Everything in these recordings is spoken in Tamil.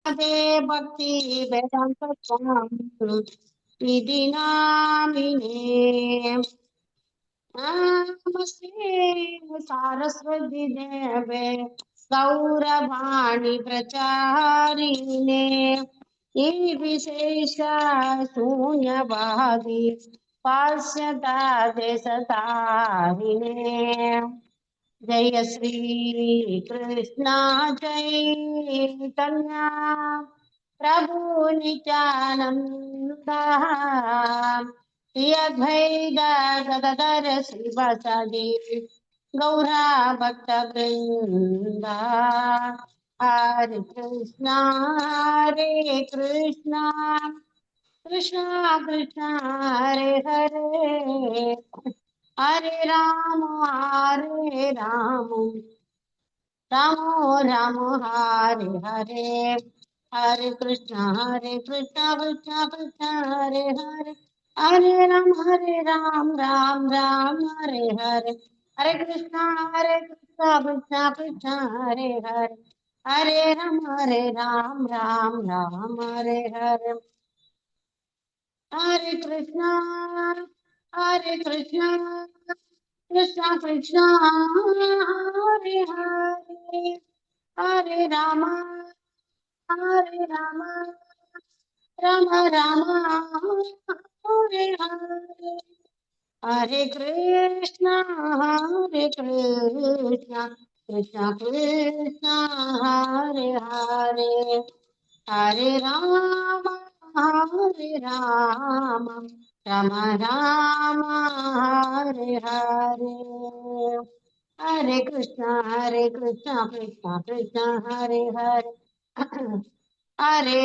दे भक्ति वेदांत स्वामी इति नामिने। नमस्ते सारस्वती देवे गौरवाणी प्रचारिणे निर्विशेष शून्यवादी पाश्चाता देशतारिणे। जय श्री कृष्ण चैतन्य प्रभु नित्यानंद श्री अद्वैत गदाधर श्रीवासादि गौरा भक्त वृंद। हरे कृष्णा कृष्णा कृष्णा हरे हरे हरे राम राम राम हरे हरे हरे कृष्णा कृष्णा कृष्णा हरे हरे हरे राम राम हरे हरे हरे कृष्णा कृष्णा कृष्णा हरे हरे हरे राम हरे हरे हरे कृष्णा कृष्णा कृष्णा हरे हरे हरे राम राम हरे हरे हरे कृष्णा कृष्णा कृष्णा हरे हरे हरे राम राम हरे हरे हरे कृष्णा कृष्णा कृष्णा हरे हरे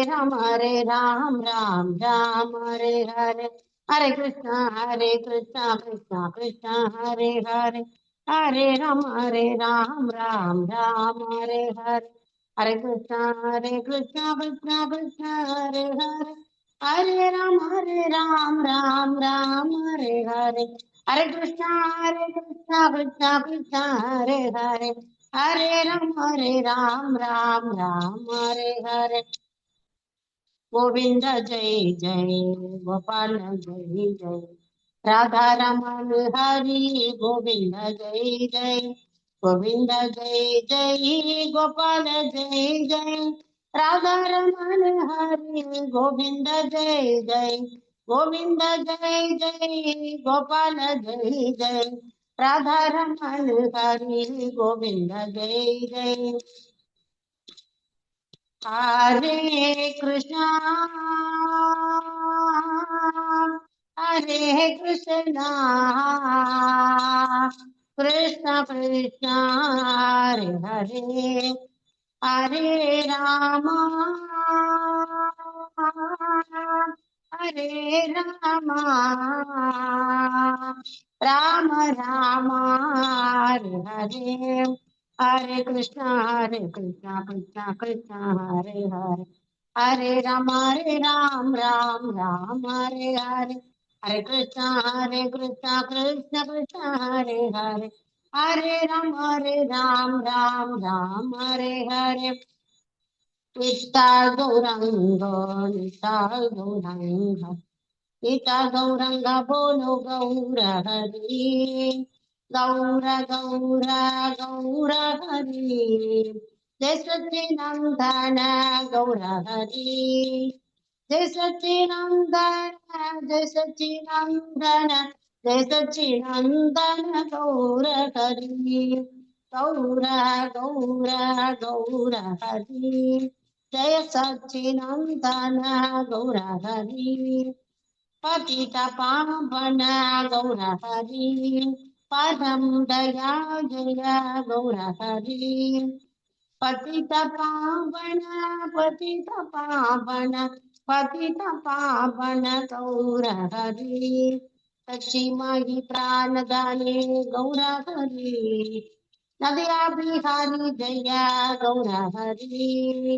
हरे राम हरे हरे हरे कृष्णा कृष्णा हरे हरे हरे राम हरे हरे हरे कृष्णा कृष्णा हरे हरे हरे राम हरे हरे हरे कृष्णा हरे हरे हरे राम हरे हरे गोविंद जय जय गोपाल जय जय राधा रमन हरि गोविंद जय जय गोविंद जय जय गोपाल जय जय राधा रमन हरि गोविंद जय जय गोविंद जय जय गोपाल जय जय राधा रमन हरि गोविंद जय जय हरे कृष्णा कृष्ण कृष्ण हरे हरे हरे राम राम हरे हरे हरे कृष्णा कृष्णा हरे हरे हरे राम हरे हरे हरे कृष्णा कृष्णा हरे हरे हरे राम हरे हरे निताय गौरंग गीता गौरंग बोलो गौर हरि गौर गौर गौर हरि जय सच्चिदानंद गौर हरि जय सच्चिदानंद जय सच्चिदानंद जय सच्चिदानंद गौर हरि गौर गौर गौर हरि जय सच्चिदानंद गौर हरि पतिता पावन गौर हरि परम दया जय गौर हरि पतिता पावन पतिता पावन पतिता पावन गौर हरि सची माही प्राण दाने गौर हरि नदिया बिहारी जया गौर हरि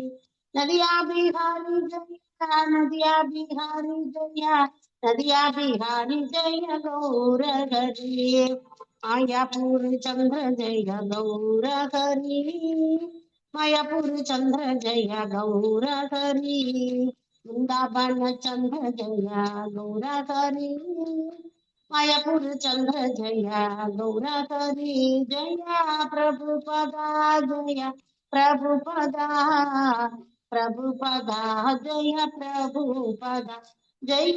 नदिया बिहारी जया नदिया बिहारी जया नदिया बिहारी जय गौर हरि मायापुर चंद्र जय गौर हरि मायापुर चंद्र जय गौर हरि वृंदावन चंद्र जय गौर हरि मायापुर चंद्र जय गौर हरि जय प्रभुपदा जय प्रभुपदा प्रभुपदा जय प्रभुपदा जय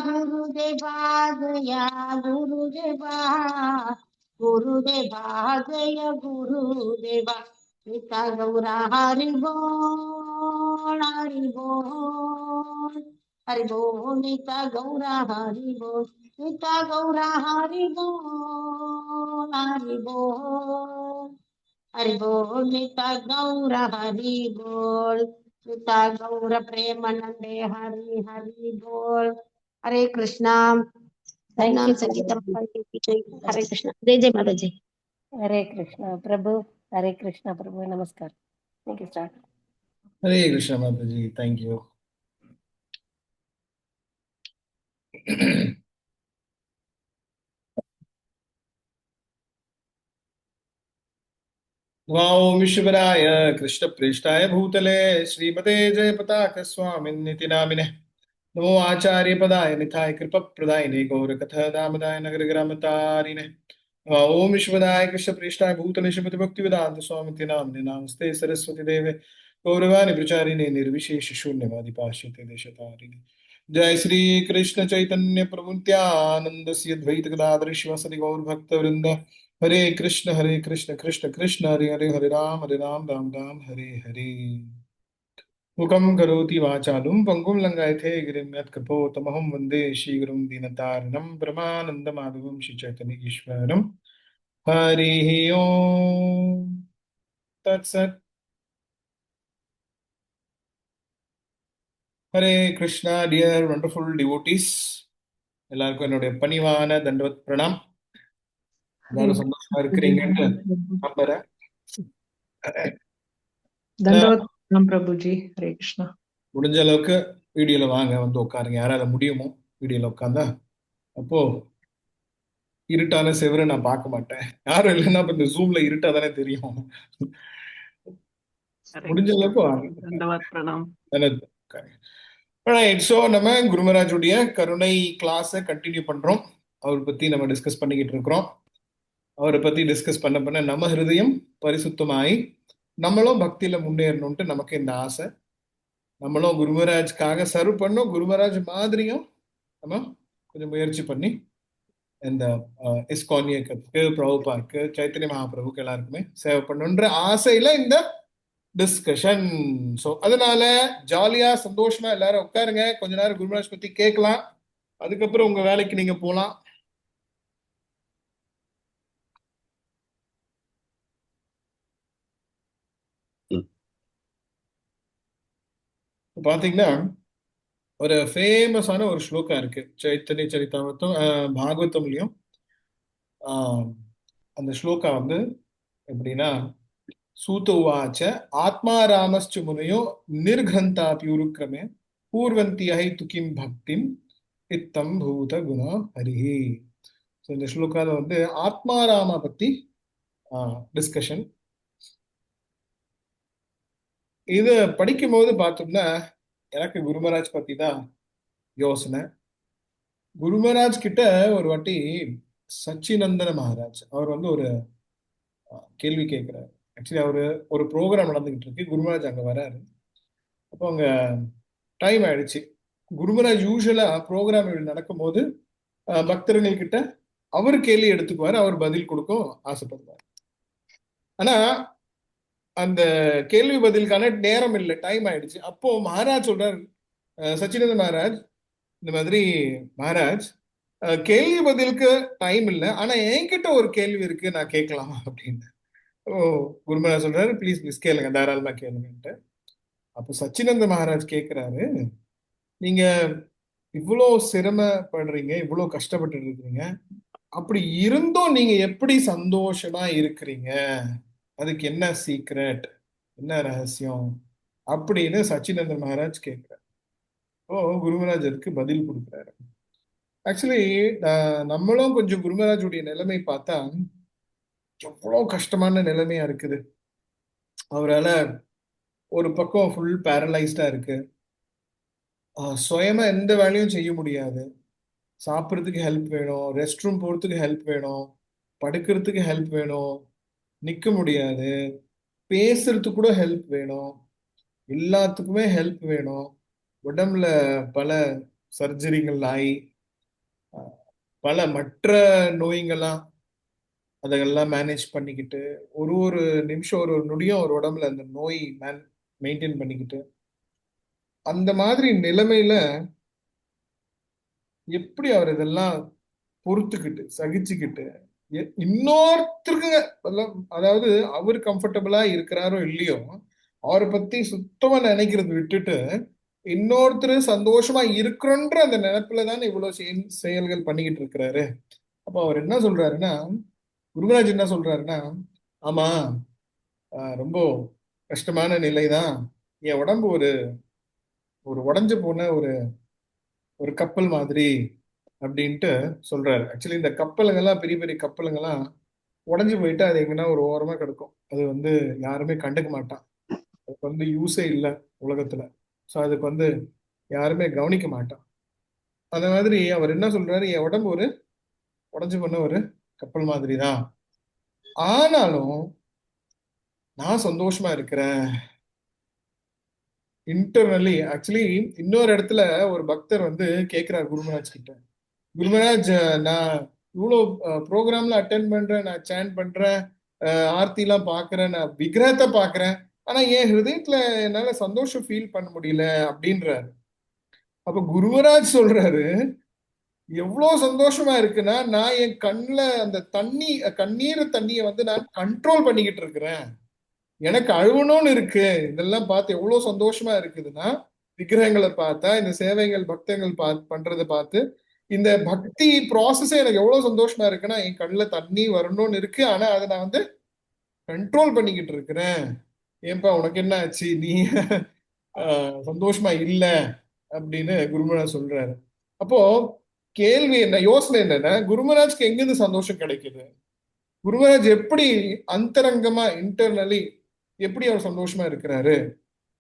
गुरुदेवा जय गुरुदेवा गुरुदेवा जय गुरुदेवा निता गौरा हरि बोल हरि बोल हरि बोल निता गौरा हरि बोल निता गौरा हरि बोल हरि बोल हरि बोल निता गौरा हरि बोल निता गौर प्रेमानंदे हरि हरि बोल हरे कृष्णा Thank नाम you, संगीता Prabhuji. हरे कृष्णा जय जय माता जी Hare Krishna, Prabhu. Hare Krishna, Prabhu. Namaskar. Thank you, start. Hare Krishna Mataji, thank you. Wow, Mishvaraya, Krishna Prishtaya Bhutale, Srimate Jaya Pataka Swaminiti Namine. Namo Acharya Padaya Nithai Kripa Pradayane Gaura Katha Damadaya Nagaragramatarine. Wow, Mishvaraya, Krishna Prishtaya Bhutale, Srimati Bhakti Vedanta Swamiti Namine. Namaste Saraswati Deve. Gauravani Pracharine Nirvishesh Shunyavadi Pashite Deshatarine. जय श्री कृष्ण चैतन्य प्रभु नित्यानंद श्री अद्वैत गदाधर शिवासदि गौर भक्त वृंद हरे कृष्ण कृष्ण कृष्ण हरे हरे हरे राम राम राम हरे हरे मुखं करोति वाचालं पंगुं लंघयते गिरिं यत्कृपोतमहं वन्दे श्रीगुरुं दीनतारिणं परमानन्दमाधवं श्रीचैतन्यईश्वरं हरिः ओम् तत्सत् हरे कृष्णा डियर वंडरफुल डिवोटीज எல்லாருக்கும் என்னுடைய பணிவான தண்டவத் பிரணாம் எல்லாரும் சந்தோஷமா இருக்கிறீங்கன்னு நம்புறேன் தண்டவத் பிரபுஜி. ஹரே கிருஷ்ணா. முடிஞ்ச அளவுக்கு வீடியோல வாங்க வந்து உட்காருங்க யாரால முடியுமோ வீடியோல உட்காந்தா அப்போ இருட்டான செவரை நான் பார்க்க மாட்டேன் யாரும் இல்லைன்னா இப்ப இந்த ஜூம்ல இருட்டா தானே தெரியும் முடிஞ்ச அளவுக்கு வாங்க தண்டவத் பிரணாம். ஸோ நம்ம குருமராஜுடைய கருணை கிளாஸை கண்டினியூ பண்றோம் அவரை பத்தி நம்ம டிஸ்கஸ் பண்ணிக்கிட்டு இருக்கிறோம் அவரை பத்தி டிஸ்கஸ் பண்ண பண்ண நம்ம ஹிருதயம் பரிசுத்தமாயி நம்மளும் பக்தியில முன்னேறணும்ட்டு நமக்கு இந்த ஆசை நம்மளும் குருமராஜ்காக சர்வ் பண்ணோம் குருமராஜ் மாதிரியும் நம்ம கொஞ்சம் முயற்சி பண்ணி இந்த இஸ்கான் இயக்கத்துக்கு பிரபுபாக்கு சைத்தன்ய மகாபிரபுக்கு எல்லாருக்குமே சேவை பண்ணணுன்ற ஆசையில இந்த டிஸ்கஷன். ஸோ அதனால ஜாலியா சந்தோஷமா எல்லாரும் உட்காருங்க கொஞ்ச நேரம் குருமராஜ் பத்தி கேட்கலாம் அதுக்கப்புறம் உங்க வேலைக்கு நீங்க போலாம். பாத்தீங்கன்னா ஒரு ஃபேமஸான ஒரு ஸ்லோகா இருக்கு சைத்தன்ய சரிதாமத்தும் பாகவதம்லயும். அந்த ஸ்லோகா வந்து எப்படின்னா சூத உவாச்ச ஆத்மாராமஸ்ச முனையோ நிர்கிரந்தாபியுருக்கிரமே பூர்வந்தி துகிம் பக்திம் இத்தம் பூத குணா ஹரிஹி. இந்த ஸ்லோகால வந்து ஆத்மாராம பத்தி டிஸ்கஷன். இது படிக்கும் போது பார்த்தோம்னா எனக்கு குருமராஜ் பத்தி தான் யோசனை. குருமராஜ் கிட்ட ஒரு வாட்டி சச்சினந்தன மகாராஜ் அவர் வந்து ஒரு கேள்வி கேட்கிறாரு. ஆக்சுவலி அவரு ஒரு ப்ரோக்ராம் நடந்துகிட்டு இருக்கு குருமராஜ் அங்க வராரு. அப்போ அங்க டைம் ஆயிடுச்சு. குருமராஜ் யூஸ்வலா ப்ரோக்ராம் நடக்கும் போது பக்தர்கள் கிட்ட அவர் கேள்வி எடுத்துக்குவாரு அவர் பதில் கொடுக்கும் ஆசைப்படுவார். ஆனா அந்த கேள்வி பதிலுக்கான நேரம் இல்லை டைம் ஆயிடுச்சு. அப்போ மகாராஜ் சொல்றாரு சச்சினந்த மகாராஜ் இந்த மாதிரி மகாராஜ் கேள்வி பதிலுக்கு டைம் இல்லை ஆனா என்கிட்ட ஒரு கேள்வி இருக்கு நான் கேட்கலாமா அப்படின்னு. ஓ குருமராஜ் சொல்றாரு ப்ளீஸ் ப்ளீஸ் கேளுங்க தாராளமா கேளுங்கன்ட்டு. அப்போ சச்சினந்த மகாராஜ் கேட்கிறாரு நீங்க இவ்வளோ சிரமப்படுறீங்க இவ்வளோ கஷ்டப்பட்டு இருக்கிறீங்க அப்படி இருந்தும் நீங்க எப்படி சந்தோஷமா இருக்கிறீங்க அதுக்கு என்ன சீக்ரெட் என்ன ரகசியம் அப்படின்னு சச்சினந்த மகாராஜ் கேட்கிறார். ஓ குருமராஜ் அதுக்கு பதில் கொடுக்குறாரு. ஆக்சுவலி நம்மளும் கொஞ்சம் குருமராஜுடைய நிலைமை பார்த்தா எவ்வளோ கஷ்டமான நிலைமையா இருக்குது. அவரால ஒரு பக்கம் ஃபுல் பேரலைஸ்டா இருக்கு. சுயமா எந்த வேலையும் செய்ய முடியாது. சாப்பிட்றதுக்கு ஹெல்ப் வேணும், ரெஸ்ட் ரூம் போறதுக்கு ஹெல்ப் வேணும், படுக்கிறதுக்கு ஹெல்ப் வேணும், நிக்க முடியாது, பேசுறதுக்கு கூட ஹெல்ப் வேணும், எல்லாத்துக்குமே ஹெல்ப் வேணும். உடம்புல பல சர்ஜரிகள் ஆகி பல மற்ற நோய்கள்லாம் அதெல்லாம் மேனேஜ் பண்ணிக்கிட்டு ஒரு ஒரு நிமிஷம் ஒரு ஒரு நொடியும் ஒரு உடம்புல அந்த நோய் மெயின்டைன் பண்ணிக்கிட்டு அந்த மாதிரி நிலைமையில எப்படி அவர் இதெல்லாம் பொறுத்துக்கிட்டு சகிச்சுக்கிட்டு இன்னொருத்தருக்கு அதாவது அவர் கம்ஃபர்டபுளா இருக்கிறாரோ இல்லையோ அவரை பத்தி சுத்தமா நினைக்கிறது விட்டுட்டு இன்னொருத்தர் சந்தோஷமா இருக்கிறோன்ற அந்த நினைப்புல தானே இவ்வளவு செயல்கள் பண்ணிக்கிட்டு இருக்கிறாரு. அப்போ அவர் என்ன சொல்றாருன்னா, குருராஜ் என்ன சொல்றாருன்னா, ஆமா ரொம்ப கஷ்டமான நிலைதான், என் உடம்பு ஒரு ஒரு உடஞ்சு போன ஒரு ஒரு கப்பல் மாதிரி அப்படின்ட்டு சொல்றாரு. ஆக்சுவலி இந்த கப்பலுங்கெல்லாம் பெரிய பெரிய கப்பலுங்கெல்லாம் உடஞ்சு போயிட்டு அது எங்கன்னா ஒரு ஓரமா கிடக்கும். அது யாருமே கண்டுக்க மாட்டான். அதுக்கு யூஸே இல்லை உலகத்துல. ஸோ அதுக்கு யாருமே கவனிக்க மாட்டான். அந்த மாதிரி அவர் என்ன சொல்றாரு, என் உடம்பு ஒரு உடஞ்சு போன ஒரு கப்பல் மாதிரி தான், ஆனாலும் நான் சந்தோஷமா இருக்கிறேன் இன்டர்னலி. ஆக்சுவலி இன்னொரு இடத்துல ஒரு பக்தர் கேட்கிறார் குருமராஜ் கிட்ட, குருமராஜ் நான் இவ்வளோ ப்ரோக்ராம்ல அட்டென்ட் பண்றேன், நான் சேன் பண்றேன், ஆர்த்திலாம் பாக்குறேன், நான் விக்கிரகத்தை பாக்குறேன், ஆனா என் ஹிருதயத்துல என்னால சந்தோஷம் ஃபீல் பண்ண முடியல அப்படின்றாரு. அப்ப குருவராஜ் சொல்றாரு, எவ்வளவு சந்தோஷமா இருக்குன்னா நான் என் கண்ணுல அந்த கண்ணீர் தண்ணியை நான் கண்ட்ரோல் பண்ணிக்கிட்டு இருக்கிறேன், எனக்கு அழுவணும்னு இருக்கு, இதெல்லாம் பார்த்து எவ்வளவு சந்தோஷமா இருக்குதுன்னா விக்கிரகங்களை பார்த்தா, இந்த சேவைகள் பக்தங்கள் பண்றதை பார்த்து இந்த பக்தி ப்ராசஸே எனக்கு எவ்வளவு சந்தோஷமா இருக்குன்னா என் கண்ணுல தண்ணி வரணும்னு இருக்கு, ஆனா அதை நான் கண்ட்ரோல் பண்ணிக்கிட்டு இருக்கிறேன். ஏன்பா உனக்கு என்ன ஆச்சு, நீ சந்தோஷமா இல்ல அப்படின்னு குருமராஜ் சொல்றாரு. அப்போ கேள்வி என்ன, யோசனை என்னன்னா, குருமராஜ்க்கு எங்கிருந்து சந்தோஷம் கிடைக்குது, குருமராஜ் எப்படி அந்தரங்கமா இன்டர்னலி எப்படி அவர் சந்தோஷமா இருக்கிறாரு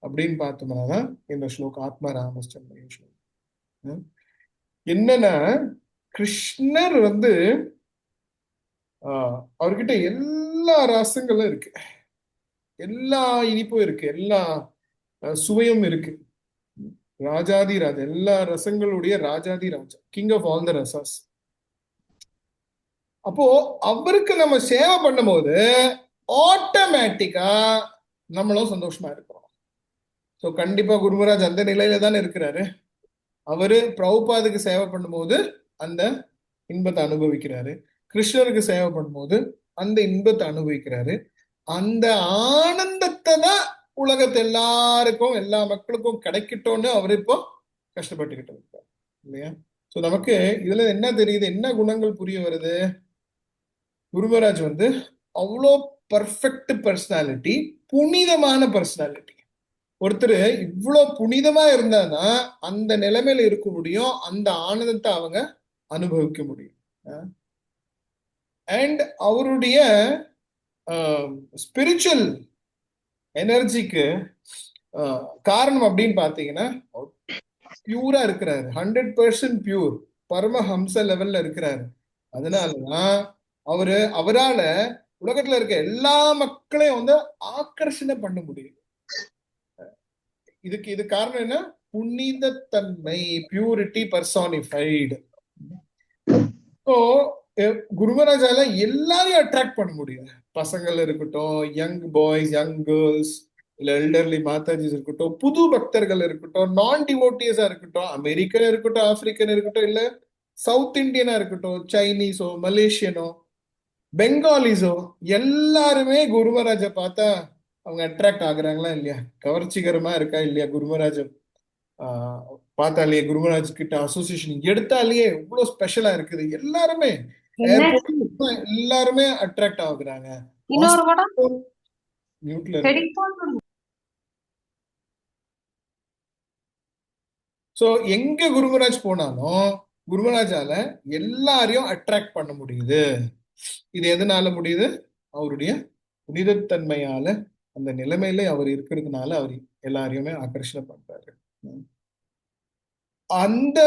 அப்படின்னு பார்த்தோம்னாதான் இந்த ஸ்லோகம் ஆத்மா ராமச்சந்திர ஸ்லோகம். என்னன்னா கிருஷ்ணர் அவர்கிட்ட எல்லா ரசங்களும் இருக்கு, எல்லா இனிப்பும் இருக்கு, எல்லா சுவையும் இருக்கு, ராஜாதி ராஜா, எல்லா ரசங்களுடைய ராஜாதி ராஜா, king of all the rasas. அப்போ அவருக்கு நம்ம சேவை பண்ணும் போது ஆட்டோமேட்டிக்கா நம்மளும் சந்தோஷமா இருக்கிறோம். ஸோ கண்டிப்பா குருமராஜ் அந்த நிலையில தானே இருக்கிறாரு. அவரு பிரபுபாதுக்கு சேவை பண்ணும்போது அந்த இன்பத்தை அனுபவிக்கிறாரு, கிருஷ்ணருக்கு சேவை பண்ணும்போது அந்த இன்பத்தை அனுபவிக்கிறாரு. அந்த ஆனந்தத்தை தான் உலகத்து எல்லாருக்கும் எல்லா மக்களுக்கும் கிடைக்கட்டும்னு அவர் இப்போ கஷ்டப்பட்டுக்கிட்டு இருக்காரு இல்லையா. ஸோ நமக்கு இதுல என்ன தெரியுது, என்ன குணங்கள் புரிய வருது, குருமராஜ் அவ்வளோ பர்ஃபெக்ட் பர்சனாலிட்டி, புனிதமான பர்சனாலிட்டி. ஒருத்தர் இவ்வளவு புனிதமா இருந்தாதான் அந்த நிலைமையில இருக்க முடியும், அந்த ஆனந்தத்தை அவங்க அனுபவிக்க முடியும். அண்ட் அவருடைய ஸ்பிரிச்சுவல் எனர்ஜிக்கு காரணம் அப்படின்னு பாத்தீங்கன்னா பியூரா இருக்கிறாரு, 100% பியூர், பரமஹம்ச லெவல்ல இருக்கிறாரு. அதனாலதான் அவரால உலகத்துல இருக்க எல்லா மக்களையும் ஆக்கர்ஷணை பண்ண முடியும். இது காரணம் என்ன, புனிதத்தன்மை, பியூரிட்டி பர்சானிஃபைடு. ஸோ குருமராஜால எல்லாரையும் அட்ராக்ட் பண்ண முடியும், பசங்கள் இருக்கட்டும், யங் பாய்ஸ், யங் கேர்ள்ஸ், இல்ல எல்டர்லி மாதாஜிஸ் இருக்கட்டும், புது பக்தர்கள் இருக்கட்டும், நான் டிவோட்டியஸா இருக்கட்டும், அமெரிக்கன் இருக்கட்டும், ஆப்பிரிக்கன் இருக்கட்டும், இல்ல சவுத் இந்தியனா இருக்கட்டும், சைனீஸோ, மலேசியனோ, பெங்காலிஸோ, எல்லாருமே குருமராஜை பார்த்தா அவங்க அட்ராக்ட் ஆகுறாங்களா இல்லையா, கவர்ச்சிகரமா இருக்கா இல்லையா, குருமராஜ் பார்த்தாலே, குருமராஜ் கிட்ட அசோசியேஷன் எடுத்தாலேயே இவ்வளவு ஸ்பெஷலா இருக்குது, எல்லாருமே எல்லாருமே அட்ராக்ட் ஆகுறாங்க. சோ எங்க குருமராஜ் போனாலும் குருமராஜால எல்லாரையும் அட்ராக்ட் பண்ண முடியுது. இது எதனால முடியுது, அவருடைய புனிதத்தன்மையால அந்த நிலைமையில அவர் இருக்கிறதுனால அவர் எல்லாரையுமே ஆகர்ஷணம் பண்றாரு. அந்த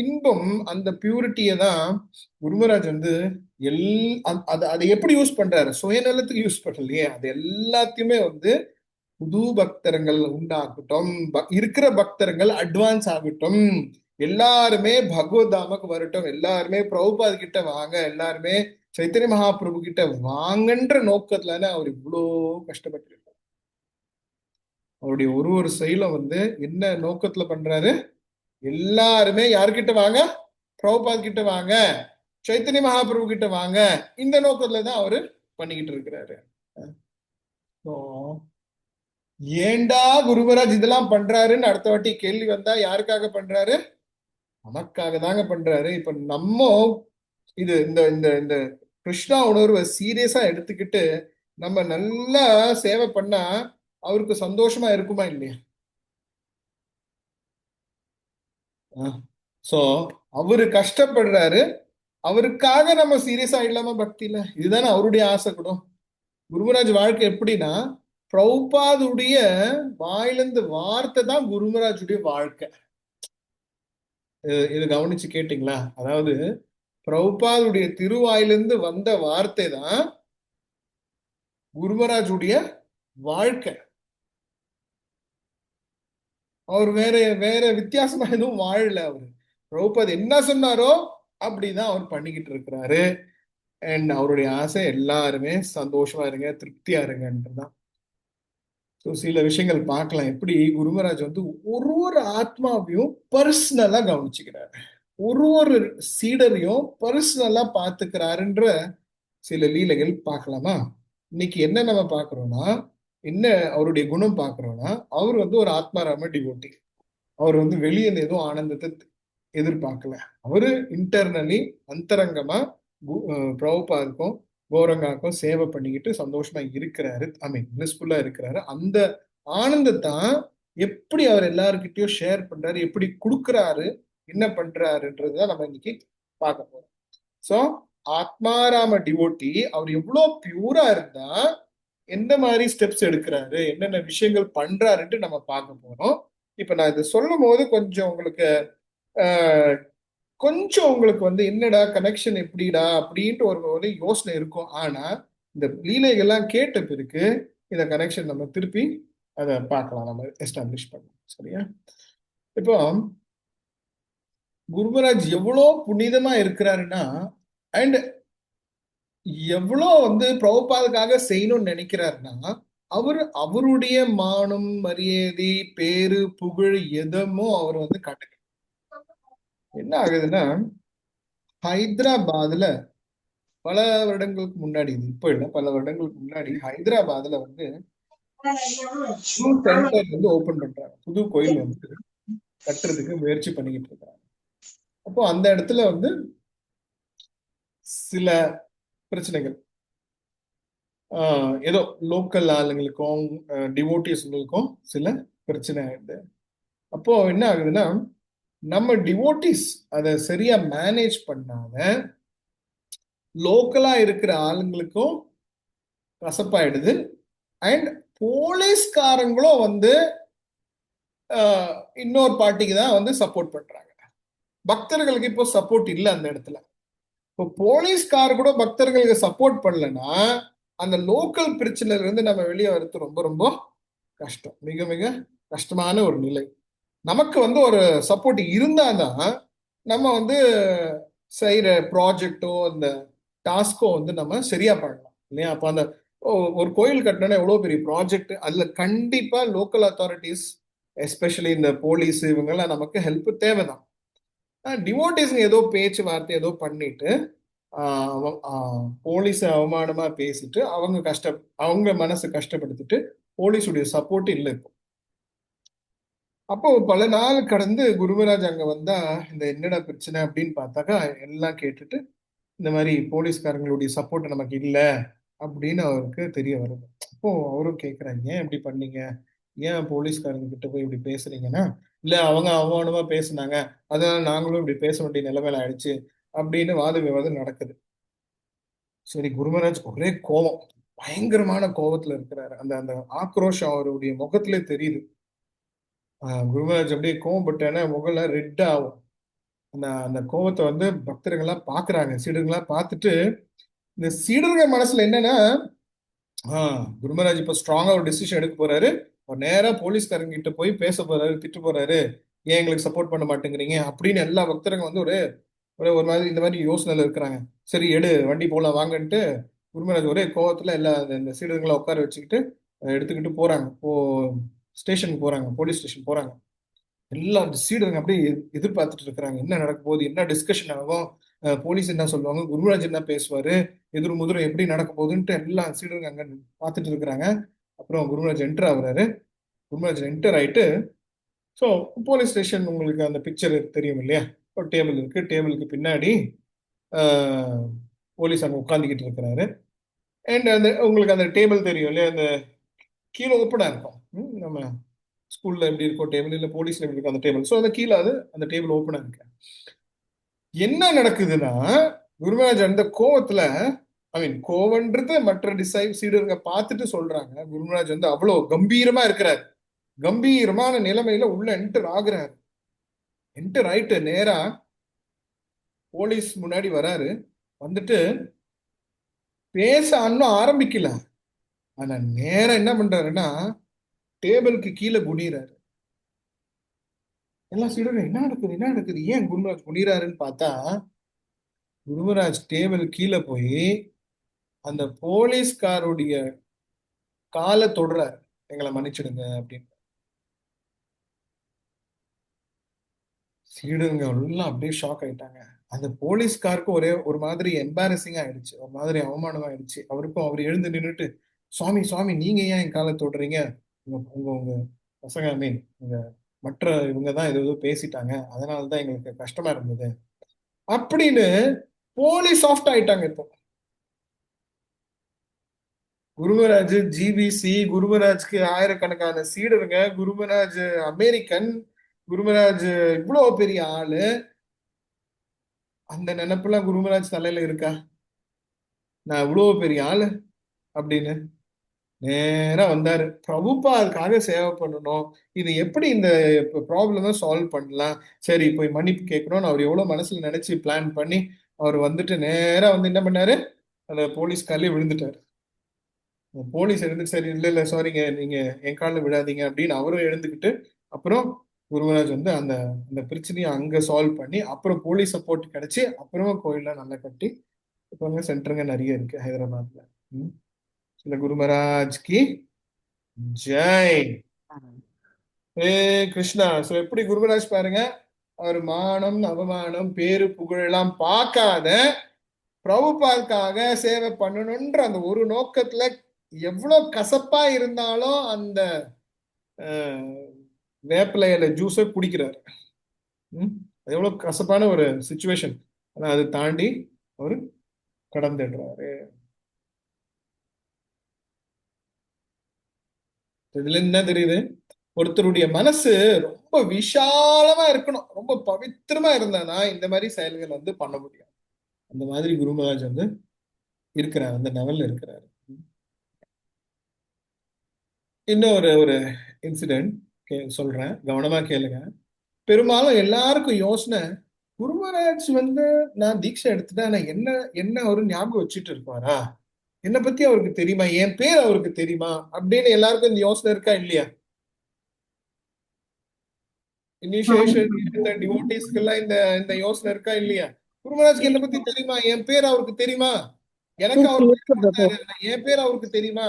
இன்பம், அந்த பியூரிட்டியை தான் குருமராஜ் வந்து அதை எப்படி யூஸ் பண்றாரு? சுயநலத்துக்கு யூஸ் பண்ணலையே, அது எல்லாத்தையுமே வந்து புது பக்தர்கள் உண்டாகட்டும், இருக்கிற பக்தர்கள் அட்வான்ஸ் ஆகட்டும், எல்லாருமே பகவத்தாமக்கு வரட்டும், எல்லாருமே பிரபுபாத் கிட்ட வாங்க, எல்லாருமே சைத்தன்ய மகாபிரபு கிட்ட வாங்கன்ற நோக்கத்துல அவர் இவ்வளோ கஷ்டப்பட்டு. அவருடைய ஒரு செயலும் வந்து என்ன நோக்கத்துல பண்றாரு? எல்லாருமே யார்கிட்ட வாங்க? பிரபுபாத் கிட்ட வாங்க, சைத்தன்ய மகாபிரபு கிட்ட வாங்க, இந்த நோக்கத்துல தான் அவரு பண்ணிக்கிட்டு இருக்கிறாரு. ஏண்டா குருமராஜ் இதெல்லாம் பண்றாருன்னு அடுத்த வாட்டி கேள்வி வந்தா யாருக்காக பண்றாரு? நமக்காக தாங்க பண்றாரு. இப்ப நம்ம இது இந்த இந்த இந்த கிருஷ்ணா உணர்வை சீரியஸா எடுத்துக்கிட்டு நம்ம நல்லா சேவை பண்ணா அவருக்கு சந்தோஷமா இருக்குமா இல்லையா? சோ அவரு கஷ்டப்படுறாரு, அவருக்காக நம்ம சீரியஸா இல்லாம பக்தியில, இதுதானே அவருடைய ஆசை கூட. குருமராஜ் வாழ்க்கை எப்படின்னா, பிரபுபாதுடைய வாயிலிருந்து வார்த்தை தான் குருமராஜுடைய வாழ்க்கை. இது கவனிச்சு கேட்டீங்களா? அதாவது பிரபுபாதுடைய திருவாயிலிருந்து வந்த வார்த்தை தான் குருமராஜுடைய வாழ்க்கை. அவர் வேற வேற வித்தியாசமா எதுவும் வாழல. அவரு பிரபுபாத் என்ன சொன்னாரோ அப்படிதான் அவர் பண்ணிக்கிட்டு இருக்கிறாரு. அண்ட் அவருடைய ஆசை எல்லாருமே சந்தோஷமா இருங்க, திருப்தியா இருங்கன்றதுதான். சில விஷயங்கள் பார்க்கலாம், எப்படி குருமராஜ் வந்து ஒரு ஆத்மாவையும் பர்சனலா கவனிச்சுக்கிறாரு, ஒரு சீடரையும் பர்சனலா பாத்துக்கிறாருன்ற சில லீலைகள் பார்க்கலாமா? இன்னைக்கு என்ன நம்ம பாக்குறோம்னா, என்ன அவருடைய குணம் பாக்குறோம்னா, அவர் வந்து ஒரு ஆத்மாராம டிவோட்டி. அவர் வந்து வெளியே எதுவும் ஆனந்தத்தை எதிர்பார்க்கல. அவரு இன்டர்னலி அந்தரங்கமா பிரபுபாதுக்கும் கௌரங்காக்கும் சேவை பண்ணிக்கிட்டு சந்தோஷமா இருக்கிறாரு. ஐ மீன் பிளிஸ்ஃபுல்லா இருக்கிறாரு. அந்த ஆனந்தத்தான் எப்படி அவர் எல்லாருக்கிட்டையும் ஷேர் பண்றாரு, எப்படி கொடுக்குறாரு, என்ன பண்றாருன்றதுதான் நம்ம இன்னைக்கு பார்க்க போறோம். சோ ஆத்மாராம டிவோட்டி அவர் எவ்வளவு பியூரா இருந்தா எந்த மாதிரி ஸ்டெப்ஸ் எடுக்கிறாரு, என்னென்ன விஷயங்கள் பண்றாருன்ட்டு நம்ம பார்க்க போறோம். இப்ப நான் இதை சொல்லும் போது கொஞ்சம் உங்களுக்கு வந்து என்னடா கனெக்ஷன் எப்படிடா அப்படின்ட்டு ஒரு யோசனை இருக்கும். ஆனா இந்த லீலைகள்லாம் கேட்ட பிறகு இந்த கனெக்ஷன் நம்ம திருப்பி அதை பார்க்கலாம், நம்ம எஸ்டாப்ளிஷ் பண்ணலாம். சரியா? இப்போ குருமராஜ் எவ்வளோ புனிதமா இருக்கிறாருன்னா, அண்ட் எவ்வளோ வந்து பிரபுபாதுக்காக செய்யணும்னு நினைக்கிறாருன்னா, அவருடைய மானம், மரியாதை, பேரு, புகழ் எதுமோ அவர் வந்து காட்டுங்க. என்ன ஆகுதுன்னா, ஹைதராபாத்ல பல வருடங்களுக்கு முன்னாடி, இப்ப இல்ல, பல வருடங்களுக்கு முன்னாடி ஹைதராபாத்ல வந்து சென்டர் வந்து ஓபன் பண்றாங்க, புது கோயில் வந்து கட்டுறதுக்கு முயற்சி பண்ணிக்கிட்டு இருக்காங்க. அப்போ அந்த இடத்துல வந்து சில பிரச்சனைகள், ஏதோ லோக்கல் ஆளுங்களுக்கும் டிவோட்டிஸ்ங்களுக்கும் சில பிரச்சனை ஆயிடுது. அப்போ என்ன ஆகுதுன்னா, நம்ம டிவோட்டிஸ் அதை சரியா மேனேஜ் பண்ணாத லோக்கலா இருக்கிற ஆளுங்களுக்கும் கசப்பாயிடுது. அண்ட் போலீஸ்காரங்களும் வந்து இன்னொரு பார்ட்டிக்கு தான் வந்து சப்போர்ட் பண்றாங்க. பக்தர்களுக்கு இப்போ சப்போர்ட் இல்லை அந்த இடத்துல. இப்போ போலீஸ்கார் கூட பக்தர்களுக்கு சப்போர்ட் பண்ணலன்னா அந்த லோக்கல் பிரச்சனைல இருந்து நம்ம வெளியே வரது ரொம்ப ரொம்ப கஷ்டம், மிக மிக கஷ்டமான ஒரு நிலை. நமக்கு வந்து ஒரு சப்போர்ட் இருந்தாதான் நம்ம வந்து செய்யற ப்ராஜெக்டோ அந்த டாஸ்கோ வந்து நம்ம சரியா பண்ணலாம் இல்லையா? அப்போ அந்த ஒரு கோயில் கட்டணும்னா எவ்வளவு பெரிய ப்ராஜெக்ட், அதுல கண்டிப்பா லோக்கல் அத்தாரிட்டிஸ், எஸ்பெஷலி இந்த போலீஸ், இவங்கெல்லாம் நமக்கு ஹெல்ப் தேவைதான். டிவோட்டிஸ்ங்க ஏதோ பேச்சுவார்த்தை ஏதோ பண்ணிட்டு போலீஸ் அவமானமா பேசிட்டு அவங்க மனசு கஷ்டப்படுத்திட்டு போலீஸுடைய சப்போர்ட் இல்லை இப்போ. அப்போ பல நாள் கடந்து குருமராஜ் அங்க வந்தா இந்த என்னடா பிரச்சனை அப்படின்னு பார்த்தாக்கா எல்லாம் கேட்டுட்டு இந்த மாதிரி போலீஸ்காரங்களுடைய சப்போர்ட் நமக்கு இல்லை அப்படின்னு அவருக்கு தெரிய வருது. அப்போ அவரும் கேட்குறாங்க, ஏன் இப்படி பண்ணீங்க, ஏன் போலீஸ்காரங்க கிட்ட போய் இப்படி பேசுறீங்கன்னா, இல்ல அவங்க அவமானமா பேசுனாங்க, அதனால நாங்களும் இப்படி பேச வேண்டிய நிலைமையில ஆயிடுச்சு அப்படின்னு வாத விவாதம் நடக்குது. சரி, குருமராஜ் ஒரே கோபம், பயங்கரமான கோபத்துல இருக்கிறாரு. அந்த அந்த ஆக்ரோஷம் அவருடைய முகத்திலே தெரியுது. குருமராஜ் அப்படியே கோவப்பட்டேன்னா முகம்லாம் ரெட் ஆகும். அந்த அந்த கோவத்தை வந்து பக்தர்கள்லாம் பாக்குறாங்க, சீடர்கள்லாம் பார்த்துட்டு இந்த சீடர்கள் மனசுல என்னன்னா, குருமராஜ் இப்ப ஸ்ட்ராங்கா ஒரு டிசிஷன் எடுக்க போறாரு, அவர் நேரா போலீஸ்காரங்க கிட்ட போய் பேச போறாரு, திட்டு போறாரு, ஏன் எங்களுக்கு சப்போர்ட் பண்ண மாட்டேங்கிறீங்க அப்படின்னு எல்லா பக்தர்கள் வந்து ஒரு ஒரு மாதிரி இந்த மாதிரி யோசனையில இருக்கிறாங்க. சரி எடு வண்டி போலாம் வாங்கன்ட்டு குருமராஜ் ஒரே கோவத்துல எல்லா இந்த சீடர்களை உட்கார வச்சுக்கிட்டு எடுத்துக்கிட்டு போறாங்க. ஸ்டேஷனுக்கு போறாங்க, போலீஸ் ஸ்டேஷன் போறாங்க. எல்லா சீடருங்க அப்படியே எதிர்பார்த்துட்டு இருக்கிறாங்க, என்ன நடக்க போகுது, என்ன டிஸ்கஷன் ஆகும், போலீஸ் என்ன சொல்லுவாங்க, குருராஜ் என்ன பேசுவாரு, எதிர் முதிரும் எப்படி நடக்க போகுதுன்ட்டு எல்லா சீடருங்க அங்க பார்த்துட்டு இருக்கிறாங்க. அப்புறம் குருராஜ் என்டர் ஆகுறாரு. குருராஜ் என்டர் ஆயிட்டு, ஸோ போலீஸ் ஸ்டேஷன் உங்களுக்கு அந்த பிக்சர் தெரியும் இல்லையா, ஒரு டேபிள் இருக்கு, டேபிளுக்கு பின்னாடி போலீஸ் அங்க உட்காந்துக்கிட்டு இருக்கிறாரு. அண்ட் அந்த உங்களுக்கு அந்த டேபிள் தெரியும் இல்லையா, அந்த கீழே ஓப்பனா இருக்கும். நம்ம ஸ்கூல்ல எப்படி இருக்கும் டேபிள், இல்ல போலீஸ்ல எப்படி இருக்கும் அந்த டேபிள், ஸோ அந்த கீழே அது அந்த டேபிள் ஓப்பனா இருக்கு. என்ன நடக்குதுன்னா, குருராஜ் அந்த கோவத்துல, ஐ மீன் கோவன்றது மற்ற சீடருங்க பார்த்துட்டு சொல்றாங்க, குருராஜ் வந்து அவ்வளவு கம்பீரமா இருக்கிறார், கம்பீரமான நிலைமையில உள்ள என்டர் ஆகுறாரு. என்டர் ஆயிட்டு நேரா போலீஸ் முன்னாடி வராரு. வந்துட்டு பேச இன்னும் ஆரம்பிக்கல, ஆனா நேரம் என்ன பண்றாருன்னா டேபிளுக்கு கீழே குனிறாரு. எல்லா சீடரும் என்ன நடக்குது என்ன நடக்குது, ஏன் குருராஜ் குனிறாருன்னு பார்த்தா, குருராஜ் டேபிள் கீழே போய் அந்த போலீஸ்காருடைய காலை தொடுறாரு, எங்களை மன்னிச்சிடுங்க அப்படின்னு. சீடருங்க எல்லாம் அப்படியே ஷாக் ஆயிட்டாங்க. அந்த போலீஸ்காருக்கு ஒரே ஒரு மாதிரி எம்பாரசிங் ஆயிடுச்சு, ஒரு மாதிரி அவமானம் ஆயிடுச்சு. அவருக்கும் அவர் எழுந்து நின்றுட்டு, சுவாமி சுவாமி நீங்க ஏன் என் காலை தொடுறீங்க, உங்க உங்க உங்க பசங்க ஐ மீன் உங்க மற்ற இவங்க தான் ஏதோ பேசிட்டாங்க, அதனாலதான் எங்களுக்கு கஷ்டமா இருந்தது அப்படின்னு போலீஸ் சாஃப்ட் ஆயிட்டாங்க. இப்போ குருமராஜ் ஜிபிசி, குருமராஜ்க்கு ஆயிரக்கணக்கான சீடருங்க, குருமராஜ் அமெரிக்கன், குருமராஜ் இவ்வளவு பெரிய ஆளு, அந்த நினைப்பெல்லாம் குருமராஜ் தலையில இருக்கா, நான் இவ்வளவு பெரிய ஆளு அப்படின்னு? நேரா வந்தாரு, பிரபுபாதுக்காக சேவை பண்ணணும், இது எப்படி இந்த ப்ராப்ளமை சால்வ் பண்ணலாம், சரி போய் மன்னிப்பு கேட்கணும்னு அவர் எவ்வளவு மனசுல நினைச்சு பிளான் பண்ணி அவர் வந்துட்டு நேரா வந்து என்ன பண்ணாரு, அந்த போலீஸ் காலையே விழுந்துட்டாரு. போலீஸ் எழுந்து சரி இல்ல இல்ல சாரிங்க நீங்க என் காலில் விடாதீங்க அப்படின்னு அவரும் எழுந்துக்கிட்டு, அப்புறம் குருவராஜ் வந்து அந்த அந்த பிரச்சனையை அங்க சால்வ் பண்ணி, அப்புறம் போலீஸ் சப்போர்ட் கிடைச்சி, அப்புறமா கோயில்லாம் நல்லா கட்டி இப்போ சென்டருங்க நிறைய இருக்கு ஹைதராபாத்ல. இந்த குருமராஜ் கி ஜெய். ஏ கிருஷ்ணா. சோ எப்படி குருமராஜ் பாருங்க, அவர் மானம் அவமானம் பேரு புகழெல்லாம் பார்க்காத பிரபுபாதுக்காக சேவை பண்ணணும்ன்ற அந்த ஒரு நோக்கத்துல எவ்வளவு கசப்பா இருந்தாலும் அந்த வேப்பிலையில ஜூஸை குடிக்கிறாரு. அது எவ்வளவு கசப்பான ஒரு சுச்சுவேஷன், ஆனா அதை தாண்டி அவரு கடந்துடுறாரு. இதுல என்ன தெரியுது, ஒருத்தருடைய மனசு ரொம்ப விஷாலமா இருக்கணும், ரொம்ப பவித்திரமா இருந்தானா இந்த மாதிரி செயல்கள் வந்து பண்ண முடியும். அந்த மாதிரி குருமராஜ் வந்து இருக்கிறார், அந்த லெவல்ல இருக்கிறாரு. இன்னும் ஒரு இன்சிடென்ட் சொல்றேன், கவனமா கேளுங்க. பெரும்பாலும் எல்லாருக்கும் யோசனை, குருமராஜ் வந்து நான் தீட்சை எடுத்துட்டேன், நான் என்ன என்ன ஒரு ஞாபகம் வச்சுட்டு இருப்பாரா, என்னை பத்தி அவருக்கு தெரியுமா, என் பேர் அவருக்கு தெரியுமா அப்படின்னு எல்லாருக்கும் இந்த யோசனை இருக்கா இல்லையா? இனிஷியேஷன் இந்த டிவோட்டிஸ்க்கெல்லாம் இந்த இந்த யோசனை இருக்கா இல்லையா? குருமராஜ்க்கு என்னை பத்தி தெரியுமா, என் பேர் அவருக்கு தெரியுமா, எனக்கு அவர் என் பேர் அவருக்கு தெரியுமா,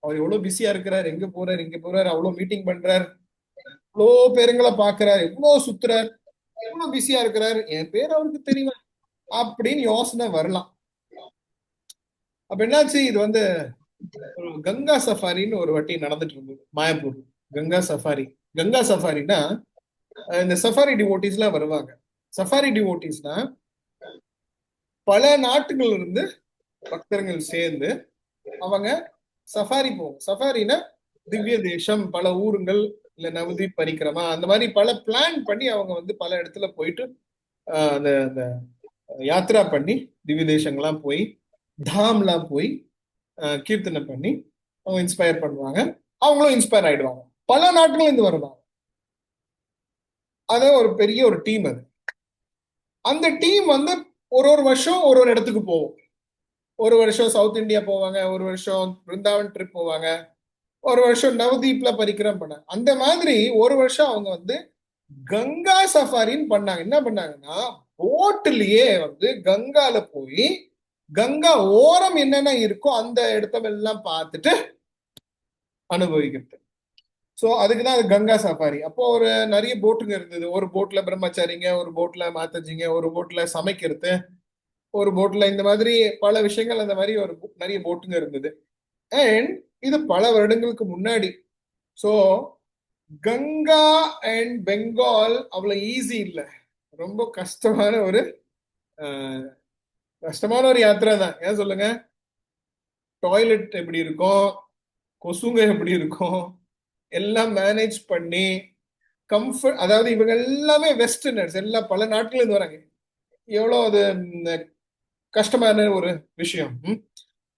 அவர் எவ்வளவு பிஸியா இருக்கிறார், எங்க போறாரு இங்க போறாரு, அவ்வளவு மீட்டிங் பண்றாரு, எவ்வளவு பேருங்களை பாக்குறாரு, எவ்வளவு சுத்துறாரு, எவ்வளவு பிஸியா இருக்கிறாரு, என் பேர் அவருக்கு தெரியுமா அப்படின்னு யோசனை வரலாம். அப்ப என்னாச்சு, இது வந்து கங்கா சஃபாரின்னு ஒரு வாட்டி நடந்துட்டு இருந்தது மாயப்பூர். கங்கா சஃபாரி, கங்கா சஃபாரினா இந்த சஃபாரி டிவோட்டிஸ் எல்லாம் வருவாங்க. சஃபாரி டிவோட்டிஸ்னா பல நாட்டுகள் இருந்து பக்தர்கள் சேர்ந்து அவங்க சஃபாரி போவோம். சஃபாரினா திவ்ய தேசம், பல ஊருங்கள், இல்ல நவதீப் பரிக்கிரமா, அந்த மாதிரி பல பிளான் பண்ணி அவங்க வந்து பல இடத்துல போயிட்டு அந்த அந்த யாத்ரா பண்ணி திவ்ய தேசங்கள்லாம் போய் தாம்லாம் போய் கீர்த்தனை பண்ணி அவங்க இன்ஸ்பயர் பண்ணுவாங்க. அவங்களும் இன்ஸ்பயர் ஆயிடுவாங்க. பல நாட்டுல இருந்து வருவாங்க. அது ஒரு பெரிய ஒரு டீம். அது அந்த டீம் வந்து ஒரு வருஷம் ஒரு இடத்துக்கு போவோம். ஒரு வருஷம் சவுத் இந்தியா போவாங்க, ஒரு வருஷம் பிருந்தாவன் ட்ரிப் போவாங்க, ஒரு வருஷம் நவதீப்ல பரிக்கிரம் பண்ணாங்க. அந்த மாதிரி ஒரு வருஷம் அவங்க வந்து கங்கா சஃபாரின்னு பண்ணாங்க. என்ன பண்ணாங்கன்னா, போட்லயே வந்து கங்கால போய் கங்கா ஓரம் என்னென்ன இருக்கோ அந்த இடத்தெல்லாம் பார்த்துட்டு அனுபவிக்கிறது. ஸோ அதுக்கு தான் அது கங்கா சஃபாரி. அப்போ ஒரு நிறைய போட்டுங்க இருந்தது. ஒரு போட்ல பிரம்மச்சாரிங்க, ஒரு போட்ல மாத்தஜிங்க, ஒரு போட்ல சமைக்கிறது, ஒரு போட்ல இந்த மாதிரி பல விஷயங்கள், அந்த மாதிரி ஒரு நிறைய போட்டுங்க இருந்தது. அண்ட் இது பல வருடங்களுக்கு முன்னாடி. ஸோ கங்கா அண்ட் பெங்கால் அவ்வளவு ஈஸி இல்லை. ரொம்ப கஷ்டமான ஒரு யாத்திரை தான். ஏன் சொல்லுங்க? டாய்லெட் எப்படி இருக்கும், கொசுங்க எப்படி இருக்கும், எல்லாம் மேனேஜ் பண்ணி கம்ஃபர்ட். அதாவது இவங்க எல்லாமே வெஸ்டர்னர்ஸ், எல்லாம் பல நாட்டுல இருந்து வராங்க. எவ்வளோ அது கஷ்டமான ஒரு விஷயம்.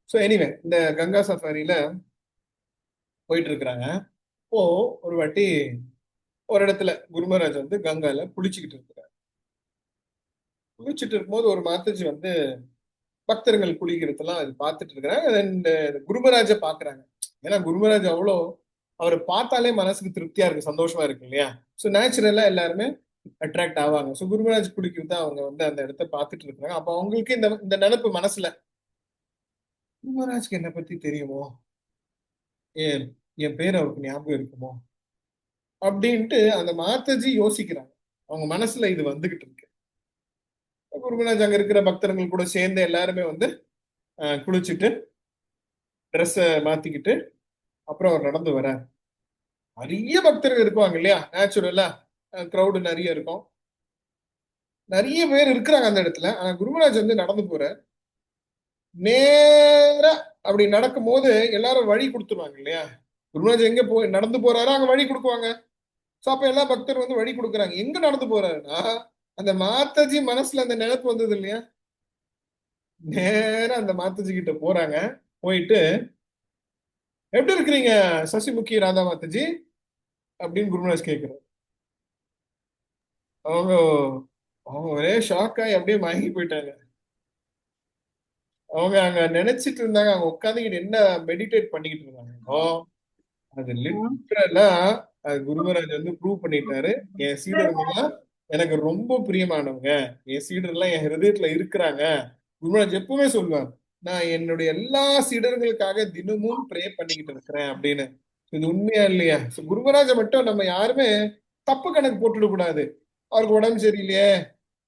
ஸோ எனிவே, இந்த கங்கா சஃபாரியில போயிட்டு இருக்கிறாங்க. இப்போ ஒரு வாட்டி ஒரு இடத்துல குருமராஜ் வந்து கங்கால குளிச்சுக்கிட்டு இருக்கிறார். குளிச்சுட்டு இருக்கும்போது ஒரு மாதாஜி வந்து பக்தர்கள் குளிக்கிறதெல்லாம் அது பார்த்துட்டு இருக்கிறாங்க. குருமராஜ பாக்குறாங்க. ஏன்னா குருமராஜ் அவ்வளோ, அவரை பார்த்தாலே மனசுக்கு திருப்தியா இருக்கு, சந்தோஷமா இருக்கு இல்லையா? ஸோ நேச்சுரலா எல்லாருமே அட்ராக்ட் ஆவாங்க. ஸோ குருமராஜ் குளிக்கிறது அவங்க வந்து அந்த இடத்த பார்த்துட்டு இருக்கிறாங்க. அப்போ அவங்களுக்கு இந்த இந்த நினைப்பு மனசுல, குருமராஜ்க்கு என்னை பத்தி தெரியுமோ, என் என் பேர் அவருக்கு ஞாபகம் இருக்குமோ அப்படின்ட்டு அந்த மாதாஜி யோசிக்கிறாங்க. அவங்க மனசுல இது வந்துகிட்டு இருக்கு. குருமராஜ் அங்க இருக்கிற பக்தர்கள் கூட சேர்ந்து எல்லாருமே வந்து குளிச்சுட்டு ட்ரெஸ்ஸை மாத்திக்கிட்டு அப்புறம் அவர் நடந்து வர. நிறைய பக்தர்கள் இருப்பாங்க இல்லையா? நேச்சுரலா கிரௌடு நிறைய இருக்கும், நிறைய பேர் இருக்கிறாங்க அந்த இடத்துல. ஆனா குருமராஜ் வந்து நடந்து போற நேரா அப்படி நடக்கும் போது எல்லாரும் வழி கொடுத்துருவாங்க இல்லையா? குருமராஜ் எங்க போய் நடந்து போறாரோ அங்க வழி கொடுக்குவாங்க. ஸோ அப்ப எல்லா பக்தர் வந்து வழி கொடுக்குறாங்க. எங்க நடந்து போறாருன்னா, அந்த மாதாஜி மனசுல அந்த நினைப்பு வந்தது இல்லையா? நேரா அந்த மாதாஜி கிட்ட போறாங்க. போயிட்டு, எப்படி இருக்கிறீங்க சசிமுகி ராதா மாதாஜி அப்படின்னு குருமராஜ் கேட்கிறார். அவங்க அவங்க ஒரே ஷாக் ஆகி அப்படியே மயங்கி போயிட்டாங்க. அவங்க அங்க நினைச்சிட்டு இருந்தாங்க, அவங்க உட்காந்துக்கிட்டு என்ன மெடிடேட் பண்ணிக்கிட்டு இருந்தாங்க. அது லிட்டரலா அது குருமராஜ் வந்து ப்ரூவ் பண்ணிட்டாரு. என் சீடர்கள்லாம் எனக்கு ரொம்ப பிரியமானவங்க, என் சீடர்லாம் என் ஹிருதயத்துல இருக்கிறாங்க. குருமராஜ் எப்பவுமே சொல்லுவார், நான் என்னுடைய எல்லா சீடர்களுக்காக தினமும் ப்ரே பண்ணிக்கிட்டு இருக்கிறேன் அப்படின்னு. இது உண்மையா இல்லையா? குருமராஜை மட்டும் நம்ம யாருமே தப்பு கணக்கு போட்டுட கூடாது. அவருக்கு உடம்பு சரியில்லையே,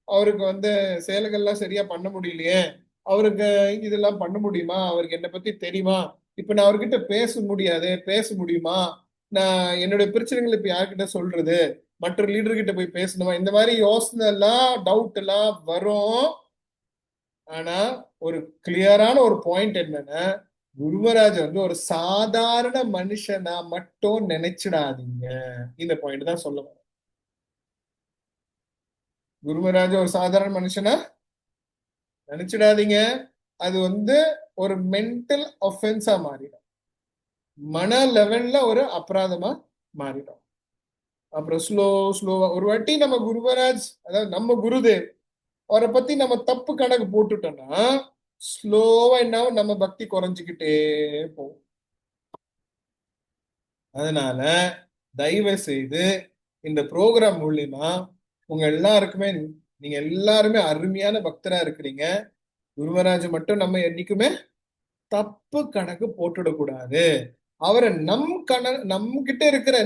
அவருக்கு வந்து செயல்கள்லாம் சரியா பண்ண முடியலையே, அவருக்கு இதெல்லாம் பண்ண முடியுமா, அவருக்கு என்னை பத்தி தெரியுமா, இப்ப நான் அவர்கிட்ட பேச முடியுமா, நான் என்னுடைய பிரச்சனைகள் இப்ப யார்கிட்ட சொல்றது, மற்ற லீடர் கிட்ட போய் பேசணுமா, இந்த மாதிரி யோசனை எல்லாம் டவுட் எல்லாம் வரும். ஆனா ஒரு கிளியரான ஒரு பாயிண்ட் என்னன்னா, குருமராஜ் வந்து ஒரு சாதாரண மனுஷனா மட்டும் நினைச்சிடாதீங்க. இந்த பாயிண்ட் தான் சொல்ல வரேன். குருமராஜ் ஒரு சாதாரண மனுஷனா நினைச்சிடாதீங்க. அது வந்து ஒரு மென்டல் ஒஃபென்ஸா மாறிடும், மன லெவல்ல ஒரு அபராதமா மாறிடும். அப்புறம் ஸ்லோவா ஒரு வாட்டி நம்ம குருமராஜ், அதாவது நம்ம குருதேவ், அவரை பத்தி நம்ம தப்பு கணக்கு போட்டுட்டோம்னா ஸ்லோவா என்ன நம்ம பக்தி குறைஞ்சுக்கிட்டே போகும். அதனால தயவு செய்து இந்த ப்ரோக்ராம் மூலியமா உங்க எல்லாருக்குமே, நீங்க எல்லாருமே அருமையான பக்தரா இருக்கிறீங்க. குருமராஜ் மட்டும் நம்ம என்னைக்குமே தப்பு கணக்கு போட்டுடக்கூடாது. அவரை நம்ம கிட்ட இருக்கிற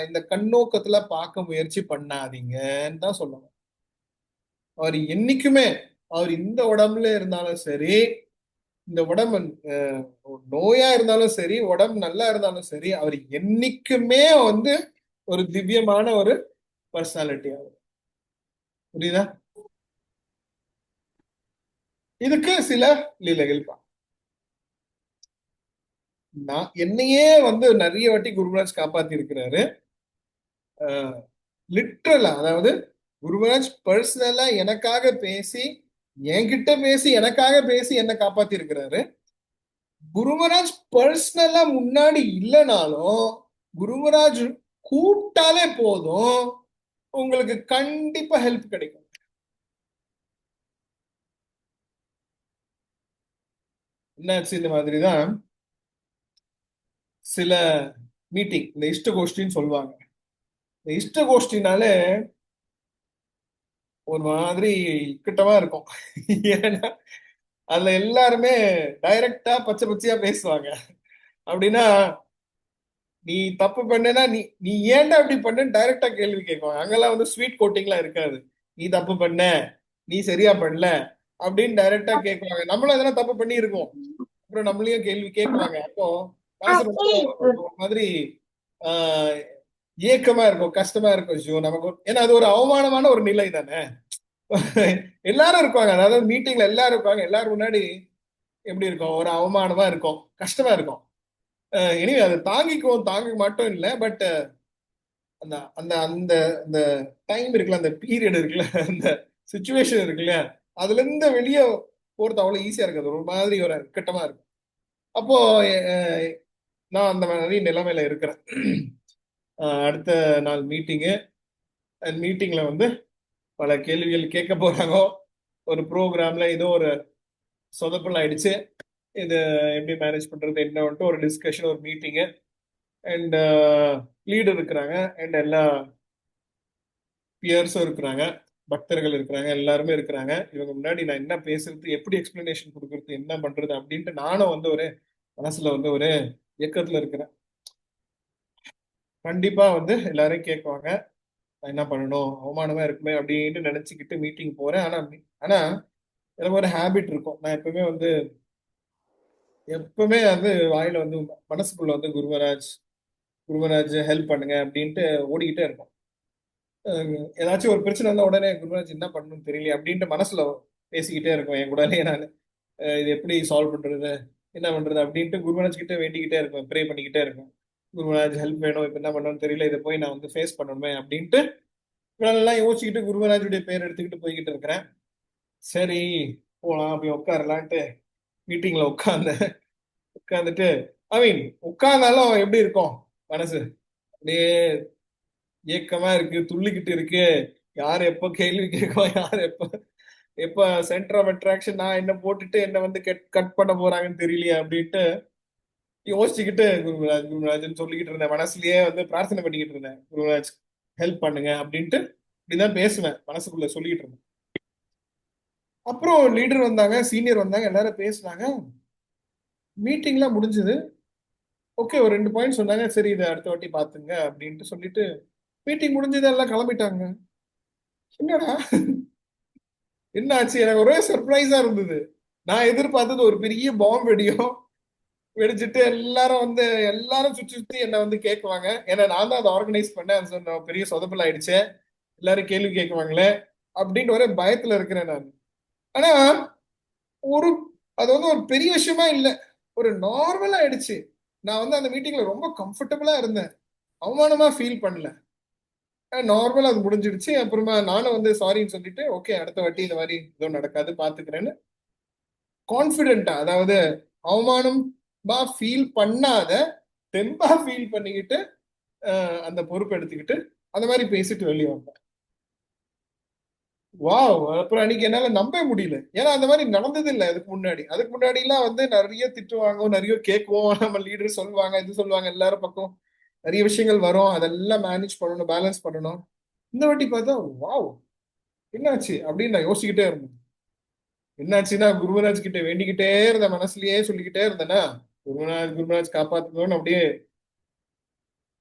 இந்த கண்ணோக்கத்துல பார்க்க முயற்சி பண்ணாதீங்கன்னு தான் சொல்லணும். அவர் என்னைக்குமே, அவர் இந்த உடம்புல இருந்தாலும் சரி, இந்த உடம்பு நோயா இருந்தாலும் சரி, உடம்பு நல்லா இருந்தாலும் சரி, அவர் என்னைக்குமே வந்து ஒரு திவ்யமான ஒரு பர்சனாலிட்டி. அவர் புரியுதா? இதுக்கு சில லீலைகள் நான் என்னையே வந்து நிறைய வாட்டி குருமராஜ் காப்பாத்தி இருக்கிறாரு. லிட்ரலா, அதாவது குருமராஜ் பர்சனலா எனக்காக பேசி, என்கிட்ட பேசி, எனக்காக பேசி என்னை காப்பாத்தி இருக்கிறாரு. குருமராஜ் பர்சனலா முன்னாடி இல்லைனாலும் குருமராஜ் கூப்பிட்டாலே போதும், உங்களுக்கு கண்டிப்பா ஹெல்ப் கிடைக்கும். என்னாச்சு, இந்த மாதிரிதான் சில மீட்டிங், இந்த இஷ்ட கோஷ்டின்னு சொல்லுவாங்க. இந்த இஷ்ட கோஷ்டினாலே ஒரு மாதிரி இக்கட்டமா இருக்கும். ஏன்னா அதுல எல்லாருமே டைரக்டா பச்சை பச்சையா பேசுவாங்க. அப்படின்னா நீ தப்பு பண்ணனா நீ நீ ஏன்டா அப்படி பண்ணன்னு டைரக்டா கேள்வி கேட்குவாங்க. அங்கெல்லாம் வந்து ஸ்வீட் கோட்டிங்லாம் இருக்காது. நீ தப்பு பண்ண, நீ சரியா பண்ணல அப்படின்னு டைரக்டா கேட்குவாங்க. நம்மளும் எதனா தப்பு பண்ணி இருக்கோம், அப்புறம் நம்மளையும் கேள்வி கேட்குவாங்க. அப்போ மனசு ரொம்ப ஒரு மாதிரி ஆஹ் ஏக்கமா இருக்கும், கஷ்டமா இருக்கும். ஐயோ நமக்கு ஏன்னா அது ஒரு அவமானமான ஒரு நிலை தானே. எல்லாரும் இருப்பாங்க, அதாவது மீட்டிங்ல எல்லாரும் இருப்பாங்க, எல்லாரும் முன்னாடி எப்படி இருக்கும், ஒரு அவமானமா இருக்கும், கஷ்டமா இருக்கும். எனிவே அதை தாங்கிக்குவோம், தாங்க மாட்டோம் இல்லை. பட் அந்த அந்த அந்த அந்த டைம் இருக்குல்ல, அந்த பீரியட் இருக்குல்ல, அந்த சுச்சுவேஷன் இருக்குல்ல, அதுல இருந்து வெளியே போறது அவ்வளவு ஈஸியா இருக்காது, ஒரு மாதிரி ஒரு இக்கட்டமா இருக்கும். அப்போ அஹ், நான் அந்த மாதிரி நிலைமையில இருக்கிறேன். அடுத்த நாள் மீட்டிங்கு. மீட்டிங்ல வந்து பல கேள்விகள் கேட்க போறாங்க. ஒரு ப்ரோக்ராம்ல ஏதோ ஒரு சொதப்பல் ஆயிடுச்சு, இது எப்படி மேனேஜ் பண்றது என்னன்ட்டு ஒரு டிஸ்கஷன், ஒரு மீட்டிங்கு. அண்ட் லீடர் இருக்கிறாங்க, அண்ட் எல்லா பியர்ஸும் இருக்கிறாங்க, பக்தர்கள் இருக்கிறாங்க, எல்லாருமே இருக்கிறாங்க. இவங்க முன்னாடி நான் என்ன பேசுறது, எப்படி எக்ஸ்பிளனேஷன் கொடுக்கறது, என்ன பண்றது அப்படின்ட்டு நானும் வந்து ஒரு மனசுல வந்து ஒரு இயக்கத்துல இருக்கிறேன். கண்டிப்பா வந்து எல்லாரையும் கேட்குவாங்க, நான் என்ன பண்ணணும், அவமானமா இருக்குமே அப்படின்ட்டு நினைச்சுக்கிட்டு மீட்டிங் போறேன். ஆனா எனக்கு ஒரு ஹேபிட் இருக்கும். நான் எப்பவுமே வந்து வாயில வந்து மனசுக்குள்ள வந்து குருவராஜ் குருவராஜ் ஹெல்ப் பண்ணுங்க அப்படின்ட்டு ஓடிக்கிட்டே இருக்கும். ஏதாச்சும் ஒரு பிரச்சனை வந்தா உடனே குருவராஜ் என்ன பண்ணணும்னு தெரியல அப்படின்ட்டு மனசுல பேசிக்கிட்டே இருக்கும் என் கூடவே. நான் இது எப்படி சால்வ் பண்றது, என்ன பண்றது அப்படின்ட்டு குருவராஜ் கிட்ட வேண்டிக்கிட்டே இருப்பேன், ப்ரே பண்ணிக்கிட்டே இருப்பேன். குருவராஜ் ஹெல்ப் வேணும், இப்ப என்ன பண்ணணும்னு தெரியல, இதை போய் நான் வந்து ஃபேஸ் பண்ணணுமே அப்படின்ட்டு இவ்வளவு யோசிச்சுக்கிட்டு குருவராஜுடைய பேர் எடுத்துக்கிட்டு போய்கிட்டு இருக்கிறேன். சரி போலாம், போய் உட்காரலான்ட்டு மீட்டிங்ல உட்காந்துட்டு ஐ மீன் உட்கார்ந்தாலும் எப்படி இருக்கும் மனசு, அப்படியே ஏக்கமா இருக்கு, துள்ளிக்கிட்டு இருக்கு. யார் எப்ப கேள்வி கேட்கும், யார் எப்ப எப்ப சென்டர் ஆஃப் அட்ராக்ஷன் நான் என்ன போட்டுட்டு என்ன வந்து கட் பண்ண போறாங்கன்னு தெரியலையே அப்படின்ட்டு யோசிச்சுக்கிட்டு குருராஜ்னு சொல்லிக்கிட்டு இருந்தேன். மனசுலயே வந்து பிரார்த்தனை பண்ணிக்கிட்டு இருந்தேன், குருராஜ் ஹெல்ப் பண்ணுங்க அப்படின்ட்டு இப்படிதான் பேசுவேன், மனசுக்குள்ள சொல்லிக்கிட்டு இருந்தேன். அப்புறம் லீடர் வந்தாங்க, சீனியர் வந்தாங்க, எல்லாரும் பேசினாங்க. மீட்டிங்லாம் முடிஞ்சது. ஓகே, ஒரு 2 பாயிண்ட் சொன்னாங்க. சரி இதை அடுத்த வாட்டி பாத்துங்க அப்படின்ட்டு சொல்லிட்டு மீட்டிங் முடிஞ்சது, எல்லாம் கிளம்பிட்டாங்க. என்னடா என்ன ஆச்சு, எனக்கு ஒரே சர்ப்ரைஸா இருந்தது. நான் எதிர்பார்த்தது ஒரு பெரிய பாம்பு வெடிச்சிட்டு எல்லாரும் சுத்தி சுத்தி என்ன வந்து கேட்குவாங்க. ஏன்னா நான் தான் அதை ஆர்கனைஸ் பண்ணேன். சொன்ன பெரிய சொதப்பல் ஆயிடுச்சு, எல்லாரும் கேள்வி கேட்குவாங்களே அப்படின்னு ஒரே பயத்துல இருக்கிறேன் நான். ஆனா ஒரு அது வந்து ஒரு பெரிய விஷயமா இல்லை, ஒரு நார்மலா ஆயிடுச்சு. நான் வந்து அந்த மீட்டிங்ல ரொம்ப கம்ஃபர்டபுளா இருந்தேன், அவமானமா ஃபீல் பண்ணல. நார்மலா அது முடிஞ்சிடுச்சு. அப்புறமா நானும் வந்து சாரின்னு சொல்லிட்டு ஓகே அடுத்த வாட்டி இந்த மாதிரி எதுவும் நடக்காது பாத்துக்கிறேன்னு கான்பிடென்டா, அதாவது அவமானமா ஃபீல் பண்ணாத தெம்பா ஃபீல் பண்ணிக்கிட்டு அந்த பொறுப்பு எடுத்துக்கிட்டு அந்த மாதிரி பேசிட்டு வெளியே வந்தேன். வாவ், அப்புறம் அன்னைக்கு என்னால நம்ப முடியல. ஏன்னா அந்த மாதிரி நடந்தது இல்லை அதுக்கு முன்னாடி எல்லாம் வந்து நிறைய திட்டுவாங்க, நிறைய கேட்குவோம், நம்ம லீடர் சொல்லுவாங்க, இது சொல்லுவாங்க, எல்லாரும் பக்கம் நிறைய விஷயங்கள் வரும், அதெல்லாம் மேனேஜ் பண்ணணும், பேலன்ஸ் பண்ணணும். இந்த வாட்டி பார்த்தா வாவ் என்னாச்சு அப்படின்னு நான் யோசிச்சுக்கிட்டே இருந்தேன். என்னாச்சுன்னா குருவராஜ் கிட்ட வேண்டிக்கிட்டே இருந்த, மனசுலயே சொல்லிக்கிட்டே இருந்தேன்னா குருவராஜ் குருவராஜ் காப்பாத்துக்கணும்னு. அப்படியே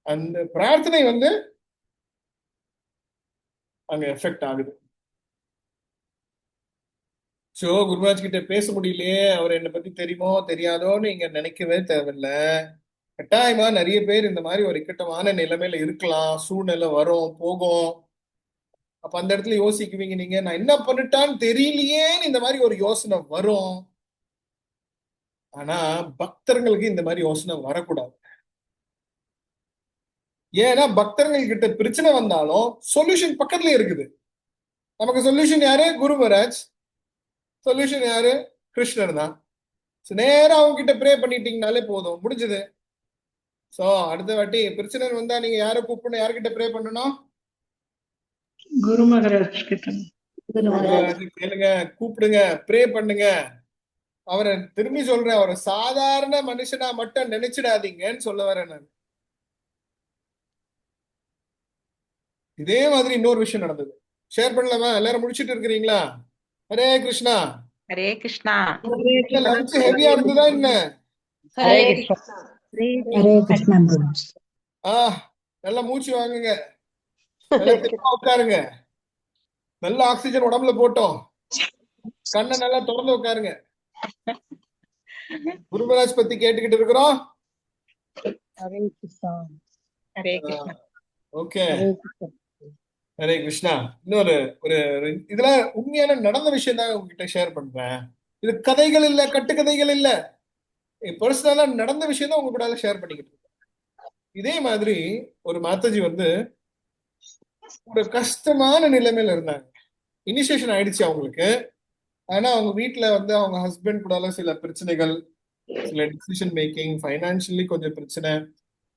அந்த பிரார்த்தனை வந்து அங்க எஃபெக்ட் ஆகுது. சோ குருவராஜ் கிட்ட பேச முடியலையே, அவர் என்னை பத்தி தெரியுமோ தெரியாதோன்னு நீங்க நினைக்கவே தேவையில்ல. கட்டாயமா நிறைய பேர் இந்த மாதிரி ஒரு இக்கட்டமான நிலைமையில இருக்கலாம், சூழ்நிலை வரும் போகும். அப்ப அந்த இடத்துல யோசிக்குவீங்க, நீங்க நான் என்ன பண்ணிட்டான்னு தெரியலையேன்னு இந்த மாதிரி ஒரு யோசனை வரும். ஆனா பக்தர்களுக்கு இந்த மாதிரி யோசனை வரக்கூடாது. ஏன்னா பக்தர்கள் கிட்ட பிரச்சனை வந்தாலும் சொல்யூஷன் பக்கத்துல இருக்குது. நமக்கு சொல்யூஷன் யாரு, குருவராஜ். சொல்யூஷன் யாரு, கிருஷ்ணர் தான். நேரா அவங்க கிட்ட ப்ரே பண்ணிட்டீங்கனாலே போதும், முடிஞ்சது. சோ அடுத்த வாட்டி பிரச்சனை வந்தா நீங்க யாரை கூப்பிடணும், யார்கிட்ட ப்ரே பண்ணணும்? குரு மகாராஜ் கிட்ட. குருமராஜ் கேளுங்க, கூப்பிடுங்க, ப்ரே பண்ணுங்க. அவரை திரும்பி சொல்றேன், அவரை சாதாரண மனுஷனா மட்டும் நினைச்சிடாதீங்கன்னு சொல்ல வரேன் நான். இதே மாதிரி இன்னொரு விஷயம் நடந்தது, ஷேர் பண்ணலாமா? எல்லாரும் முடிச்சிட்டு இருக்கிறீங்களா? ஹரே கிருஷ்ணா. ஹரே கிருஷ்ணா. லஞ்ச் ஹெவியா இருந்ததா என்ன? ஹரே கிருஷ்ணா. ஹரே கிருஷ்ணா பிரபு. நல்லா மூச்சு வாங்குங்க, நல்லா தெளிவா உட்காருங்க, நல்ல ஆக்சிஜன் உடம்புல போட்டோம், கண்ணை நல்லா திறந்து உட்காருங்க. குருமராஜ் பத்தி கேட்டுக்கிட்டு இருக்கிறோம். ஹரே கிருஷ்ணா. ஹரே கிருஷ்ணா. ஓகே, ஹரே கிருஷ்ணா. ஹரே கிருஷ்ணா. இன்னொரு ஒரு இதுல உண்மையான நடந்த விஷயம் தான் உங்ககிட்ட ஷேர் பண்றேன். இது கதைகள் இல்ல, கட்டுக்கதைகள் இல்ல, பர்சனலா நடந்த விஷயம் தான் உங்க கூட ஷேர் பண்ணிக்கிட்டு இருக்கேன். இதே மாதிரி ஒரு மாதாஜி வந்து ஒரு கஷ்டமான நிலைமையில இருந்தாங்க. இனிஷியேஷன் ஆயிடுச்சு அவங்களுக்கு. ஆனா அவங்க வீட்டுல வந்து அவங்க ஹஸ்பண்ட் கூட சில பிரச்சனைகள், சில டிசிஷன் மேக்கிங், ஃபைனான்சியலி கொஞ்சம் பிரச்சனை.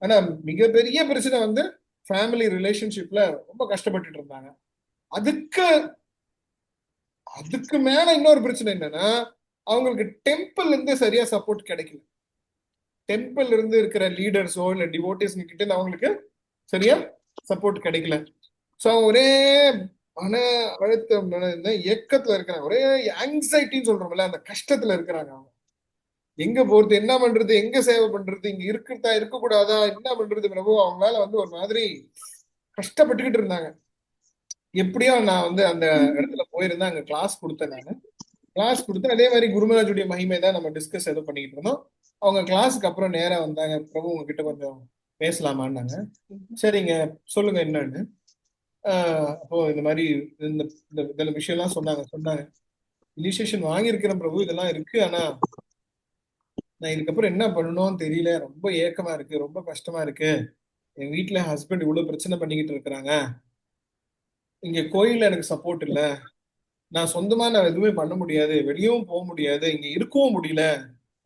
ஆனா மிகப்பெரிய பிரச்சனை வந்து ஃபேமிலி ரிலேஷன்ஷிப்ல ரொம்ப கஷ்டப்பட்டுட்டு இருந்தாங்க. அதுக்கு அதுக்கு மேல இன்னொரு பிரச்சனை என்னன்னா, அவங்களுக்கு டெம்பிள் இருந்து சரியா சப்போர்ட் கிடைக்கல. டெம்பிள் இருந்து இருக்கிற லீடர்ஸோ இல்ல டிவோட்டிஸ் கிட்ட இருந்து அவங்களுக்கு சரியா சப்போர்ட் கிடைக்கல. ஸோ ஒரே மன அழுத்தம், ஏக்கத்துல இருக்கிறாங்க, ஒரே ஆங்ஸைட்டின்னு சொல்றோம்ல, அந்த கஷ்டத்துல இருக்கிறாங்க. அவங்க எங்க போறது, என்ன பண்றது, எங்க சேவை பண்றது, இங்க இருக்கிறதா இருக்கக்கூடாதா, என்ன பண்றது பிரபு, அவங்களால வந்து ஒரு மாதிரி கஷ்டப்பட்டுக்கிட்டு இருந்தாங்க. எப்படியோ நான் வந்து அந்த இடத்துல போயிருந்தேன், அங்க கிளாஸ் கொடுத்தேன். நான் கிளாஸ் கொடுத்தேன், அதே மாதிரி குருமராஜுடைய மகிமை தான் நம்ம டிஸ்கஸ் ஏதோ பண்ணிக்கிட்டு இருந்தோம். அவங்க கிளாஸுக்கு அப்புறம் நேரா வந்தாங்க, பிரபு உங்ககிட்ட கொஞ்சம் பேசலாமான்னாங்க. சரிங்க சொல்லுங்க என்னன்னு. அப்போ இந்த மாதிரி இந்த இந்த விஷயம்லாம் சொன்னாங்க. இனிஷியேஷன் வாங்கியிருக்கிறேன் பிரபு, இதெல்லாம் இருக்கு, ஆனா நான் இதுக்கப்புறம் என்ன பண்ணணும்னு தெரியல, ரொம்ப ஏக்கமா இருக்கு, ரொம்ப கஷ்டமா இருக்கு. என் வீட்டுல ஹஸ்பண்ட் இவ்வளவு பிரச்சனை பண்ணிக்கிட்டு இருக்கிறாங்க, இங்க கோயில்ல எனக்கு சப்போர்ட் இல்ல, நான் சொந்தமா நான் எதுவுமே பண்ண முடியாது, வெளியவும் போக முடியாது, இங்க இருக்கவும் முடியல,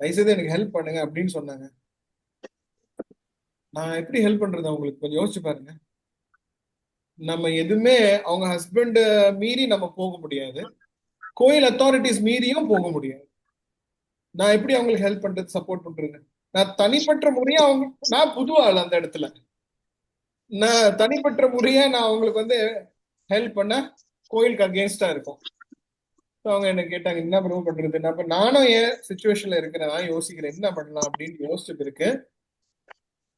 தயவுசெய்து எனக்கு ஹெல்ப் பண்ணுங்க அப்படின்னு சொன்னாங்க. நான் எப்படி ஹெல்ப் பண்றது அவங்களுக்கு கொஞ்சம் யோசிச்சு பாருங்க. நம்ம எதுவுமே அவங்க ஹஸ்பண்ட் மீறி நம்ம போக முடியாது, கோயில் அத்தாரிட்டிஸ் மீறியும் போக முடியாது. நான் எப்படி அவங்களுக்கு ஹெல்ப் பண்றது, சப்போர்ட் பண்றது? நான் தனிப்பட்ட முறையா நான் புது ஆள் அந்த இடத்துல, நான் தனிப்பட்ட முறையா நான் அவங்களுக்கு வந்து ஹெல்ப் பண்ண கோயிலுக்கு அகேன்ஸ்டா இருக்கும். அவங்க என்ன கேட்டாங்க, என்ன ப்ரூவ் பண்றது? அப்ப நானும் ஏன் சுச்சுவேஷன்ல இருக்கிறேன், நான் யோசிக்கிறேன் என்ன பண்ணலாம் அப்படின்னு யோசிச்சுட்டு இருக்கு.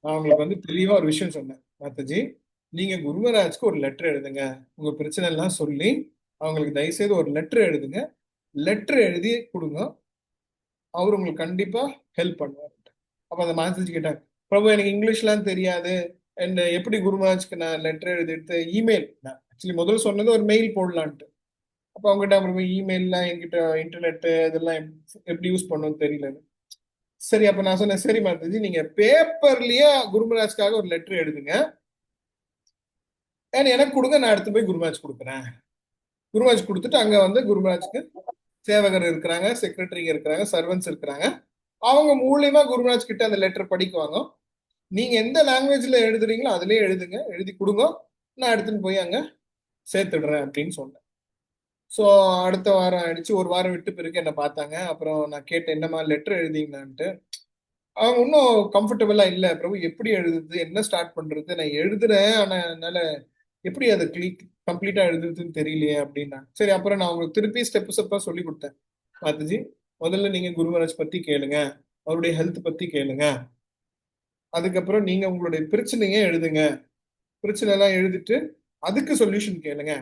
நான் அவங்களுக்கு வந்து தெளிவா ஒரு விஷயம் சொன்னேன், மாதாஜி நீங்க குருமராஜ்க்கு ஒரு லெட்டர் எழுதுங்க, உங்க பிரச்சனை எல்லாம் சொல்லி அவங்களுக்கு தயவுசெய்து ஒரு லெட்டர் எழுதுங்க, லெட்டர் எழுதி கொடுங்க, அவர் உங்களுக்கு கண்டிப்பா ஹெல்ப் பண்ணுவார். அப்ப அந்த மாதாஜி கேட்டாங்க, பிரபு எனக்கு இங்கிலீஷ்லாம் தெரியாது, என்ன எப்படி குருமராஜ்க்கு நான் லெட்டர் எழுதிட்டு இமெயில், நான் ஆக்சுவலி முதல்ல சொன்னது ஒரு மெயில் போடலான்ட்டு. அப்ப அவங்ககிட்ட அப்புறமா இமெயில்லாம் என்கிட்ட இன்டர்நெட் இதெல்லாம் எப்படி யூஸ் பண்ணணும்னு தெரியல. சரி அப்ப நான் சொன்னேன், சரி மாதாஜி நீங்க பேப்பர்லயே குருமராஜ்க்காக ஒரு லெட்டர் எழுதுங்க, எனக்கு கொடுங்க, நான் எடுத்து போய் குருமராஜ் கொடுக்குறேன். குருமராஜ் கொடுத்துட்டு அங்க வந்து குருமராஜ்க்கு சேவகர் இருக்கிறாங்க, செக்ரட்டரிங்க இருக்கிறாங்க, சர்வன்ஸ் இருக்கிறாங்க, அவங்க மூலியமா குருமராஜ் கிட்ட அந்த லெட்டர் படிக்குவாங்க. நீங்க எந்த லாங்குவேஜ்ல எழுதுறீங்களோ அதுலயே எழுதுங்க, எழுதி கொடுங்க, நான் எடுத்துன்னு போய் அங்க சேர்த்துடுறேன் அப்படின்னு சொன்னேன். ஸோ அடுத்த வாரம் ஆயிடுச்சு, ஒரு வாரம் விட்டு பிறகு என்ன பார்த்தாங்க. அப்புறம் நான் கேட்டேன், என்னம்மா லெட்டர் எழுதிங்கன்னான்ட்டு. அவங்க இன்னும் கம்ஃபர்டபுளா இல்ல பிரபு, எப்படி எழுதுறது, என்ன ஸ்டார்ட் பண்றது, நான் எழுதுறேன் ஆனா என்னால எப்படி அதை கம்ப்ளீட்டா எழுதுறதுன்னு தெரியலையே அப்படின்னா. சரி அப்புறம் நான் உங்களுக்கு திருப்பி ஸ்டெப்பா சொல்லி கொடுத்தேன். மாதாஜி முதல்ல நீங்க குருமராஜ் பத்தி கேளுங்க, அவருடைய ஹெல்த் பத்தி கேளுங்க, அதுக்கப்புறம் நீங்க உங்களுடைய பிரச்சனையே எழுதுங்க, பிரச்சனை எல்லாம் எழுதிட்டு அதுக்கு சொல்யூஷன் கேளுங்க,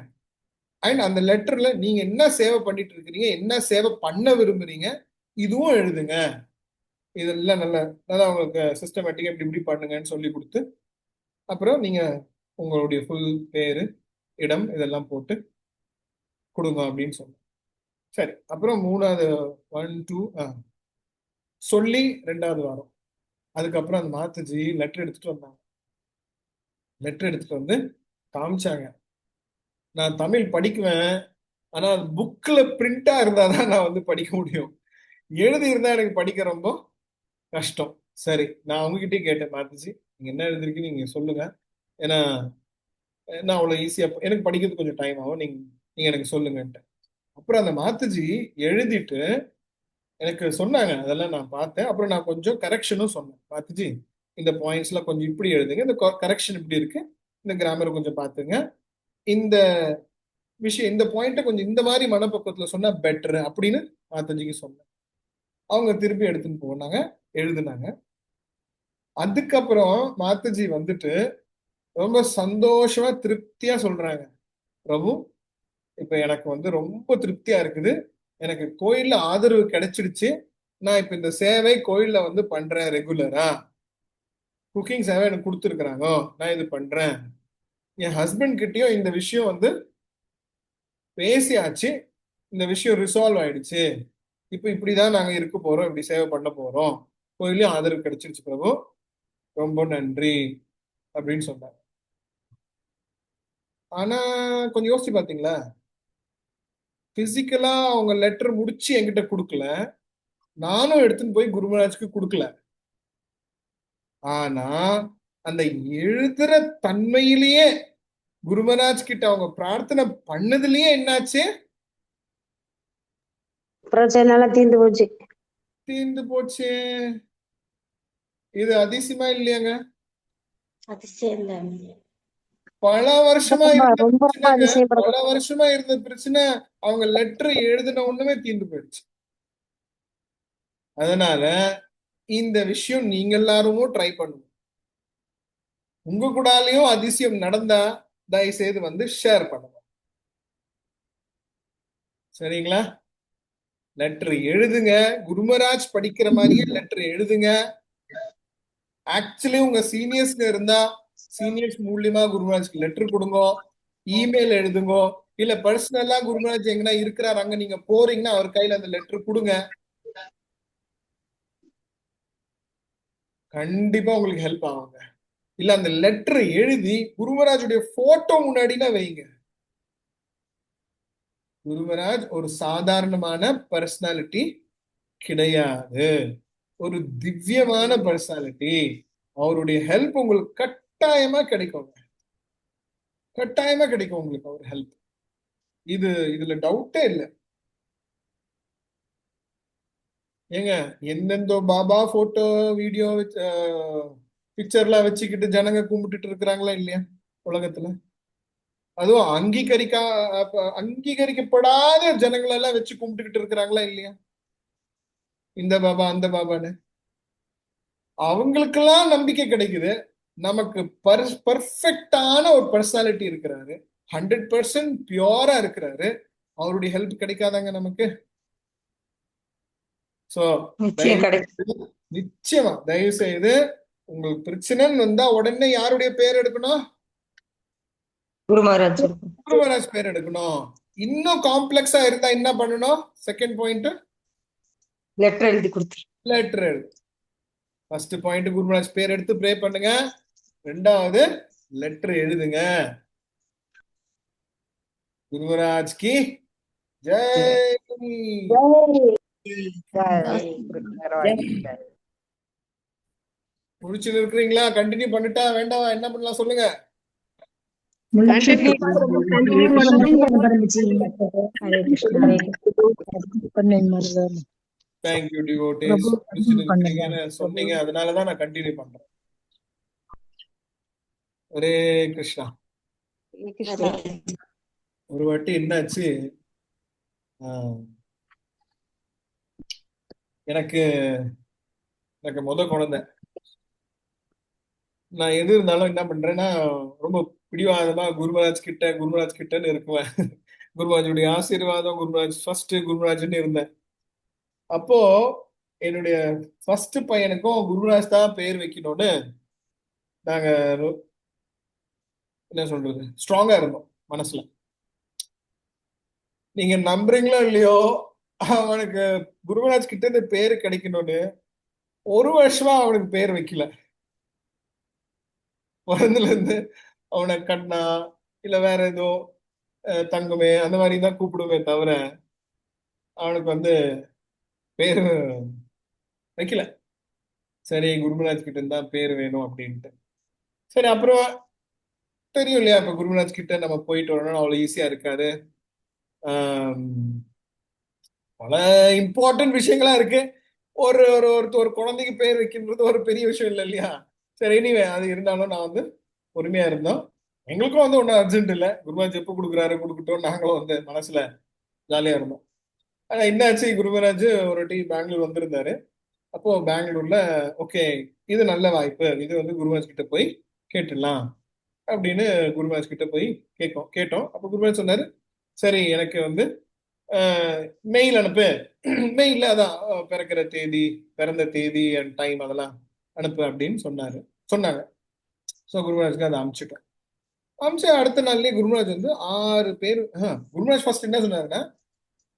அண்ட் அந்த லெட்டர்ல நீங்க என்ன சேவை பண்ணிட்டு இருக்கிறீங்க, என்ன சேவை பண்ண விரும்புறீங்க இதுவும் எழுதுங்க. இதெல்லாம் நல்லா நல்லா உங்களுக்கு சிஸ்டமேட்டிக்கா இப்படி இப்படி பண்ணுங்கன்னு சொல்லி கொடுத்து, அப்புறம் நீங்க உங்களுடைய ஃபுல் பேரு, இடம் இதெல்லாம் போட்டு கொடுங்க அப்படின்னு சொன்னேன். சரி அப்புறம் 3வது 1 2 சொல்லி 2வது வாரம் அதுக்கப்புறம் அந்த மாதாஜி லெட்டர் எடுத்துட்டு வந்தாங்க. லெட்டர் எடுத்துட்டு வந்து காமிச்சாங்க. நான் தமிழ் படிக்குவேன், ஆனா புக்ல பிரிண்டா இருந்தாதான் நான் வந்து படிக்க முடியும். எழுதி இருந்தா எனக்கு படிக்க ரொம்ப கஷ்டம். சரி, நான் உங்ககிட்டயே கேட்டேன், மாத்துச்சு நீங்க என்ன எழுதிருக்கீங்க நீங்க சொல்லுங்க. ஏன்னா நான் அவ்வளவு ஈஸியா எனக்கு படிக்கிறதுக்கு கொஞ்சம் டைம் ஆகும், நீங்க நீங்க எனக்கு சொல்லுங்கன்ட்டு. அப்புறம் அந்த மாத்துஜி எழுதிட்டு எனக்கு சொன்னாங்க, அதெல்லாம் நான் பார்த்தேன். அப்புறம் நான் கொஞ்சம் கரெக்ஷனும் சொன்னேன். மாத்துஜி இந்த பாயிண்ட்ஸ்லாம் கொஞ்சம் இப்படி எழுதுங்க, இந்த கரெக்ஷன் இப்படி இருக்கு, இந்த கிராமர் கொஞ்சம் பார்த்துங்க, இந்த விஷயம் இந்த பாயிண்ட்டை கொஞ்சம் இந்த மாதிரி மனப்பக்குவத்துல சொன்னா பெட்டர் அப்படின்னு மாத்தாஜிக்கு சொன்னேன். அவங்க திருப்பி எடுத்துன்னு போனாங்க, எழுதுனாங்க. அதுக்கப்புறம் மாத்தாஜி வந்துட்டு ரொம்ப சந்தோஷமா திருப்தியா சொல்றாங்க, பிரபு இப்ப எனக்கு வந்து ரொம்ப திருப்தியா இருக்குது, எனக்கு கோயில்ல ஆதரவு கிடைச்சிடுச்சு, நான் இப்ப இந்த சேவை கோயில்ல வந்து பண்றேன் ரெகுலரா, குக்கிங் சேவை எனக்கு கொடுத்துருக்குறாங்க, நான் இது பண்றேன். என் ஹஸ்பண்ட் கிட்டயும் இந்த விஷயம் வந்து பேசியாச்சு, இந்த விஷயம் ரிசால்வ் ஆயிடுச்சு, இப்ப இப்படிதான் நாங்க இருக்க போறோம், இப்படி சேவை பண்ண போறோம், கோயிலையும் ஆதரவு கிடைச்சிருச்சு பிரபு, ரொம்ப நன்றி அப்படின்னு சொன்னாங்க. ஆனா கொஞ்சம் யோசிச்சு பாத்தீங்களா, பிசிக்கலா அவங்க லெட்டர் முடிச்சு என்கிட்ட கொடுக்கல, நானும் எடுத்துன்னு போய் குருமராஜுக்கு கொடுக்கல. ஆனா அந்த எழுதுற தன்மையிலேயே குருமராஜ் கிட்ட அவங்க பிரார்த்தனை பண்ணதுலயே என்னாச்சு, பிரச்சனை எல்லாம் தீர்ந்து போச்சு. தீர்ந்து போச்சு. இது அதிசயமா இல்லையாங்க? அதிசயம் தான். பல வருஷமா ரொம்ப இருந்த ரொம்ப பிரச்சனைங்க, அதிசயம் பிரபு. பல வருஷமா இருந்த பிரச்சனை அவங்க லெட்டர் எழுதின ஒண்ணுமே தீர்ந்து போயிடுச்சு. அதனால இந்த விஷயம் நீங்க எல்லாரும் ட்ரை பண்ணுங்க. உங்க கூடாலையும் அதிசயம் நடந்தா தயவு செய்து வந்து ஷேர் பண்ணுங்க, சரிங்களா? லெட்டர் எழுதுங்க, குருமராஜ் படிக்கிற மாதிரியே லெட்டர் எழுதுங்க. ஆக்சுவலி உங்க சீனியர்ஸ்ல இருந்தா சீனியர்ஸ் மூலியமா குருமராஜ்க்கு லெட்டர் கொடுங்க, இமெயில் எழுதுங்க, இல்ல பர்சனலா குருமராஜ் எங்கன்னா இருக்கிறார் அங்க நீங்க போறீங்கன்னா அவர் கையில அந்த லெட்டர் கொடுங்க, கண்டிப்பா உங்களுக்கு ஹெல்ப் ஆகுங்க. இல்ல அந்த லெட்டர் எழுதி குருமராஜுடைய போட்டோ முன்னாடினா வைங்க. குருமராஜ் ஒரு சாதாரணமான பர்சனாலிட்டி கிடையாது, ஒரு திவ்யமான பர்சனாலிட்டி. அவருடைய ஹெல்ப் உங்களுக்கு கட்டாயமா கிடைக்கும், கட்டாயமா கிடைக்கும் உங்களுக்கு அவர் ஹெல்ப். இதுல டவுட்டே இல்லை. ஏங்க எந்தெந்தோ பாபா போட்டோ வீடியோ பிக்சர்லாம் வச்சுக்கிட்டு ஜனங்க கும்பிட்டுட்டு இருக்கிறாங்களா இல்லையா உலகத்துல? அதுவும் அங்கீகரிக்கப்படாத ஜனங்களெல்லாம் வச்சு கும்பிட்டுக்கிட்டு இருக்கிறாங்களா இல்லையா? இந்த பாபா அந்த பாபான்னு அவங்களுக்கெல்லாம் நம்பிக்கை கிடைக்குது. நமக்கு பர்ஃபெக்டான ஒரு பர்சனாலிட்டி இருக்கிறாரு, 100% பியூரா இருக்கிறாரு, அவருடைய ஹெல்ப் கிடைக்காதாங்க நமக்கு? சோ நிச்சயமா தயவு செய்து உங்களுக்கு பிரச்சனைன்னு வந்தா உடனே யாருடைய பேர் எடுக்கணும்? குருமராஜ் பேர் எடுக்கணும். இன்னும் காம்ப்ளெக்ஸா இருந்தா என்ன பண்ணணும்? செகண்ட் பாயிண்ட், லெட்டர் எழுதி கொடுத்து லெட்டர் எழுது. ஃபர்ஸ்ட் பாயிண்ட் குருமராஜ் பேர் எடுத்து ப்ரே பண்ணுங்க, ரெண்டாவது லெட்டர் எழுதுங்க. குருமராஜ் கி ஜெய். முடிச்சுட்டு இருக்கிறீங்களா? கண்டினியூ பண்ணிட்டா வேண்டாம், என்ன பண்ணலாம் சொல்லுங்க? ஹரே கிருஷ்ணா. தேங்க்யூ டிவோட்டீஸ், முடிச்சுட்டு இருக்கிறீங்கன்னு சொன்னீங்க, அதனாலதான் நான் கண்டினியூ பண்றேன். ஹரே கிருஷ்ணா. ஒரு வாட்டி என்னாச்சு, எனக்கு எனக்கு குழந்தை. நான் எது இருந்தாலும் என்ன பண்றேன்னா ரொம்ப பிடிவாதமா குருமராஜ் கிட்டன்னு இருக்குவேன். குருமராஜுடைய ஆசீர்வாதம், குருமராஜ் ஃபர்ஸ்ட், குருமராஜ்னு இருந்தேன். அப்போ என்னுடைய ஃபர்ஸ்ட் பையனுக்கும் குருமராஜ் தான் பேர் வைக்கணும்னு நாங்க என்ன சொல்றது ஸ்ட்ராங்கா இருந்தோம் மனசுல. நீங்க நம்புறீங்களோ இல்லையோ, அவனுக்கு குருமராஜ் கிட்ட இந்த பேரு கிடைக்கணும்னு ஒரு வருஷமா அவனுக்கு பேர் வைக்கல. பிறந்துல இருந்து அவனை கண்ணா இல்ல வேற ஏதோ தங்கமே அந்த மாதிரி தான் கூப்பிடுவே தவிர அவனுக்கு வந்து பேரு வைக்கல. சரி, குருமராஜ் கிட்ட இருந்தா பேர் வேணும் அப்படின்ட்டு. சரி, அப்புறம் தெரியும் இல்லையா, இப்ப குருமராஜ் கிட்ட நம்ம போயிட்டு வரணும் அவ்வளவு ஈஸியா இருக்காது. ஆம், பல இம்பார்ட்டன்ட் விஷயங்களா இருக்கு. ஒரு ஒரு ஒரு குழந்தைக்கு பேர் வைக்கின்றது ஒரு பெரிய விஷயம் இல்லை இல்லையா. சரி, எனிவே அது இருந்தாலும் நான் வந்து பொறுமையா இருந்தோம். எங்களுக்கும் வந்து ஒன்றும் அர்ஜென்ட் இல்லை. குருமராஜ் எப்போ கொடுக்குறாரு கொடுக்கட்டும், நாங்களும் வந்து மனசுல ஜாலியா இருந்தோம். ஆனா என்னாச்சு, குருமராஜ் ஒரு வாட்டி பெங்களூர் வந்திருந்தாரு. அப்போ பெங்களூர்ல ஓகே, இது நல்ல வாய்ப்பு, இது வந்து குருமராஜ் கிட்ட போய் கேட்டுடலாம் அப்படின்னு குருமராஜ் கிட்ட போய் கேட்டோம். அப்போ குருமராஜ் சொன்னாரு, சரி எனக்கு வந்து மெயில் அனுப்பு. மெயில்ல அதான் பிறக்கிற தேதி, பிறந்த தேதி அண்ட் டைம் அதெல்லாம் அனுப்பு அப்படின்னு சொன்னாங்க. ஸோ குருமராஜ்க்கு அதை அனுப்பிச்சிட்டோம். அனுப்பிச்சு அடுத்த நாள்லயே குருமராஜ் வந்து 6 பேர். குருமராஜ் ஃபர்ஸ்ட் என்ன சொன்னாருன்னா,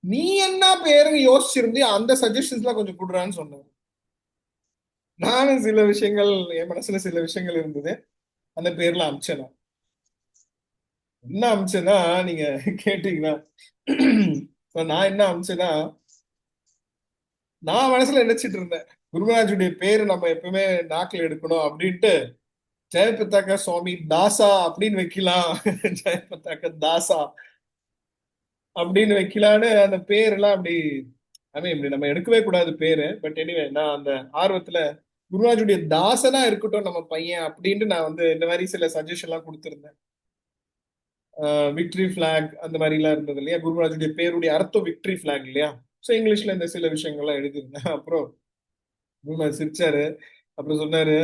நீ என்ன பேருங்க யோசிச்சிருந்தியோ அந்த சஜஷன்ஸ்லாம் கொஞ்சம் கொடுறான்னு சொன்னாரு. நானும் சில விஷயங்கள், என் மனசுல சில விஷயங்கள் இருந்தது, அந்த பேர்ல அமிச்சேன். என்ன அமிச்சேன்னா, நீங்க கேட்டீங்கன்னா, நான் என்ன அமிச்சேன்னா, நான் மனசுல நினைச்சிட்டு இருந்தேன், குருமராஜுடைய பேரு நம்ம எப்பவுமே நாக்கில் எடுக்கணும் அப்படின்ட்டு ஜெயபிரதாக்க சுவாமி தாசா அப்படின்னு வைக்கலாம். ஜெயபிரதாக்க தாசா அப்படின்னு வைக்கலான்னு அந்த பேரெல்லாம் அப்படி இப்படி நம்ம எடுக்கவே கூடாது பேரு. பட் எனிவே நான் அந்த ஆர்வத்துல குருராஜுடைய தாசனா இருக்கட்டும் நம்ம பையன் அப்படின்ட்டு நான் வந்து இந்த மாதிரி சில சஜஷன் எல்லாம் கொடுத்திருந்தேன். விக்டரி பிளாக் அந்த மாதிரி எல்லாம் இருந்தது இல்லையா, குருராஜுடைய பேருடைய அர்த்தம் விக்டரி பிளாக் இல்லையா. ஸோ இங்கிலீஷ்ல இந்த சில விஷயங்கள்லாம் எழுதியிருந்தேன். அப்புறம் குருராஜ் சிரிச்சாரு. அப்புறம் சொன்னாரு,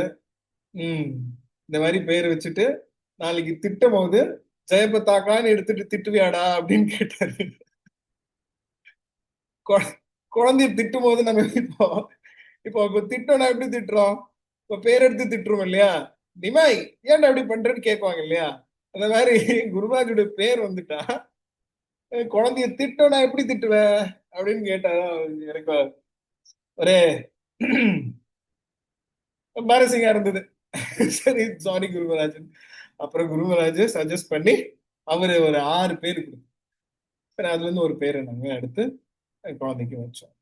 இந்த மாதிரி பேர் வச்சுட்டு நாளைக்கு திட்டும் போது ஜெயபதாக்கான்னு எடுத்துட்டு திட்டுவியாடா அப்படின்னு கேட்டாரு. குழந்தைய திட்டும் போது நம்ம இப்போ இப்போ திட்டோம்னா எப்படி திட்டுறோம், இப்போ பேர் எடுத்து திட்டுறோம் இல்லையா. நிமாய் ஏன்டா அப்படி பண்றேன்னு கேட்குவாங்க இல்லையா. அந்த மாதிரி குருராஜுடைய பேர் வந்துட்டா குழந்தைய திட்டோம்னா எப்படி திட்டுவ அப்படின்னு கேட்டாரா. எனக்கு ஒரே எம்பாரசிங்கா இருந்தது. சரி, சாரி குருமராஜன். அப்புறம் குருமராஜ் சஜஸ்ட் பண்ணி அவரு ஒரு 6 பேர் கொடுத்தாரு. சரி, அதுல இருந்து ஒரு பேரை நாங்க எடுத்து குழந்தைக்கு வச்சோம்.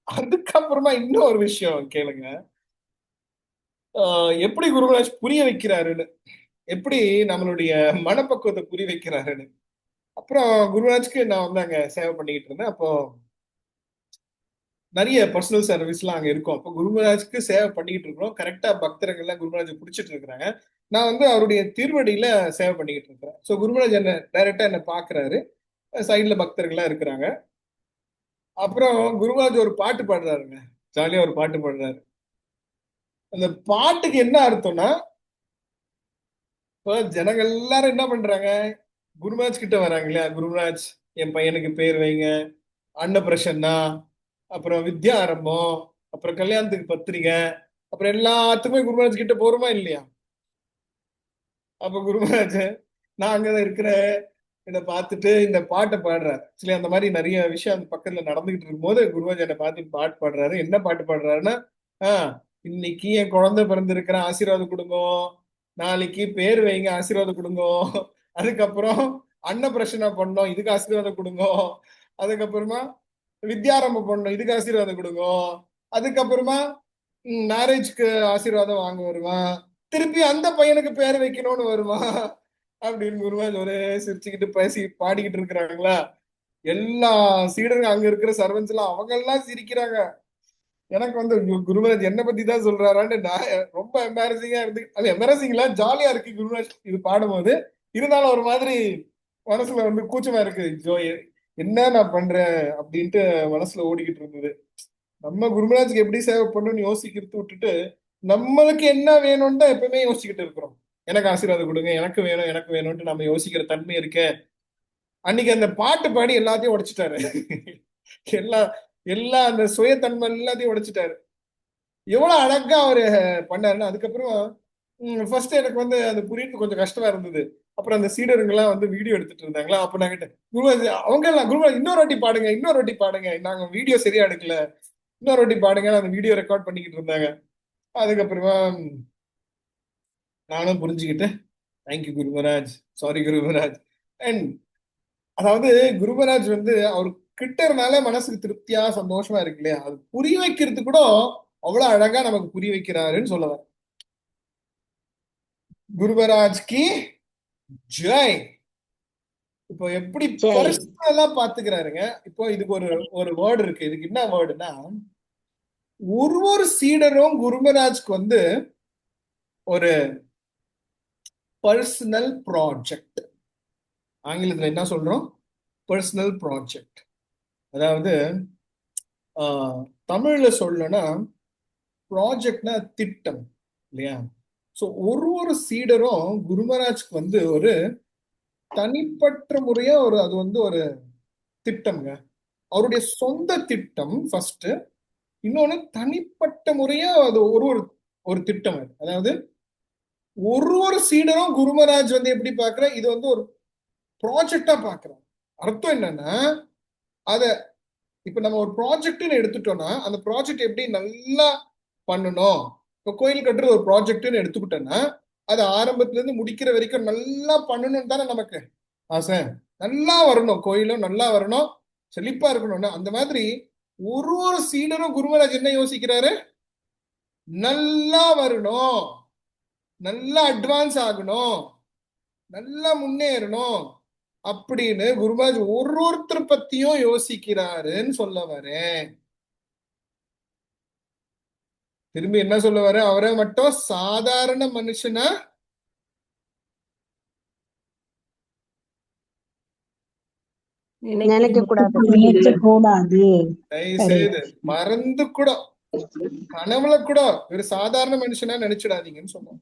அதுக்கப்புறமா இன்னொரு விஷயம் கேளுங்க, எப்படி குருமராஜ் புரிய வைக்கிறாருன்னு, எப்படி நம்மளுடைய மனப்பக்குவத்தை புரிய வைக்கிறாருன்னு. அப்புறம் குருராஜ்க்கு நான் வந்து அங்க சேவை பண்ணிக்கிட்டு இருந்தேன். அப்போ நிறைய பர்சனல் சர்வீஸ் எல்லாம் அங்க இருக்கும். அப்போ குருமராஜ்க்கு சேவை பண்ணிக்கிட்டு இருக்கிறோம். கரெக்டா பக்தர்கள்லாம் குருமராஜ் பிடிச்சிட்டு இருக்கிறாங்க. நான் வந்து அவருடைய திருவடியில சேவை பண்ணிக்கிட்டு இருக்கிறேன். ஸோ குருமராஜ் என்ன டைரக்டா என்ன பாக்குறாரு, சைட்ல பக்தர்கள்லாம் இருக்கிறாங்க. அப்புறம் குருமராஜ் ஒரு பாட்டு பாடுறாருங்க, ஜாலியா ஒரு பாட்டு பாடுறாரு. அந்த பாட்டுக்கு என்ன அர்த்தம்னா, இப்போ ஜனங்கள் எல்லாரும் என்ன பண்றாங்க, குருமராஜ் கிட்ட வராங்க இல்லையா. குருமராஜ் என் பையனுக்கு பேர் வைங்க, அன்னப்பிரசன்னா, அப்புறம் வித்யா ஆரம்பம், அப்புறம் கல்யாணத்துக்கு பத்திரிக்கை, அப்புறம் எல்லாத்துக்குமே குருமராஜ் கிட்ட போறோமா இல்லையா. அப்ப குருமராஜ் நான் அங்கதான் இருக்கிற இதை பார்த்துட்டு இந்த பாட்டை பாடுறாரு. ஆக்சுவலி அந்த மாதிரி நிறைய விஷயம் அந்த பக்கத்துல நடந்துகிட்டு இருக்கும்போது குருமராஜ் என்னை பார்த்து பாட்டு பாடுறாரு. என்ன பாட்டு பாடுறாருன்னா, இன்னைக்கு என் குழந்தை பிறந்திருக்கிற ஆசீர்வாதம் கொடுங்க, நாளைக்கு பேர் வைங்க ஆசீர்வாதம் கொடுங்க, அதுக்கப்புறம் அன்னப்பிரசனா பண்ணோம் இதுக்கு ஆசீர்வாதம் கொடுங்க, அதுக்கப்புறமா வித்யாரம்பம் பண்ணோம் இதுக்கு ஆசீர்வாதம் கொடுங்க, அதுக்கப்புறமா மேரேஜ்க்கு ஆசீர்வாதம் வாங்க வருவான், திருப்பி அந்த பையனுக்கு பேர் வைக்கணும்னு வருவான் அப்படின்னு குருவாஜ் ஒரே சிரிச்சுக்கிட்டு பேசி பாடிக்கிட்டு இருக்கிறாங்களா. எல்லா சீடரும் அங்க இருக்கிற சர்வன்ஸ் எல்லாம் அவங்க எல்லாம் சிரிக்கிறாங்க. எனக்கு வந்து குருராஜ் என்ன பத்தி தான் சொல்றாரான்னு நான் ரொம்ப எம்பாரசிங்கா இருந்து, அது எம்பாரசிங்ல ஜாலியா இருக்கு குருராஜ் இது பாடும்போது. இருந்தாலும் ஒரு மாதிரி மனசுல வந்து கூச்சமா இருக்கு, ஜோ என்ன நான் பண்றேன் அப்படின்ட்டு மனசுல ஓடிக்கிட்டு இருந்தது. நம்ம குருமராஜுக்கு எப்படி சேவை பண்ணணும்னு யோசிக்கிறது விட்டுட்டு நம்மளுக்கு என்ன வேணும்னு தான் எப்பவுமே யோசிச்சுக்கிட்டு இருக்கிறோம். எனக்கு ஆசீர்வாதம் கொடுங்க, எனக்கு வேணும் எனக்கு வேணும்ட்டு நம்ம யோசிக்கிற தன்மை இருக்கு. அன்னைக்கு அந்த பாட்டு பாடி எல்லாத்தையும் உடைச்சிட்டாரு. எல்லா எல்லா அந்த சுயத்தன்மை எல்லாத்தையும் உடைச்சிட்டாரு. எவ்வளவு அழகா அவரு பண்ணாருன்னா. அதுக்கப்புறம் ஃபர்ஸ்ட் எனக்கு வந்து அது புரியுது கொஞ்சம் கஷ்டமா இருந்தது. அப்புறம் அந்த சீடருங்கெல்லாம் வந்து வீடியோ எடுத்துட்டு இருந்தாங்களா. அப்ப நான் கிட்ட குருவாஜ் அவங்க எல்லாம் குருவாஜ் இன்னொரு வாட்டி பாடுங்க இன்னொரு வாட்டி பாடுங்க, நாங்க வீடியோ சரியா எடுக்கல, இன்னொரு வாட்டி பாடுங்க, அந்த வீடியோ ரெக்கார்ட் பண்ணிக்கிட்டு இருந்தாங்க. அதுக்கப்புறமா நானும் புரிஞ்சுக்கிட்டு thank you Kurumaraj, sorry Kurumaraj. And அதாவது குருமராஜ் வந்து அவர் கிட்டறனால மனசுக்கு திருப்தியா சந்தோஷமா இருக்கு இல்லையா? அது புரிய வைக்கிறது கூட அவ்வளவு அழகா நமக்கு புரிய வைக்கிறாருன்னு சொல்ல வரேன். குருமராஜ் கி ஜெய். இப்போ எப்படி ஜெய். பர்சனலா பாத்துக்கிறாருங்க. இப்போ இதுக்கு ஒரு வேர்டு இருக்கு. இதுக்கு என்ன வேர்டுனா, ஒரு சீடரும் குருமராஜ்க்கு வந்து ஒரு பர்சனல் ப்ராஜெக்ட். ஆங்கிலத்துல என்ன சொல்றோம்? Personal project. அதாவது தமிழ்ல சொல்லணும்னா ப்ராஜெக்ட்னா திட்டம் இல்லையா? ஸோ ஒரு சீடரும் குருமராஜ்க்கு வந்து ஒரு தனிப்பட்ட முறையா அது வந்து ஒரு திட்டம்ங்க. அவருடைய சொந்த திட்டம் ஃபர்ஸ்ட், இன்னொன்னு தனிப்பட்ட முறையா அது ஒரு திட்டம். அதாவது ஒரு சீடரும் குருமராஜ் வந்து எப்படி பாக்குற, இது வந்து ஒரு ப்ராஜெக்டா பாக்குறாங்க. அர்த்தம் என்னன்னா, அத இப்ப நம்ம ஒரு ப்ராஜெக்ட்னு எடுத்துட்டோம்னா அந்த ப்ராஜெக்ட் எப்படி நல்லா பண்ணணும். இப்போ கோயில் கட்டுறது ஒரு ப்ராஜெக்ட்னு எடுத்துக்கிட்டோம்னா அது ஆரம்பத்துல இருந்து முடிக்கிற வரைக்கும் நல்லா பண்ணணும் தானே நமக்கு ஆசை. நல்லா வரணும், கோயிலும் நல்லா வரணும், செழிப்பா இருக்கணும்னா அந்த மாதிரி ஒரு சீடரும் குருமராஜ் என்ன யோசிக்கிறாரு? நல்லா வரணும், நல்லா அட்வான்ஸ் ஆகணும், நல்லா முன்னேறணும் அப்படின்னு குருமராஜ் ஒருத்தர் பத்தியும் யோசிக்கிறாருன்னு சொல்ல வரேன். திரும்பி என்ன சொல்ல வர, அவரை மட்டும் சாதாரண மனுஷனா நினைக்க கூடாது. நினைக்கக்கூடாது. தயவு செய்து மறந்து கூட கனவுல கூட ஒரு சாதாரண மனுஷனா நினைச்சிடாதீங்கன்னு சொன்னோம்.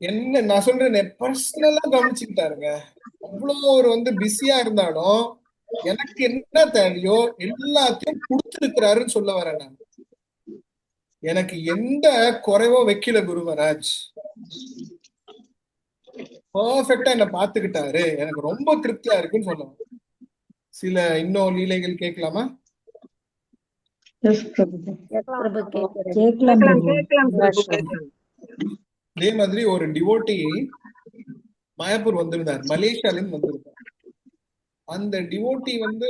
என்ன நான் சொல்றேன், பர்சனலா கவனிச்சுக்கிட்டாருங்க. அவ்வளவு ஒரு வந்து பிஸியா இருந்தாலும் எனக்கு என்ன தேவையோ எல்லாத்தையும் கொடுத்திருக்கிறாருன்னு சொல்ல வரேன் நான். எனக்கு எந்த குறைவோ வைக்கல குருமராஜ். பர்ஃபெக்டா என்ன பாத்துக்கிட்டாரு, எனக்கு ரொம்ப திருப்தியா இருக்குன்னு சொல்லுவேன். சில இன்னும் லீலைகள் கேட்கலாமா? எஸ் பிரபு. பிரபு கேட்கிறேன். கேட்கலாம் பிரபு. அதே மாதிரி ஒரு டிவோட்டி மாயாப்பூர் வந்திருந்தார், மலேசியால இருந்து வந்திருந்தார். அந்த டிவோட்டி வந்து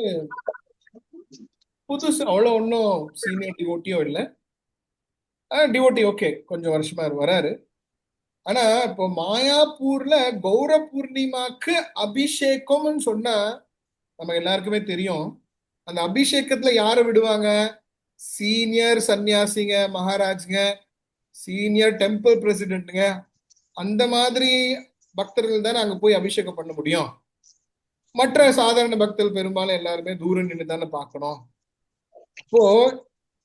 புதுசு, அவ்வளவு ஒன்னும் சீனியர் டிவோட்டியோ இல்லை, டிவோட்டி ஓகே, கொஞ்சம் வருஷமா வராரு. ஆனா இப்போ மாயாப்பூர்ல கௌர பூர்ணிமாக்கு அபிஷேகம்னு சொன்னா நம்ம எல்லாருக்குமே தெரியும். அந்த அபிஷேகத்துல யாரை விடுவாங்க? சீனியர் சன்னியாசிங்க, மகாராஜ்ங்க, சீனியர் டெம்பிள் பிரசிடென்ட்ங்க, அந்த மாதிரி பக்தர்கள் தான் அங்க போய் அபிஷேகம் பண்ண முடியும். மற்ற சாதாரண பக்தர்கள் பெரும்பாலும் எல்லாருமே தூரம் நின்று தானே பார்க்கணும். இப்போ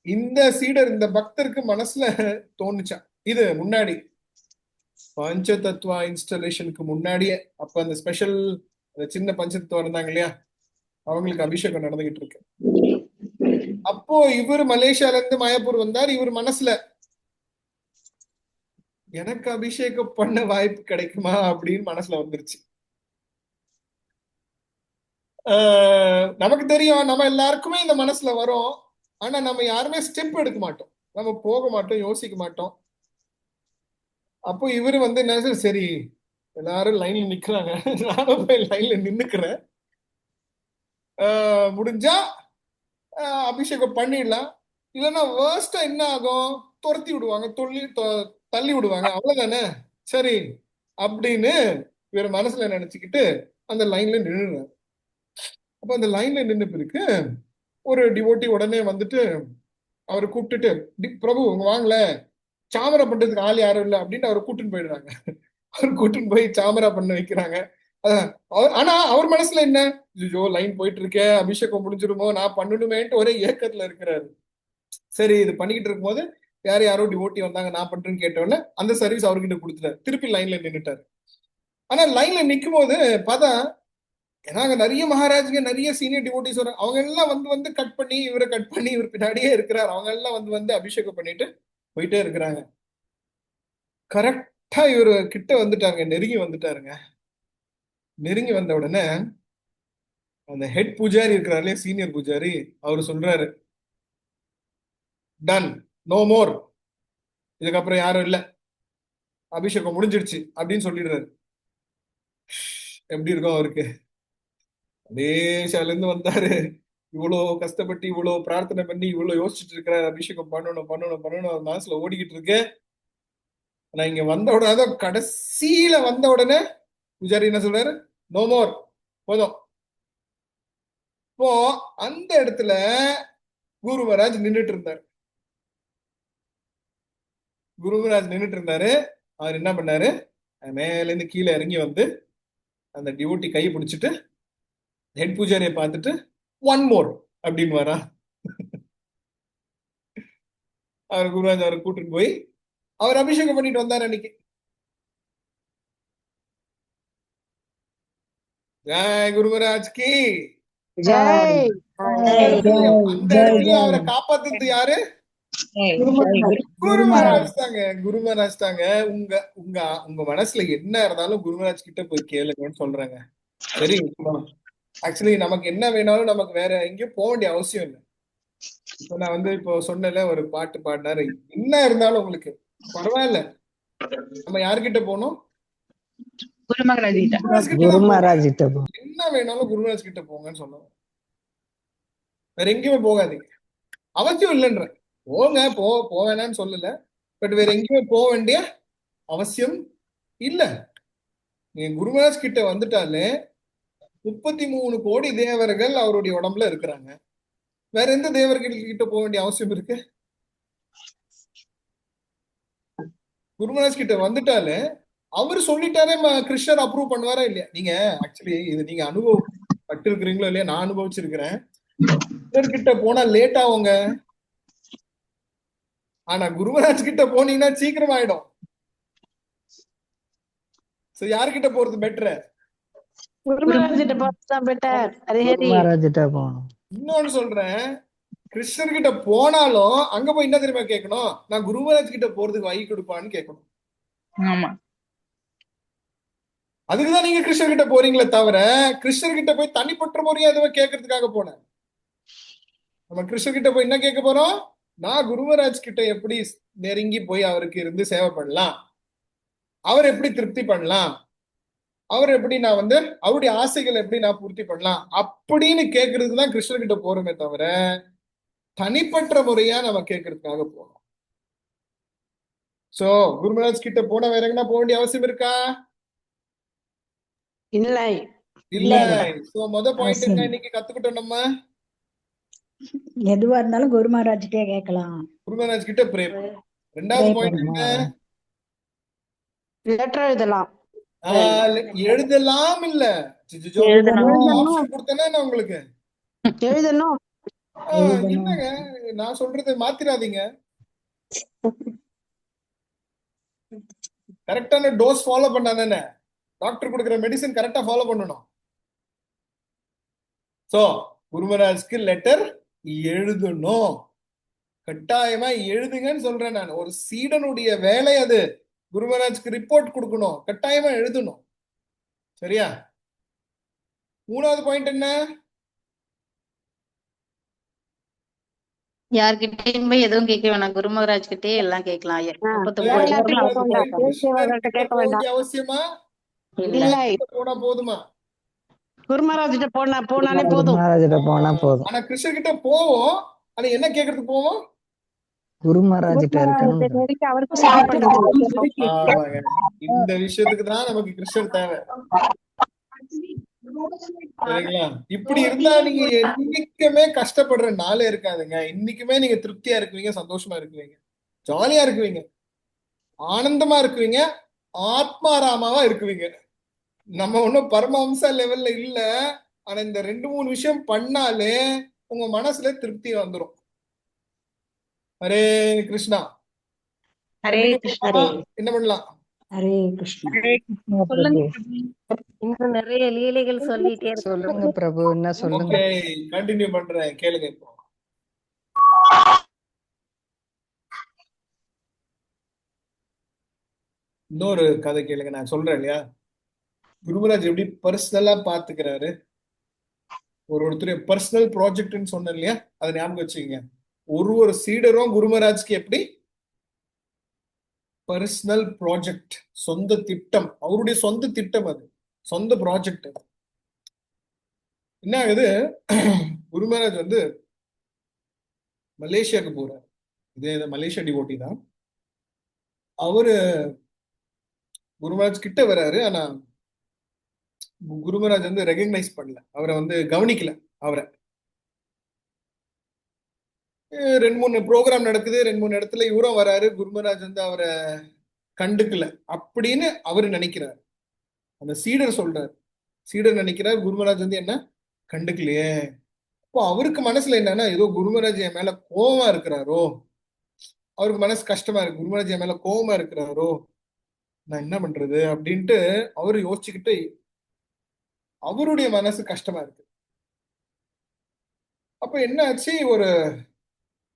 இந்த சீடர், இந்த பக்தருக்கு மனசுல தோணுச்சா, இது முன்னாடி பஞ்ச தத்துவா இன்ஸ்டாலேஷனுக்கு முன்னாடியே, அப்ப அந்த ஸ்பெஷல் சின்ன பஞ்சதத்துவம் இருந்தாங்க இல்லையா, அவங்களுக்கு அபிஷேகம் நடந்துகிட்டு இருக்கு. அப்போ இவர் மலேசியால இருந்து மாயாப்பூர் வந்தார். இவர் மனசுல எனக்கு அபிஷேகம் பண்ண வாய்ப்பு கிடைக்குமா அப்படின்னு மனசுல வந்துருச்சு. நமக்கு தெரியும், நம்ம எல்லாருக்குமே இந்த மனசுல வரும். ஆனா நம்ம யாருமே ஸ்டெப் எடுக்க மாட்டோம், நம்ம போக மாட்டோம், யோசிக்க மாட்டோம். அப்போ இவரு வந்து என்ன, சரி எல்லாரும் லைன்ல நிக்கிறாங்க, நானும் போய் லைன்ல நின்னுக்கிறேன், முடிஞ்சா அபிஷேகம் பண்ணிடலாம், இல்லைன்னா வேர்ஸ்டா என்ன ஆகும், துரத்தி விடுவாங்க, தள்ளி விடுவாங்க, அவ்வளவுதானே, சரி அப்படின்னு இவர் மனசுல நினைச்சுக்கிட்டு அந்த லைன்ல நின்னுறாரு. அப்ப அந்த லைன்ல நின்று பிறகு ஒரு டிவோட்டி உடனே வந்துட்டு அவரை கூப்பிட்டுட்டு, பிரபு உங்க வாங்கல, சாமரா பண்றதுக்கு ஆள் யாரும் இல்லை அப்படின்னு அவரை கூட்டின்னு போயிடுறாங்க. அவர் கூட்டின்னு போய் சாமரா பண்ண வைக்கிறாங்க. ஆனா அவர் மனசுல என்ன, ஐயோ லைன் போயிட்டு இருக்க, அபிஷேகம் முடிஞ்சிருமோ, நான் பண்ணணுமேன்ட்டு ஒரே ஏக்கத்துல இருக்கிறாரு. சரி இது பண்ணிக்கிட்டு இருக்கும் போது யாரோ டிவோட்டி வந்தாங்க, நான் பண்றேன்னு கேட்டோன்னே அந்த சர்வீஸ் அவர்கிட்ட கொடுத்துட்டாரு, திருப்பி லைன்ல நின்னுட்டாரு. ஆனா லைன்ல நிக்கும் போது பார்த்தா ஏன்னா நிறைய மகாராஜுங்க, நிறைய சீனியர் டிவோட்டிஸ் வர, அவங்க எல்லாம் வந்து கட் பண்ணி இவரை கட் பண்ணி இவர் பின்னாடியே இருக்கிறார். அவங்க எல்லாம் வந்து அபிஷேகம் பண்ணிட்டு போயிட்டே இருக்கிறாங்க. கரெக்டா இவரு கிட்ட வந்துட்டாருங்க, நெருங்கி வந்துட்டாருங்க. நெருங்கி வந்த உடனே அந்த ஹெட் பூஜாரி இருக்கிறாரு, சீனியர் பூஜாரி, அவரு சொல்றாரு, டன், நோ மோர், இதுக்கப்புறம் யாரும் இல்ல, அபிஷேகம் முடிஞ்சிடுச்சு அப்படின்னு சொல்லிடுறாரு. எப்படி இருக்கும் அவருக்கு? மலேசியால இருந்து வந்தாரு, இவ்வளோ கஷ்டப்பட்டு இவ்வளோ பிரார்த்தனை பண்ணி இவ்வளோ யோசிச்சுட்டு இருக்கிறார், அபிஷேகம் பண்ணணும் பண்ணணும் பண்ணணும், அவர் மனசுல ஓடிக்கிட்டு இருக்கு. ஆனா இங்க வந்த உடனே அதான் கடைசியில வந்த உடனே பூஜாரி என்ன சொல்றாரு? நோ மோர், போதும். இப்போ அந்த இடத்துல குரு மகாராஜ் நின்றுட்டு இருந்தாரு. குரு மகாராஜ் நின்றுட்டு இருந்தாரு. அவர் என்ன பண்ணாரு? மேல இருந்து கீழே இறங்கி வந்து அந்த டிவோட்டி கை பிடிச்சிட்டு ஹெட் பூஜாரியை பார்த்துட்டு ஒன் மோர் அப்படின்னு வரா. அவர் குருராஜ் அவரை கூட்டிட்டு போய் அவர் அபிஷேகம் பண்ணிட்டு வந்தார் அன்னைக்கு. ஜெய் குரு மகாராஜ் கி ஜெய். அந்த இடத்துல அவரை காப்பாத்துறது யாரு? குரு மகாராஜ் தாங்க. குரு மகாராஜ் தாங்க. உங்க உங்க உங்க மனசுல என்ன இருந்தாலும் குரு மகாராஜ் கிட்ட போய் கேளுங்கன்னு சொல்றாங்க. சரி, ஆக்சுவலி நமக்கு என்ன வேணாலும் நமக்கு வேற எங்கேயும் போக வேண்டிய அவசியம் இல்லை. இப்போ நான் வந்து இப்போ சொன்னல ஒரு பாட்டு பாடினாரு, என்ன இருந்தாலும் உங்களுக்கு பரவாயில்ல, நம்ம யாருக்கிட்ட போகணும்? குரு மகாராஜ் கிட்ட. குரு மகாராஜ் கிட்ட போ. என்ன வேணாலும் குருமராஜ் கிட்ட போங்கன்னு சொன்னாங்க. வேற எங்கேயுமே போகாதீங்க, அவசியம் இல்லைன்ற. போங்க, போவேனான்னு சொல்லல, பட் வேற எங்கேயுமே போக வேண்டிய அவசியம் இல்ல. நீங்க குருமராஜ் கிட்ட வந்துட்டாலே 33 கோடி தேவர்கள் அவருடைய உடம்புல இருக்கிறாங்க. வேற எந்த தேவர்கள் கிட்ட போக வேண்டிய அவசியம் இருக்கு? குருமராஜ் கிட்ட வந்துட்டாலே அவர் சொல்லிட்டாரே, கிருஷ்ணர் அப்ரூவ் பண்ணுவாரா இல்லையா? நீங்க ஆக்சுவலி இது நீங்க அனுபவப்பட்டு இருக்கிறீங்களோ இல்லையா? நான் அனுபவிச்சிருக்கிறேன். கிட்ட போனா லேட் ஆகுங்க, ஆனா குருமராஜ் கிட்ட போனீங்கன்னா சீக்கிரம் ஆயிடும். யாருக்கிட்ட போறது பெட்டர்? குருமராஜ் கிட்ட போறதுதான் பெட்டர். இன்னொன்னு சொல்றேன், கிருஷ்ணர் கிட்ட போனாலும் அங்க போய் என்ன தெரியுமா கேட்கணும்? நான் குருமராஜ் கிட்ட போறதுக்கு வழி கொடுப்பான்னு கேட்கணும். ஆமா, அதுக்குதான் நீங்க கிருஷ்ணர் கிட்ட போறீங்களே தவிர கிருஷ்ணர் கிட்ட போய் தனிப்பட்ட முறையா எதுவும் கேட்கறதுக்காக போனேன். நம்ம கிருஷ்ணர் கிட்ட போய் என்ன கேட்க போறோம்? நான் குருமராஜ் கிட்ட எப்படி நெருங்கி போய் அவருக்கு இருந்து சேவை பண்ணலாம், அவர் எப்படி திருப்தி பண்ணலாம், அவர் எப்படி நான் வந்து அவருடைய ஆசைகள் எப்படி நான் பூர்த்தி பண்ணலாம் அப்படின்னு கேட்கறதுக்கு தான் கிருஷ்ணர் கிட்ட போறோமே தவிர தனிப்பட்ட முறையா நம்ம கேட்கறதுக்காக போறோம். சோ குருமராஜ் கிட்ட போன வேற எங்கன்னா போக வேண்டிய அவசியம் இருக்கா? இல்லை. இல்ல. சோ பாயிண்ட் என்ன இன்னைக்கு கத்துக்கிட்டோம்? நம்ம எதுவா இருந்தாலும் குரு மகாராஜ்கிட்டே கேட்கலாம். குருமராஜ் கிட்ட ப்ரே. ரெண்டாவது பாயிண்ட் என்ன? லெட்டர் எழுதலாம். எழுதலாம் இல்ல, ஆப்ஷன் கொடுத்தேன்னா உங்களுக்கு எழுதணும். என்னங்க நான் சொல்றதை மாத்திராதீங்க. கரெக்டான டோஸ் ஃபாலோ பண்ணாதானே, டாக்டர் கொடுக்குற மெடிசன் கரெக்டா ஃபாலோ பண்ணணும். சோ குருமராஜ்க்கு லெட்டர் எழுதணும், கட்டாயமா எழுதுங்கன்னு சொல்றேன் நான். ஒரு சீடனுடைய வேலை அது. குருமராஜ்க்கு ரிப்போர்ட் கொடுக்கணும், கட்டாயமா எழுதணும். சரியா? மூணாவது பாயிண்ட் என்ன? யார்கிட்டயும் போய் எதுவும் கேட்க வேணாம், குரு மகாராஜ் கிட்டே எல்லாம் கேட்கலாம். கேட்க வேண்டாம். அவசியமா இல்லை. போனா போதுமா? குருமராஜ் கிட்ட போனாலே போதும். ஆனா கிருஷ்ணர் கிட்ட போவோம், ஆனா என்ன கேட்கறதுக்கு போவோம்? அவருக்கு சேவை பண்றது. இந்த விஷயத்துக்கு தான் நமக்கு கிருஷ்ணர் தேவை. சரிங்களா? இப்படி இருந்தா நீங்க என்னைக்குமே கஷ்டப்படுற நாளே இருக்காதுங்க. இன்னைக்குமே நீங்க திருப்தியா இருக்குவீங்க, சந்தோஷமா இருக்குவீங்க, ஜாலியா இருக்குவீங்க, ஆனந்தமா இருக்குவீங்க, ஆத்மாராமாவா இருக்குவீங்க. நம்ம ஒன்னும் பரமஹம்ச லெவல்ல இல்ல, ஆனா இந்த 2-3 விஷயம் பண்ணாலே உங்க மனசுல திருப்தி வந்துடும். ஹரே கிருஷ்ணா. ஹரே கிருஷ்ணா. என்ன பண்ணலாம்? ஹரே கிருஷ்ணா. சொல்லுங்க. இன்னும் நிறைய லீலைகள் சொல்லிட்டே சொல்லுங்க பிரபு. என்ன சொல்லுங்க? கண்டினியூ பண்றேன், கேளுங்க. இப்போ இன்னொரு கதை கேளுங்க, நான் சொல்றேன் இல்லையா? குருமராஜ் எப்படி பர்சனலா பாத்துக்கிறாரு, ஒருத்தருடைய பர்சனல் ப்ராஜெக்ட்னு சொன்னேன் இல்லையா? அதை ஞாபகம் வச்சுக்கோங்க. ஒரு சீடரும் குருமராஜ்க்கு எப்படி பர்சனல் ப்ராஜெக்ட், சொந்த திட்டம், அவருடைய சொந்த திட்டம் அது. சொந்த ப்ராஜெக்ட். என்ன ஆகுது, குரு மகாராஜ் வந்து மலேசியாவுக்கு போறாரு. இதே மலேசியா டிவோட்டி தான். அவரு குரு மகாராஜ் கிட்ட வராரு. ஆனா குரு மகாராஜ் வந்து ரெகக்னைஸ் பண்ணல, அவரை வந்து கவனிக்கல. அவரை 2-3 ப்ரோக்ராம் நடக்குது, 2-3 இடத்துல இவரும் வராரு. குரு மகாராஜ் வந்து அவரை கண்டுக்கல அப்படின்னு அவரு நினைக்கிறார். அந்த சீடர் சொல்றாரு, சீடர் நினைக்கிறார் குரு மகாராஜ் வந்து என்ன கண்டுக்கலையே. இப்போ அவருக்கு மனசுல என்னன்னா, ஏதோ குரு மகாராஜ் என் மேல கோவமா இருக்கிறாரோ, அவருக்கு மனசு கஷ்டமா இருக்கு, குரு மகாராஜ் என் மேல கோவமா இருக்கிறாரோ, நான் என்ன பண்றது அப்படின்ட்டு அவரு யோசிச்சுக்கிட்டு அவருடைய மனசு கஷ்டமா இருக்கு. அப்ப என்ன ஆச்சு, ஒரு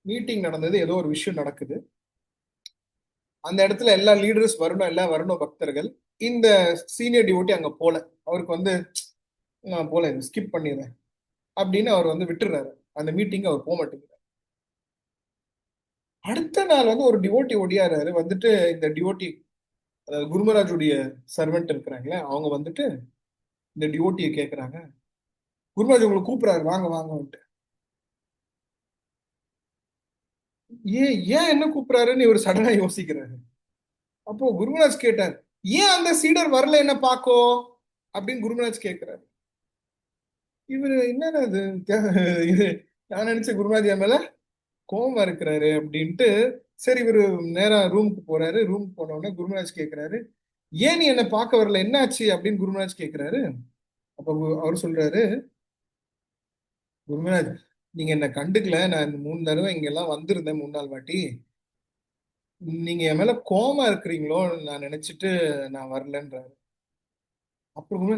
மீட்டிங் நடந்தது, ஏதோ ஒரு விஷயம் நடக்குது. அந்த இடத்துல எல்லா லீடர்ஸ் வரணும், எல்லாம் வரணும் பக்தர்கள். இந்த சீனியர் டிவோட்டி அங்க போல, அவருக்கு வந்து நான் போல ஸ்கிப் பண்ணிடுறேன் அப்படின்னு அவர் வந்து விட்டுறாரு. அந்த மீட்டிங் அவர் போக மாட்டேங்கிறார். அடுத்த நாள் வந்து ஒரு டிவோட்டி ஒடியாரு வந்துட்டு, இந்த டிவோட்டி அதாவது குருமராஜுடைய சர்வெண்ட் இருக்கிறாங்களே, அவங்க வந்துட்டு இந்த டிவோட்டியை கேட்கறாங்க, குருமராஜ் உங்களை கூப்பிடுறாரு, வாங்க வாங்கன்ட்டு. ஏன் ஏன் என்ன கூப்பிடுறாருன்னு இவர் சடனா யோசிக்கிறாரு. அப்போ குருமராஜ் கேட்டார், ஏன் அந்த சீடர் வரல என்ன பாக்கோ அப்படின்னு குருமராஜ் கேட்கிறாரு. இவரு என்னன்னா இது நான் நினைச்ச குருமராஜ் என் மேல கோபமா இருக்கிறாரு அப்படின்ட்டு, சரி இவரு நேரா ரூமுக்கு போறாரு. ரூமுக்கு போன உடனே குருமராஜ் கேட்கிறாரு, ஏன் நீ என்ன பார்க்க வரல, என்னாச்சு அப்படின்னு குருமராஜ் கேட்கிறாரு. அப்ப அவர் சொல்றாரு, குருமராஜ் நீங்க என்ன கண்டுக்கல, நான் 3 தடவை இங்க எல்லாம் வந்திருந்தேன், 3-4 வாட்டி. நீங்க என் மேல கோவமா இருக்கிறீங்களோ நான் நினைச்சிட்டு நான் வரலன்றாரு. அப்புறம்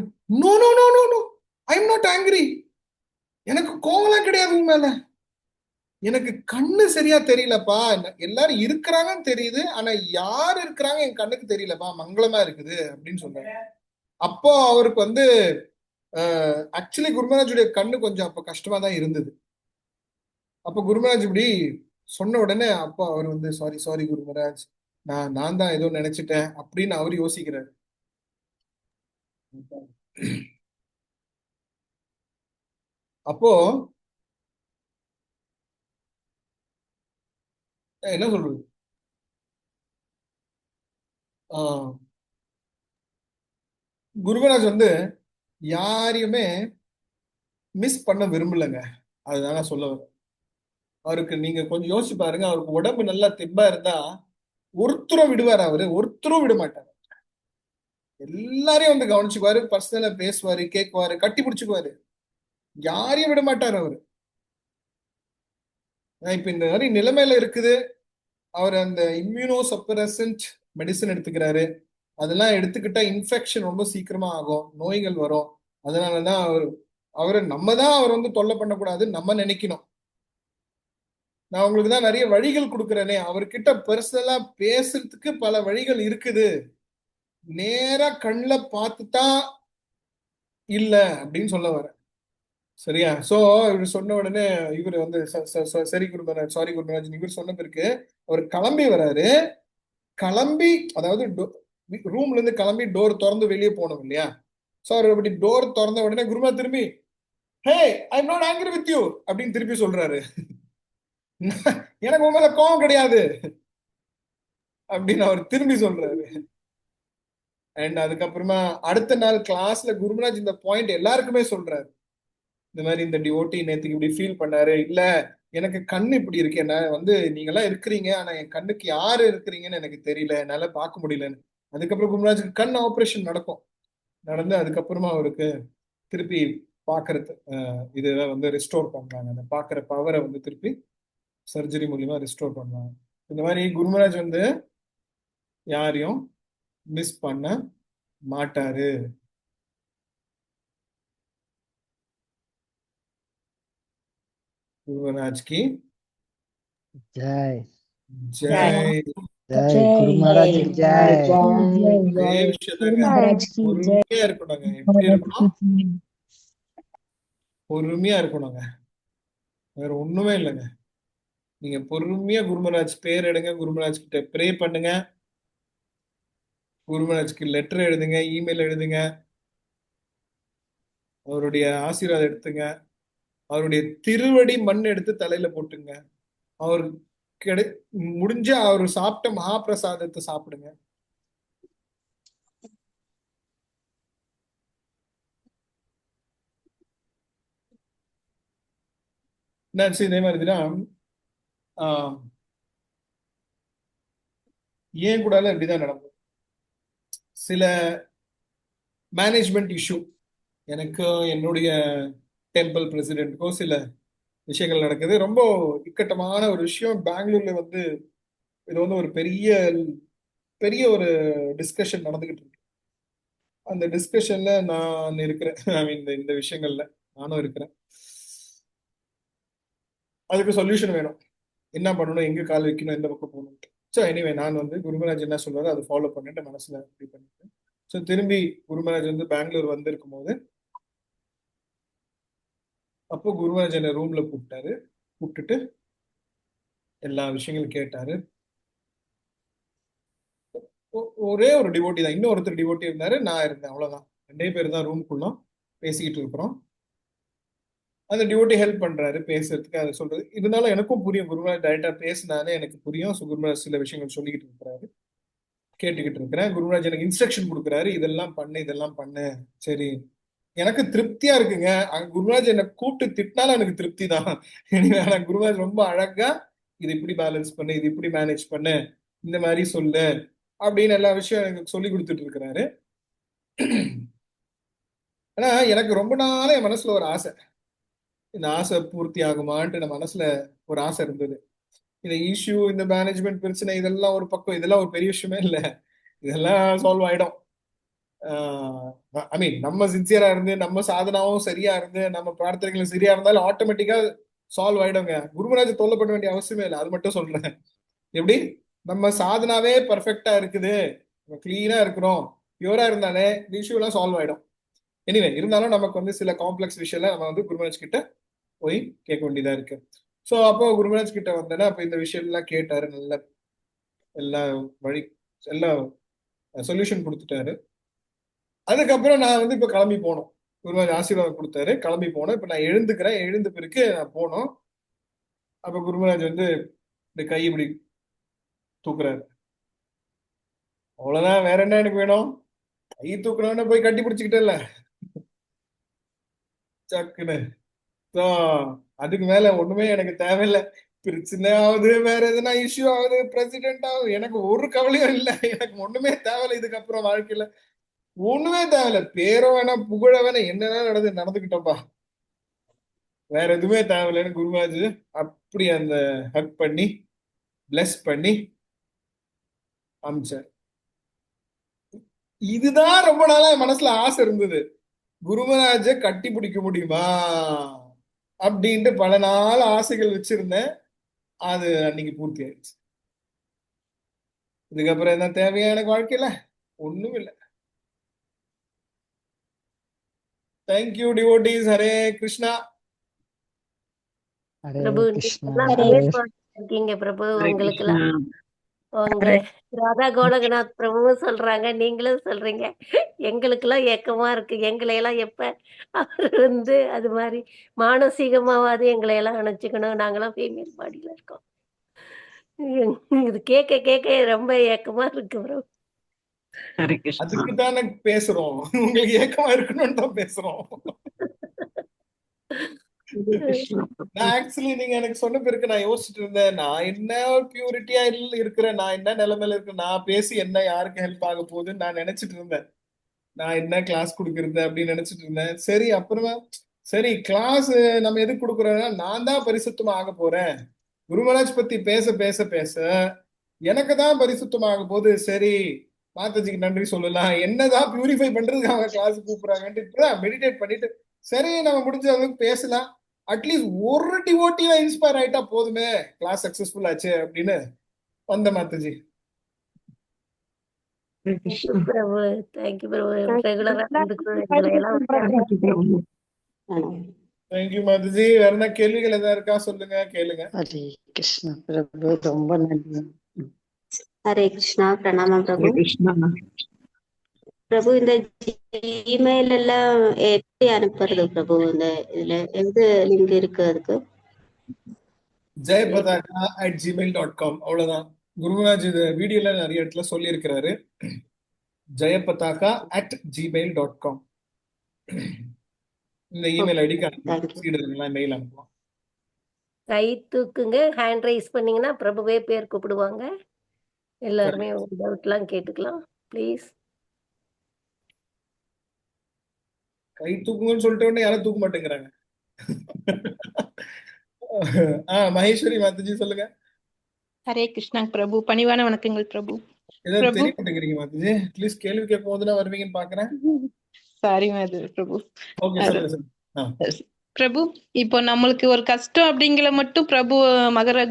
no no no no no I am not angry, எனக்கு கோவம்லாம் கிடையாது உன் மேல, எனக்கு கண்ணு சரியா தெரியலப்பா, எல்லாரும் இருக்கிறாங்கன்னு தெரியுது, ஆனா யார் இருக்கிறாங்க என் கண்ணுக்கு தெரியலப்பா, மங்களமா இருக்குது அப்படின்னு சொல்றாரு. அப்போ அவருக்கு வந்து ஆக்சுவலி குருமராஜுடைய கண்ணு கொஞ்சம் அப்ப கஷ்டமா தான் இருந்தது. அப்ப குருமராஜ் இப்படி சொன்ன உடனே அப்போ அவர் வந்து சாரி சாரி குருமராஜ், நான் தான் ஏதோ நினைச்சிட்டேன் அப்படின்னு அவர் யோசிக்கிறாரு. அப்போ என்ன சொல்றது, குருமராஜ் வந்து யாரையுமே மிஸ் பண்ண விரும்பலங்க, அதுதான் நான் சொல்ல வரேன். அவருக்கு நீங்க கொஞ்சம் யோசிச்சு பாருங்க, அவருக்கு உடம்பு நல்லா தெம்பா இருந்தா ஒருத்தரும் விடுவாரு, அவரு ஒருத்தரும் விட மாட்டாரு. எல்லாரையும் வந்து கவனிச்சுக்குவாரு, பர்சனலா பேசுவாரு, கேட்குவாரு, கட்டி பிடிச்சுக்குவாரு, யாரையும் விட மாட்டாரு அவரு. இப்ப இந்த மாதிரி நிலைமையில இருக்குது, அவர் அந்த இம்யூனோ சப்ரசன்ட் மெடிசன் எடுத்துக்கிறாரு. அதெல்லாம் எடுத்துக்கிட்டா இன்ஃபெக்ஷன் ரொம்ப சீக்கிரமா ஆகும், நோய்கள் வரும். அதனாலதான் அவரை நம்ம தான் அவர் வந்து தொல்லை பண்ணக்கூடாதுன்னு நம்ம நினைக்கணும். நான் உங்களுக்கு தான் நிறைய வழிகள் கொடுக்குறேனே, அவர்கிட்ட பர்சனலா பேசுறதுக்கு பல வழிகள் இருக்குது, நேரா கண்ணில் பார்த்துதான் இல்ல அப்படின்னு சொல்ல வரேன். சரியா? சோ இவர் சொன்ன உடனே இவர் வந்து சரி குருமராஜ், சாரி குருமராஜ் இவர் சொன்ன பிறகு அவர் கிளம்பி வராரு. கிளம்பி அதாவது ரூம்ல இருந்து கிளம்பி டோர் திறந்து வெளியே போனோம் இல்லையா? சோ அவர் அப்படி டோர் திறந்த உடனே குருமா திரும்பி hey I am not angry with you அப்படின்னு திருப்பி சொல்றாரு. எனக்கு உன் மேல கோவம் கிடையாது அப்படின்னு அவர் திரும்பி சொல்றாரு. அண்ட் அதுக்கப்புறமா அடுத்த நாள் கிளாஸ்ல குருமராஜ் இந்த பாயிண்ட் எல்லாருக்குமே சொல்றாரு. இந்த மாதிரி இந்த டிவோட்டி நேத்துக்கு இப்படி ஃபீல் பண்ணாரு, இல்ல எனக்கு கண்ணு இப்படி இருக்கு, என்ன வந்து நீங்க எல்லாம் இருக்கிறீங்க, ஆனா என் கண்ணுக்கு யாரு இருக்கிறீங்கன்னு எனக்கு தெரியல, என்னால பார்க்க முடியலன்னு. அதுக்கப்புறம் குருமராஜுக்கு கண் ஆபரேஷன் நடந்து அதுக்கப்புறமா அவருக்கு திருப்பி பாக்குறது இதெல்லாம் வந்து ரெஸ்டோர் பண்றாங்க, அந்த பாக்குற பவரை வந்து திருப்பி சர்ஜரி மூலியமா ரெஸ்டோர் பண்ணுவாங்க. இந்த மாதிரி குருமராஜ் வந்து யாரையும் மிஸ் பண்ண மாட்டாரு. गुरुमहाराज की जय जय. जय गुरु महाराज की जय ஒரே விஷயம் தாங்க, महाराज की जय. பொறுமையா இருக்கணுங்க. எப்படி இருக்கணும்? பொறுமையா இருக்கணுங்க, வேற ஒண்ணுமே இல்லைங்க. நீங்க பொறுமையா குருமராஜ் பேர் எடுங்க, குருமராஜ் கிட்ட ப்ரே பண்ணுங்க, குருமராஜ்க்கு லெட்டர் எழுதுங்க, இமெயில் எழுதுங்க, அவருடைய ஆசீர்வாதம் எடுத்துங்க. அவருடைய திருவடி மண் எடுத்து தலையில போட்டுங்க. அவர் முடிஞ்ச அவர் சாப்பிட்ட மகாபிரசாதத்தை சாப்பிடுங்க. இதே மாதிரிதான் ஏன் கூட இப்படிதான் நடக்கும். சில மேனேஜ்மெண்ட் இஷ்யூ, எனக்கு என்னுடைய டெம்பிள் பிரசிடென்ட்க்கோ சில விஷயங்கள் நடக்குது. ரொம்ப இக்கட்டமான ஒரு விஷயம். பெங்களூர்ல இது ஒரு பெரிய பெரிய ஒரு டிஸ்கஷன் நடந்துகிட்டு இருக்கு. அந்த டிஸ்கஷன்ல நான் இருக்கிறேன். ஐ மீன் இந்த விஷயங்கள்ல நானும் இருக்கிறேன். அதுக்கு சொல்யூஷன் வேணும். என்ன பண்ணணும், எங்க கால் வைக்கணும், எந்த பக்கம் போகணும். ஸோ எனிவே நான் குருமராஜ் என்ன சொல்றாரு அதை ஃபாலோ பண்ணிட்டு மனசுல இப்படி பண்ணிட்டேன். ஸோ திரும்பி குருமராஜ் பெங்களூர் வந்திருக்கும் போது அப்போ குருமராஜ் என்ன ரூம்ல கூப்பிட்டுட்டு எல்லா விஷயங்களும் கேட்டாரு. ஒரே ஒரு டிவோட்டி தான், இன்னொருத்தர் டிவோட்டி இருந்தாரு, நான் இருந்தேன், அவ்வளவுதான். 2 பேர் தான் ரூம்குள்ள பேசிக்கிட்டு இருக்கிறோம். அந்த டிவோட்டி ஹெல்ப் பண்றாரு பேசுறதுக்கு, அதை சொல்றது. இருந்தாலும் எனக்கும் புரியும், குருமராஜ் டைரக்டா பேசினாலே எனக்கு புரியும். ஸோ குருமராஜ் சில விஷயங்கள் சொல்லிக்கிட்டு இருக்கிறாரு, கேட்டுக்கிட்டு இருக்கிறேன். குருமராஜ் எனக்கு இன்ஸ்ட்ரக்ஷன் கொடுக்குறாரு, இதெல்லாம் பண்ணு. சரி, எனக்கு திருப்தியா இருக்குங்க. குருமராஜ் என்னை கூப்பிட்டு திட்டினாலும் எனக்கு திருப்தி தான். குருமராஜ் ரொம்ப அழகா இது இப்படி பேலன்ஸ் பண்ணு, இது இப்படி மேனேஜ் பண்ணு, இந்த மாதிரி சொல்லு அப்படின்னு எல்லா விஷயம் எனக்கு சொல்லி கொடுத்துட்டு இருக்கிறாரு. ஆனா எனக்கு ரொம்ப நாளா என் மனசுல ஒரு ஆசை, இந்த ஆசை பூர்த்தி ஆகுமான்ட்டு நம்ம மனசுல ஒரு ஆசை இருந்தது. இந்த இஷ்யூ, இந்த மேனேஜ்மெண்ட் பிரச்சனை, இதெல்லாம் ஒரு பக்கம், இதெல்லாம் ஒரு பெரிய விஷயமே இல்லை, இதெல்லாம் சால்வ் ஆயிடும். ஐ மீன் நம்ம சின்சியரா இருந்து, நம்ம சாதனாவும் சரியா இருந்து, நம்ம பிரார்த்தனைகளும் சரியா இருந்தாலும் ஆட்டோமேட்டிக்கா சால்வ் ஆயிடுங்க. குருமராஜ் தொல்லை பண்ண வேண்டிய அவசியமே இல்லை. அது மட்டும் சொல்றேன். எப்படி நம்ம சாதனாவே பர்ஃபெக்டா இருக்குது, நம்ம கிளீனா இருக்கிறோம், பியூரா இருந்தாலே இந்த இஷ்யூ எல்லாம் சால்வ் ஆயிடும். எனிவே இருந்தாலும் நமக்கு சில காம்ப்ளெக்ஸ் விஷயம்ல நம்ம குருமராஜ் கிட்ட போய் கேட்க வேண்டியதா இருக்கு. ஸோ அப்போ குருமராஜ் கிட்ட வந்தேன்னா அப்போ இந்த விஷயம் எல்லாம் கேட்டாரு, நல்ல எல்லாம் சொல்யூஷன் கொடுத்துட்டாரு. அதுக்கப்புறம் நான் இப்ப கிளம்பி போனோம். குருமராஜ் ஆசீர்வாதம் கொடுத்தாரு, கிளம்பி போனோம். இப்ப நான் எழுந்த பிறகு நான் போனோம். அப்ப குருமராஜ் இந்த கை இப்படி தூக்குறாரு. அவ்வளவுதான், வேற என்ன எனக்கு வேணும்? கை தூக்குறவன போய் கட்டி பிடிச்சுக்கிட்டேன்ல சக்குன்னு. அதுக்கு மேல ஒண்ணுமே எனக்கு தேவையில்லை. பிரச்சனை ஆகுது, வேற எதுனா இஷ்யூ ஆகுது, பிரசிடென்ட் ஆகுது, எனக்கு ஒரு கவலையும் இல்லை. எனக்கு ஒண்ணுமே தேவையில்லை. இதுக்கப்புறம் வாழ்க்கையில ஒண்ணுமே தேவையில்ல. பேரோ வேணாம், புகழ வேணாம், என்னன்னா நடந்துக்கிட்டோம்ப்பா, வேற எதுவுமே தேவையில்லைன்னு குருமராஜ் அப்படி அந்த ஹக் பண்ணி பிளஸ் பண்ணி அமிச்சார். இதுதான் ரொம்ப நாளா என் மனசுல ஆசை இருந்தது, குருமராஜ கட்டி பிடிக்க முடியுமா அப்படின்ட்டு பல நாள் ஆசைகள் வச்சிருந்தேன். அது அன்னைக்கு பூர்த்தி ஆயிடுச்சு. இதுக்கப்புறம் என்ன தேவையா எனக்கு வாழ்க்கையில? ஒண்ணும் இல்லை. Thank you devotees. ஹரே கிருஷ்ணா. பிரபு இருக்கீங்க பிரபு. உங்களுக்கு எல்லாம் உங்க ராதா கோலகநாத் பிரபுவும் சொல்றாங்க, நீங்களும் சொல்றீங்க. எங்களுக்கு எல்லாம் ஏக்கமா இருக்கு. எங்களை எல்லாம் எப்ப அவர் அது மாதிரி மானசீகமாவது எங்களை எல்லாம் அணைச்சுக்கணும். நாங்களாம் ஃபீமேல் பாடியில இருக்கோம். இது கேட்க கேட்க ரொம்ப ஏக்கமா இருக்கு பிரபு. அதுக்கு தானே பேசுறோம், உங்களுக்கு ஏக்கமா இருக்கணும்னு தான் பேசுறோம். நான் ஆக்சுவலி நீங்க எனக்கு சொன்ன பிறகு நான் யோசிச்சுட்டு இருந்தேன், நான் என்ன பியூரிட்டியா இருக்கிறேன், நான் என்ன நிலைமையில இருக்கேன், நான் பேசி என்ன யாருக்கு ஹெல்ப் ஆக போகுதுன்னு நான் நினைச்சிட்டு இருந்தேன். நான் என்ன கிளாஸ் கொடுக்கறது அப்படின்னு நினைச்சிட்டு இருந்தேன். சரி, அப்புறமா சரி கிளாஸ் நம்ம எதுக்கு கொடுக்குறோம்னா நான் தான் பரிசுத்தமா ஆக போறேன். குருமராஜ் பத்தி பேச பேச பேச எனக்கு தான் பரிசுத்தமா ஆக போகுது. சரி, மாதாஜிக்கு நன்றி சொல்லலாம், என்னதான் பியூரிஃபை பண்றதுக்கு அவங்க கிளாஸ் கூப்பிடுறாங்கன்ட்டு மெடிடேட் பண்ணிட்டு சரி நம்ம முடிஞ்ச அளவுக்கு பேசலாம், அட்லீஸ்ட் ஒரு டிவோட்டியா இன்ஸ்பயர் ஆயிட்டா போதுமே, கிளாஸ் சக்சஸ்ஃபுல் ஆச்சு அப்படின்னு வந்த மாதாஜி. பிரபு தேங்க்யூ பிரபு. ரெகுலரா தேங்க்யூ மாதாஜி. வேற என்ன கேள்விகள் ஏதாவது இருக்கா சொல்லுங்க, கேளுங்க. ஹரே கிருஷ்ணா பிரபு, ரொம்ப நன்றி. ஹரே கிருஷ்ணா. பிரணாமம் பிரபு. பிரபு, இந்த இமெயில் எல்லாம் எப்படி அனுப்புறது பிரபு? இந்த இதுல எந்த லிங்க் இருக்கு அதுக்கு? jayapataka@gmail.com. அவ்வளவுதான். குருராஜ் இது வீடியோல நிறைய இடத்துல சொல்லி இருக்கிறாரு. jayapataka@gmail.com. இந்த இமெயில் ஐடிக்கு தேங்க்யூ. சீடர்கள்லாம் மெயில் அனுப்பலாம். கை தூக்குங்க, ஹேண்ட் ரைஸ் பண்ணீங்கன்னா பிரபுவே பேர் கூப்பிடுவாங்க. எல்லாருமே டவுட்லாம் கேட்டுக்கலாம் ப்ளீஸ். கை தூக்குங்கன்னு சொல்லிட்ட உடனே யாரும் தூக்க மாட்டேங்கிறாங்க. மகேஸ்வரி மாதாஜி சொல்லுங்க. ஹரே கிருஷ்ணா பிரபு. பணிவான வணக்கங்கள் பிரபு. ஏதாவது பிரபு தெரிய மாட்டேங்கிறீங்க மாதாஜி. அட்லீஸ்ட் கேள்வி கேட்கும் போதுதான் வருவீங்கன்னு பாக்குறேன். சாரி மாது பிரபு. ஓகே, சொல்லுங்க சொல்லுங்க. பிரபு, இப்போ நம்மளுக்கு ஒரு கஷ்டம் அப்படிங்கிற மட்டும் பிரபு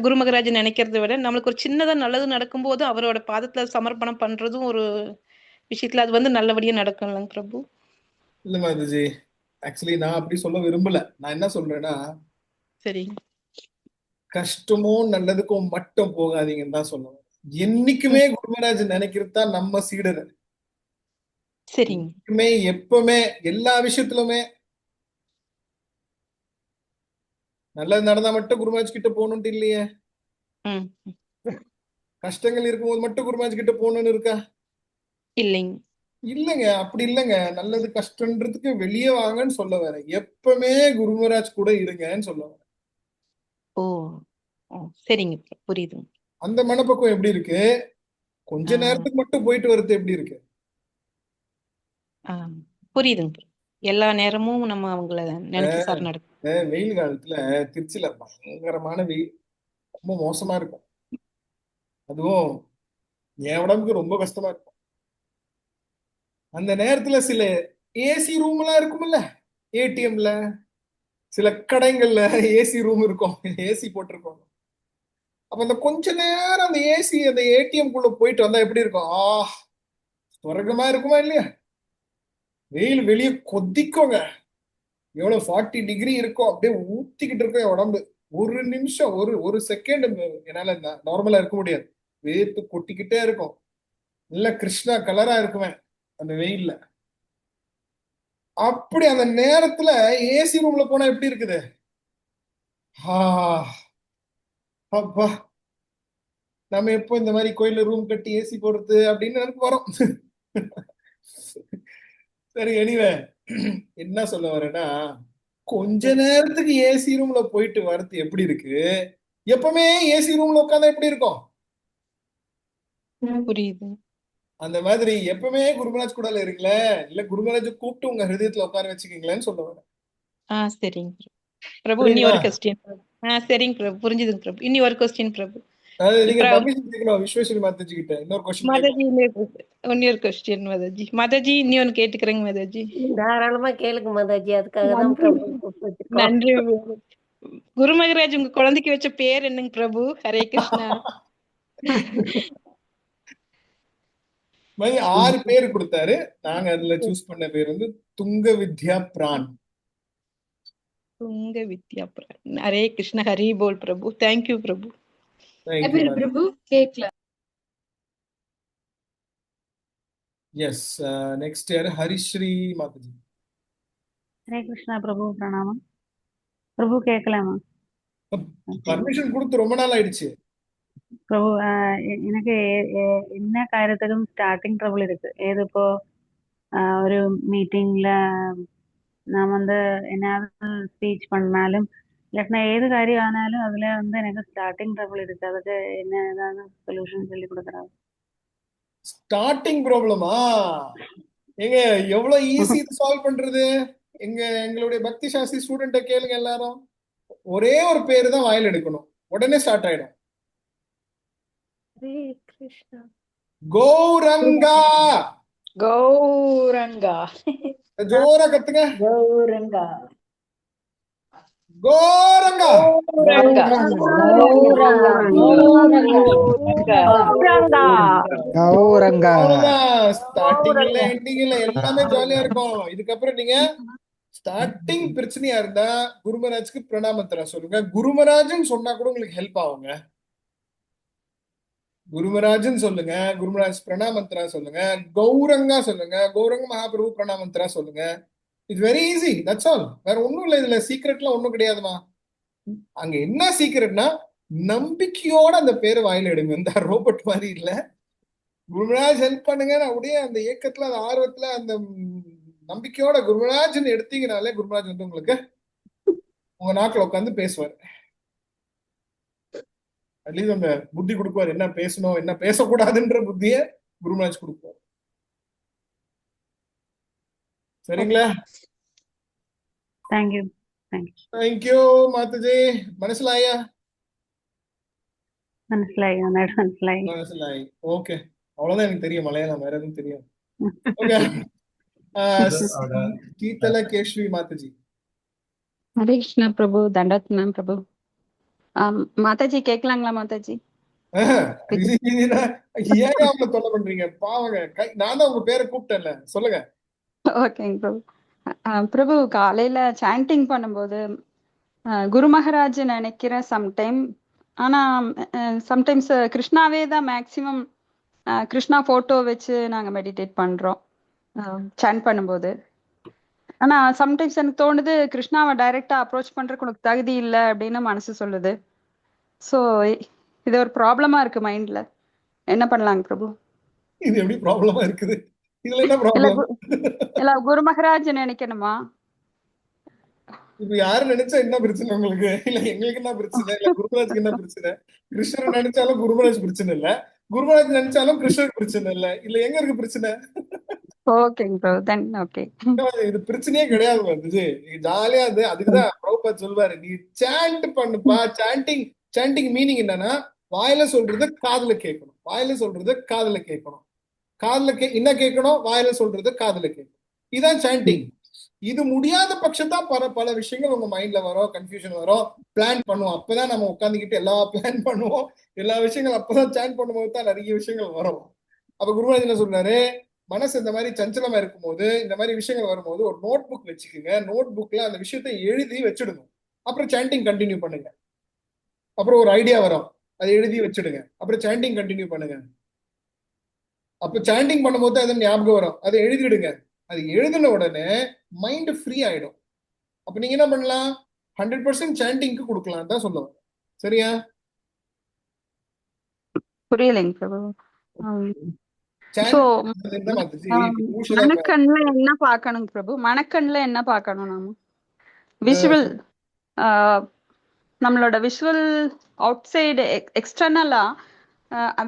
குரு மகராஜ் நினைக்கிறத விட நம்மளுக்கு ஒரு சின்னதா நல்லது நடக்கும்போது அவரோட பாதத்துல சமர்ப்பணம் பண்றதும் ஒரு விஷயத்துல அது வந்து நல்லபடியா நடக்கும்லங்க பிரபு. இல்ல மாதாஜி, ஆக்சுவலி நான் அப்படி சொல்ல விரும்பல. நான் என்ன சொல்றேன்னா, சரி கஷ்டமோ நல்லதுக்கோ மட்டும் போகாதீங்கன்னு தான் சொல்லுவேன். என்னைக்குமே குருமராஜ் நினைக்கிறது தான் நம்ம சீடர். சரிங்க. என்னைக்குமே எப்பவுமே எல்லா விஷயத்திலுமே நல்லது நடந்தா மட்டும் குருமராஜ் கிட்ட போகணும்ட்டு இல்லையே. ம் கஷ்டங்கள் இருக்கும்போது மட்டும் குருமராஜ் கிட்ட போகணும்னு இருக்கா? இல்லைங்க. இல்லைங்க, அப்படி இல்லைங்க. நல்லது கஷ்டன்றதுக்கு வெளியே வாங்கன்னு சொல்ல வரேன். எப்பவுமே குருமராஜ் கூட இருங்கன்னு சொல்ல வரேன். ஓ ஓ, சரிங்க புரியுதுங்க. அந்த மனப்பக்குவம் எப்படி இருக்கு? கொஞ்ச நேரத்துக்கு மட்டும் போயிட்டு வர்றது எப்படி இருக்கு? புரியுதுங்க. எல்லா நேரமும் நம்ம அவங்கள நினைச்சு சார் நடக்கும். வெயில் காலத்துல திருச்சியில பயங்கரமான வெயில், ரொம்ப மோசமா இருக்கும். அதுவும் என் உடம்புக்கு ரொம்ப கஷ்டமா இருக்கும். அந்த நேரத்துல சில ஏசி ரூம் எல்லாம் இருக்கும்ல, ஏடிஎம்ல சில கடைகள்ல ஏசி ரூம் இருக்கும், ஏசி போட்டிருக்கோம். அப்ப அந்த கொஞ்ச நேரம் அந்த ஏசி அந்த ஏடிஎம் குள்ள போயிட்டு வந்தா எப்படி இருக்கும்? சொர்க்கமா இருக்குமா இல்லையா? வெயில் வெளியே கொதிக்கோங்க. எவ்வளவு 40 டிகிரி இருக்கும், அப்படியே ஊத்திக்கிட்டு இருக்கும் என் உடம்பு. ஒரு நிமிஷம், ஒரு செகண்ட் என்னால நார்மலா இருக்க முடியாது. வேர்த்து கொட்டிக்கிட்டே இருக்கும். நல்ல கிருஷ்ணா கலரா இருக்குவேன் அந்த வெயில்ல. அப்படி அந்த நேரத்துல ஏசி ரூம்ல போனா எப்படி இருக்குது? அப்பா, நம்ம எப்போ இந்த மாதிரி கோயில்ல ரூம் கட்டி ஏசி போடுறது அப்படின்னு எனக்கு வரும். சரி, எனிவே என்ன சொல்ல வரேன்னா, கொஞ்ச நேரத்துக்கு ஏசி ரூம்ல போயிட்டு வரது எப்படி இருக்கு? எப்பவுமே ஏசி ரூம்ல உட்காந்தா எப்படி இருக்கும்? புரியுது. அந்த மாதிரி எப்பவுமே குருமராஜ் கூட இருங்களேன், இல்ல குருமராஜ் கூப்பிட்டு உங்க ஹிருதயத்துல உட்கார வச்சுக்கீங்களேன்னு சொல்ல வரேன். சரிங்க பிரபு. இனி ஒரு கொஸ்டின். சரிங்க பிரபு, புரிஞ்சுதுங்க பிரபு. இனி ஒரு கொஸ்டின் பிரபு. நீங்க பர்மிஷன் கேட்கணும் விஸ்வேஸ்வரி மாதாஜி கிட்ட. இன்னொரு கொஸ்டின் மாதாஜி இன்னொரு கொஸ்டின் மாதாஜி. மாதாஜி இன்னொன்னு கேட்டுக்கிறேங்க மாதாஜி. தாராளமா கேளுங்க மாதாஜி, அதுக்காக தான் பிரபு கூப்பிட்டு வச்சிருக்கோம். நன்றி. குரு மகராஜ் உங்க குழந்தைக்கு வச்ச பேர் என்னங்க பிரபு? ஹரே கிருஷ்ணா. 6 பேர் கொடுத்தாரு. நாங்க அதுல சூஸ் பண்ண பேர் வந்து துங்க வித்யா பிரான். துங்க வித்யா பிரான். ஹரே கிருஷ்ணா. ஹரி போல் பிரபு. தேங்க்யூ பிரபு. பிரபு கேக்கல. எஸ், நெக்ஸ்ட் யாரு? ஹரிஸ்ரீ மாதாஜி. ஹரே கிருஷ்ணா பிரபு, பிரணாமம் பிரபு. கேட்கலாமா? பர்மிஷன் கொடுத்து ரொம்ப நாள் ஆயிடுச்சு பிரபு. எனக்கு என்ன കാര്യത്തിലും ஸ்டார்டிங் ட்ரபிள் இருக்கு. ஏது இப்போ ஒரு மீட்டிங்ல நான் வந்து என்ன ஸ்பீச் பண்ணாலும் இல்லாட்டினா ஏது காரியம் ஆனாலும் அதுல வந்து எனக்கு ஸ்டார்டிங் ட்ரபிள் இருக்கு. அதுக்கு என்ன ஏதாவது சொல்யூஷன் சொல்லி கொடுக்குறாங்க? ஸ்டார்டிங் ப்ராப்ளமா? எங்க எவ்வளவு ஈஸி இது சால்வ் பண்றது? எங்களுடைய பக்தி சாஸ்திரி ஸ்டூடெண்ட்ட கேளுங்க எல்லாரும். ஒரே ஒரு பேரு தான் வாயில எடுக்கணும், உடனே ஸ்டார்ட் ஆயிடும். ஹரே கிருஷ்ணா. கௌரங்கா. கௌரங்கா. ஜோரா கத்துங்க. கௌரங்கா. கோரங்கா. கௌரங்கா. ஸ்டார்டிங்ல எண்டிங்ல எல்லாமே ஜாலியா இருக்கும். இதுக்கப்புறம் நீங்க ஸ்டார்டிங் பிரச்சனையா இருந்தா குருமராஜ்க்கு பிரணாமத்திர சொல்லுங்க. குருமராஜ்னு சொன்னா கூட உங்களுக்கு ஹெல்ப் ஆகுங்க. குருமராஜன் சொல்லுங்க, குருமராஜ் பிரணாமந்திரா சொல்லுங்க, கௌரங்கா சொல்லுங்க, கௌரங்க மகாபிரபு பிரணாமந்திரா சொல்லுங்க. It's very easy, that's all. வேற ஒண்ணும் இல்லை, இதுல சீக்ரெட்லாம் ஒண்ணும் கிடையாதுமா. அங்க என்ன சீக்ரெட்னா நம்பிக்கையோட அந்த பேரை வாயில எடுங்க. இந்த ரோபோட் மாதிரி இல்ல. குருமராஜ் ஹெல்ப் பண்ணுங்க அப்படியே அந்த ஏக்கத்துல, அந்த ஆர்வத்துல, அந்த நம்பிக்கையோட குருமராஜன் எடுத்தீங்கனாலே குருமராஜ் வந்து உங்களுக்கு உங்க நாக்கில் உட்காந்து பேசுவார். அட்லீஸ்ட் அந்த புத்தி கொடுக்குவார், என்ன பேசணும் என்ன பேசக்கூடாதுன்ற புத்திய குருமராஜ் கொடுப்பார். சரிங்களா? தேங்க்யூ. தேங்க்யூ மாதாஜி. മനസ്സിലായ? മനസ്സിലായി, നന്നായിട്ട് മനസ്സിലായി. മനസ്സിലായി. ஓகே, அவ்வளவுதான் எனக்கு தெரியும் மலையாளம், வேற எதுவும் தெரியும். ஓகே. கீர்த்தல கேஷ்வி மாதாஜி. ஹரே கிருஷ்ணா பிரபு, தண்டத் மேம் பிரபு. மாதாஜி கேட்கலாங்களா மாதாஜி? ஏன் அவங்க தொல்லை பண்றீங்க பாவங்க? நான் தான் உங்க பேரை கூப்பிட்டேன்ல, சொல்லுங்க. ஓகேங்க பிரபு. பிரபு காலையில சாண்டிங் பண்ணும்போது குரு மகாராஜ் நினைக்கிறேன் சம்டைம். ஆனா சம்டைம்ஸ் கிருஷ்ணாவே தான் மேக்சிமம். கிருஷ்ணா போட்டோ வச்சு நாங்க மெடிடேட் பண்றோம் சாண்ட் பண்ணும்போது. ஆனா சம்டைம்ஸ் எனக்கு தோணுது கிருஷ்ணாவை டைரக்டா அப்ரோச் பண்றதுக்கு உனக்கு தகுதி இல்லை அப்படின்னு மனசு சொல்லுது. ஸோ இது ஒரு ப்ராப்ளமா இருக்கு மைண்ட்ல. என்ன பண்ணலாங்க பிரபு? இது எப்படி ப்ராப்ளமா இருக்குது? இதுல என்ன ப்ராப்ளம்? இல்ல குரு மகாராஜ் நினைக்கணுமா? இப்ப யாரு நினைச்சா என்ன பிரச்சனை உங்களுக்கு? இல்ல எங்களுக்கு என்ன பிரச்சனை, இல்ல குருமராஜுக்கு என்ன பிரச்சனை? கிருஷ்ணர் நினைச்சாலும் குருமராஜ் பிரச்சனை இல்ல, குருமராஜ் நினைச்சாலும் கிருஷ்ணருக்கு பிரச்சனை இல்ல. இல்ல எங்க இருக்கு பிரச்சனை? ஓகேங்க ப்ரோ, தென் ஓகே. இது பிரச்சனையே கிடையாது வந்துச்சு. நீங்க ஜாலியா இருந்து, அதுக்குதான் பிரபுபாத் சொல்வாரு, நீ சாண்ட் பண்ணுப்பா. சாண்டிங் மீனிங் என்னன்னா, வாயில சொல்றது காதுல கேட்கணும், வாயில சொல்றது காதுல கேட்கணும், என்ன கேட்கணும், வாயில சொல்றது காதுல கேட்கணும். இதுதான் சாண்டிங். இது முடியாத பட்சத்தா பல விஷயங்கள் உங்க மைண்ட்ல வரும், கன்ஃபியூஷன் வரும், பிளான் பண்ணுவோம். அப்பதான் நம்ம உட்காந்துக்கிட்டு எல்லா பிளான் பண்ணுவோம், எல்லா விஷயங்கள் அப்பதான் சாண்ட் பண்ணும்போது தான் நிறைய விஷயங்கள் வரும். அப்ப குருமராஜ் என்ன சொல்றாரு, மனசு இந்த மாதிரி சஞ்சலமா இருக்கும்போது, இந்த மாதிரி விஷயங்கள் வரும்போது ஒரு நோட் புக் வச்சுக்கோங்க. நோட் புக்ல அந்த விஷயத்தை எழுதி வச்சிடுங்க. அப்புறம் சாண்டிங் கண்டினியூ பண்ணுங்க. அப்புறம் ஒரு ஐடியா வரும், அதை எழுதி வச்சிடுங்க. அப்புறம் சாண்டிங் கண்டினியூ பண்ணுங்க. அப்ப சாண்டிங் பண்ணும்போது அது ஞாபகம் வரும், அதை எழுதிடுங்க. அது எழுதின உடனே மைண்ட் ஃப்ரீ ஆயிடும். அப்ப நீங்க என்ன பண்ணலாம், 100% சாண்டிங்க்கு கொடுக்கலாம் தான் சொல்லுவோம். சரியா? புரியலைங்க பிரபு. மனக்கண்ல என்ன பார்க்கணும் பிரபு? மனக்கண்ல என்ன பார்க்கணும் நாம? விஷுவல், நம்மளோட விஷுவல் அவுட் சைடு எக்ஸ்டர்னலா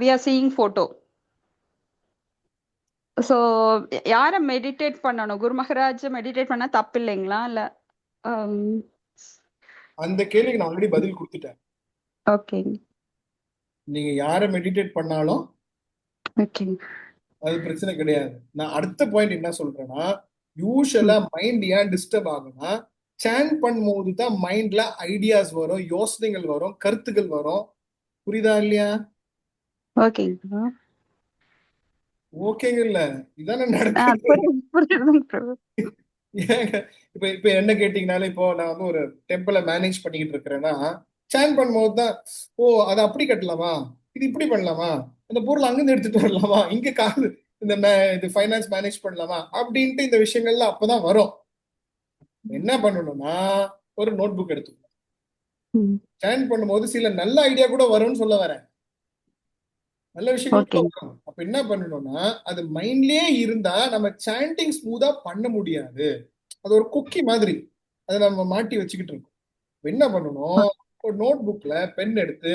we are seeing photo. So யார மெடிடேட் பண்ணணும்? குரு மகாராஜ் மெடிடேட் பண்ணா தப்பு இல்லைங்களா? இல்ல அந்த கேள்விக்கு நான் ஆல்ரெடி பதில் கொடுத்துட்டேன். ஓகே, நீங்க யார மெடிடேட் பண்ணாலும் ஓகே, அது பிரச்சனை கிடையாது. நான் அடுத்த பாயிண்ட் என்ன சொல்றேன்னா, யூஷுவலா மைண்ட் ஏன் டிஸ்டர்ப் ஆகும்னா, சாண்ட் பண்ணும்போது தான் மைண்ட்ல ஐடியாஸ் வரும், யோசனைகள் வரும், கருத்துக்கள் வரும். புரியுதா இல்லையா? ஓகேங்க. ஓகேங்க இல்ல, இதானே நடக்குது. இப்ப என்ன கேட்டீங்கனாலே, இப்போ நான் வந்து ஒரு டெம்பிளை மேனேஜ் பண்ணிக்கிட்டு இருக்கிறேன்னா, சாண்ட் பண்ணும்போது தான், ஓ அதை அப்படி கட்டலாமா, இது இப்படி பண்ணலாமா, அந்த பொருள் அங்கிருந்து எடுத்துட்டு வரலாமா, இங்க காசு இது ஃபைனான்ஸ் மேனேஜ் பண்ணலாமா அப்படின்ட்டு இந்த விஷயங்கள்லாம் அப்பதான் வரும். என்ன பண்ணணும்னா, ஒரு நோட் புக் எடுத்துக்கணும். சாண்ட் பண்ணும்போது சில நல்ல ஐடியா கூட வரும்னு சொல்ல வரேன், நல்ல விஷயம். அப்ப என்ன பண்ணணும்னா, அது மைண்ட்லயே இருந்தா நம்ம சாண்டிங் ஸ்மூதா பண்ண முடியாது. அது ஒரு குக்கி மாதிரி, அதை நம்ம மாட்டி வச்சுக்கிட்டு இருக்கோம். என்ன பண்ணணும், ஒரு நோட் புக்ல பென் எடுத்து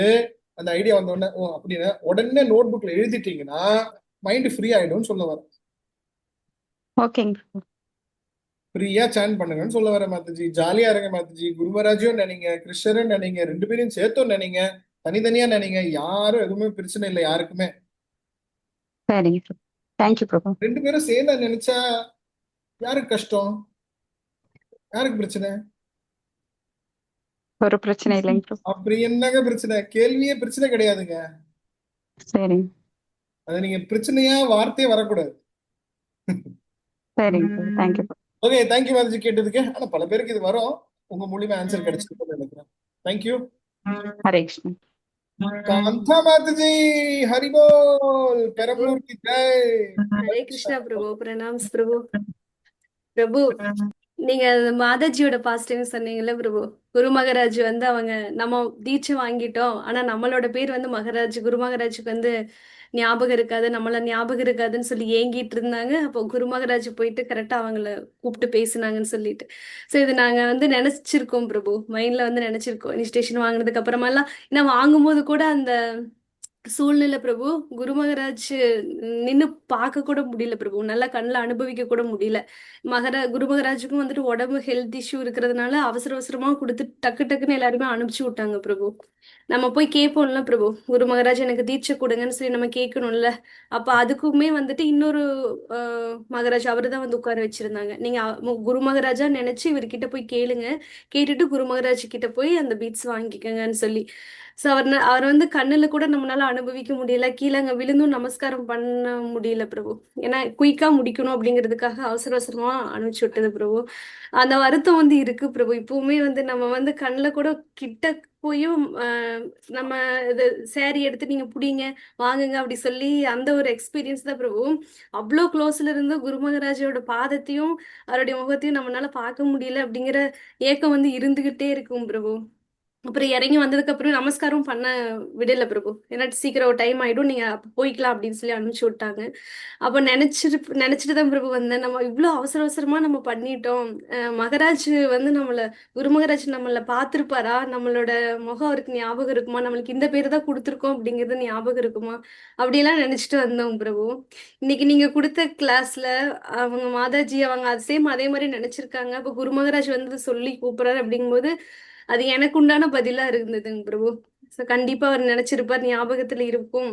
அந்த ஐடியா வந்த உடனே ஓ அப்படின்னு உடனே நோட் புக்ல எழுதிட்டீங்கன்னா மைண்ட் ஃப்ரீ ஆயிடும் சொல்ல வரேன். ஓகேங்க, ஃப்ரீயா சாண்ட் பண்ணுங்கன்னு சொல்ல வரேன் மாதாஜி. ஜாலியா இருங்க மாதாஜி. குருமராஜும் நினைங்க, கிருஷ்ணரும் நினைங்க, ரெண்டு பேரையும் சேர்த்தும் நினைங்க, தனித்தனியா நினைங்க. யாரும் எதுவுமே பிரச்சனை இல்லை யாருக்குமே. சரிங்க, தேங்க்யூ பிரபு. ரெண்டு பேரும் சேர்ந்தா நினைச்சா யாருக்கு கஷ்டம், யாருக்கு பிரச்சனை? ஒரு பிரச்சனை இல்லைங்க. அப்படி என்னங்க பிரச்சனை? கேள்வியே பிரச்சனை கிடையாதுங்க. சரி, அது நீங்க பிரச்சனையா வார்த்தையே வரக்கூடாது. சரிங்க, தேங்க்யூ. ஓகே, தேங்க்யூ மாதாஜி கேட்டதுக்கு. ஆனா பல பேருக்கு இது வரும், உங்க மூலியமா ஆன்சர் கிடைச்சிருக்குன்னு நினைக்கிறேன். தேங்க்யூ. ஹரே கிருஷ்ணா. कांता माता जी हरि बोल पेरम्बलूर की जय हरे कृष्णा प्रभु प्रणाम्स प्रभु பிரபு நீங்க அந்த மாதாஜியோட பாஸ்ட் டைம் சொன்னீங்கல்ல பிரபு குரு மகராஜ் வந்து அவங்க நம்ம தீட்சை வாங்கிட்டோம் ஆனா நம்மளோட பேர் வந்து மகராஜ் குரு மகராஜுக்கு வந்து ஞாபகம் இருக்காது நம்மள ஞாபகம் இருக்காதுன்னு சொல்லி ஏங்கிட்டு இருந்தாங்க அப்போ குரு மகராஜ் போயிட்டு கரெக்டா அவங்கள கூப்பிட்டு பேசினாங்கன்னு சொல்லிட்டு ஸோ இது நாங்க வந்து நினைச்சிருக்கோம் பிரபு மைண்ட்ல வந்து நினைச்சிருக்கோம் இனிஷியேஷன் வாங்கினதுக்கு அப்புறமா எல்லாம் ஏன்னா வாங்கும்போது கூட அந்த சூழ்நிலை பிரபு குரு மகராஜ் நின்னு பார்க்க கூட முடியல பிரபு நல்லா கண்ணில் அனுபவிக்க கூட முடியல குரு மகராஜுக்கும் வந்துட்டு உடம்பு ஹெல்த் இஷ்யூ இருக்கிறதுனால அவசர அவசரமா கொடுத்து டக்கு டக்குன்னு எல்லாருமே அனுப்பிச்சு விட்டாங்க பிரபு நம்ம போய் கேட்போம்ல பிரபு குரு மகராஜ் எனக்கு தீட்சை கொடுங்கன்னு சொல்லி நம்ம கேட்கணும்ல அப்ப அதுக்குமே வந்துட்டு இன்னொரு மகராஜ் அவரு தான் வந்து உட்கார வச்சிருந்தாங்க நீங்க குரு மகராஜா நினைச்சு இவர்கிட்ட போய் கேளுங்க கேட்டுட்டு குரு மகராஜ் கிட்ட போய் அந்த பீட்ஸ் வாங்கிக்கங்கன்னு சொல்லி ஸோ அவர் வந்து கண்ணுல கூட நம்மளால அனுபவிக்க முடியல கீழே அங்க விழுந்தும் நமஸ்காரம் பண்ண முடியல பிரபு ஏன்னா குயிக்கா முடிக்கணும் அப்படிங்கிறதுக்காக அவசர அவசரமா அனுப்பிச்சு விட்டது பிரபு அந்த வருத்தம் வந்து இருக்கு பிரபு இப்பவுமே வந்து நம்ம வந்து கண்ணுல கூட கிட்ட போயும் நம்ம இது சேரீ எடுத்து நீங்க புடிங்க வாங்குங்க அப்படி சொல்லி அந்த ஒரு எக்ஸ்பீரியன்ஸ் தான் பிரபு அவ்வளோ க்ளோஸ்ல இருந்து குரு மகராஜோட பாதத்தையும் அவருடைய முகத்தையும் நம்மளால பார்க்க முடியல அப்படிங்கிற ஏக்கம் வந்து இருந்துகிட்டே இருக்கும் பிரபு அப்புறம் இறங்கி வந்ததுக்கு அப்புறம் நமஸ்காரம் பண்ண விடல பிரபு ஏன்னா சீக்கிரம் ஒரு டைம் ஆயிடும் நீங்க போய்க்கலாம் அப்படின்னு சொல்லி அனுப்பிச்சு விட்டாங்க அப்ப நினைச்சிட்டு தான் பிரபு வந்தேன் நம்ம இவ்வளவு அவசர அவசரமா நம்ம பண்ணிட்டோம் மகராஜ் வந்து குரு மகராஜ் நம்மள பார்த்திருப்பாரா நம்மளோட முகம் அவருக்கு ஞாபகம் இருக்குமா நம்மளுக்கு இந்த பேரு தான் கொடுத்துருக்கோம் அப்படிங்கிறது ஞாபகம் இருக்குமா அப்படியெல்லாம் நினைச்சிட்டு வந்தோம் பிரபு இன்னைக்கு நீங்க கொடுத்த கிளாஸ்ல அவங்க மாதாஜி அவங்க அதே மாதிரி நினைச்சிருக்காங்க அப்ப குரு மகராஜ் வந்து சொல்லி கூப்பிடுறாரு அப்படிங்கும்போது அது எனக்கு உண்டான பதிலா இருந்ததுங்க பிரபு ஸோ கண்டிப்பா அவர் நினைச்சிருப்பார் ஞாபகத்துல இருக்கும்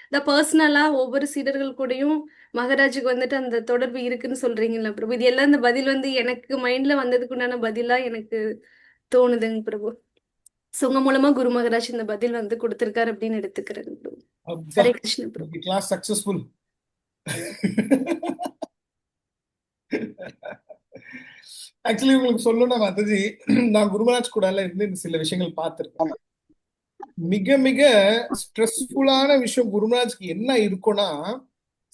இந்த பர்சனலா ஒவ்வொரு சீடர்கள் கூடயும் மகராஜுக்கு வந்துட்டு அந்த தொடர்பு இருக்குன்னு சொல்றீங்கல்ல பிரபு இது எல்லாம் இந்த பதில் வந்து எனக்கு மைண்ட்ல வந்ததுக்கு உண்டான பதிலா எனக்கு தோணுதுங்க பிரபு ஸோ உங்க மூலமா குரு மகராஜ் இந்த பதில் வந்து கொடுத்திருக்காரு அப்படின்னு எடுத்துக்கிறேன் பிரபு ஹரே கிருஷ்ண பிரபு கிளாஸ் சக்சஸ்ஃபுல் ஆக்சுவலி உங்களுக்கு சொல்லணும்னா மாதாஜி நான் குருமராஜ் கூட இருந்து சில விஷயங்கள் பார்த்திருக்கேன் மிக மிக ஸ்ட்ரெஸ்ஃபுல்லான விஷயம் குருமராஜ்க்கு என்ன இருக்கும்னா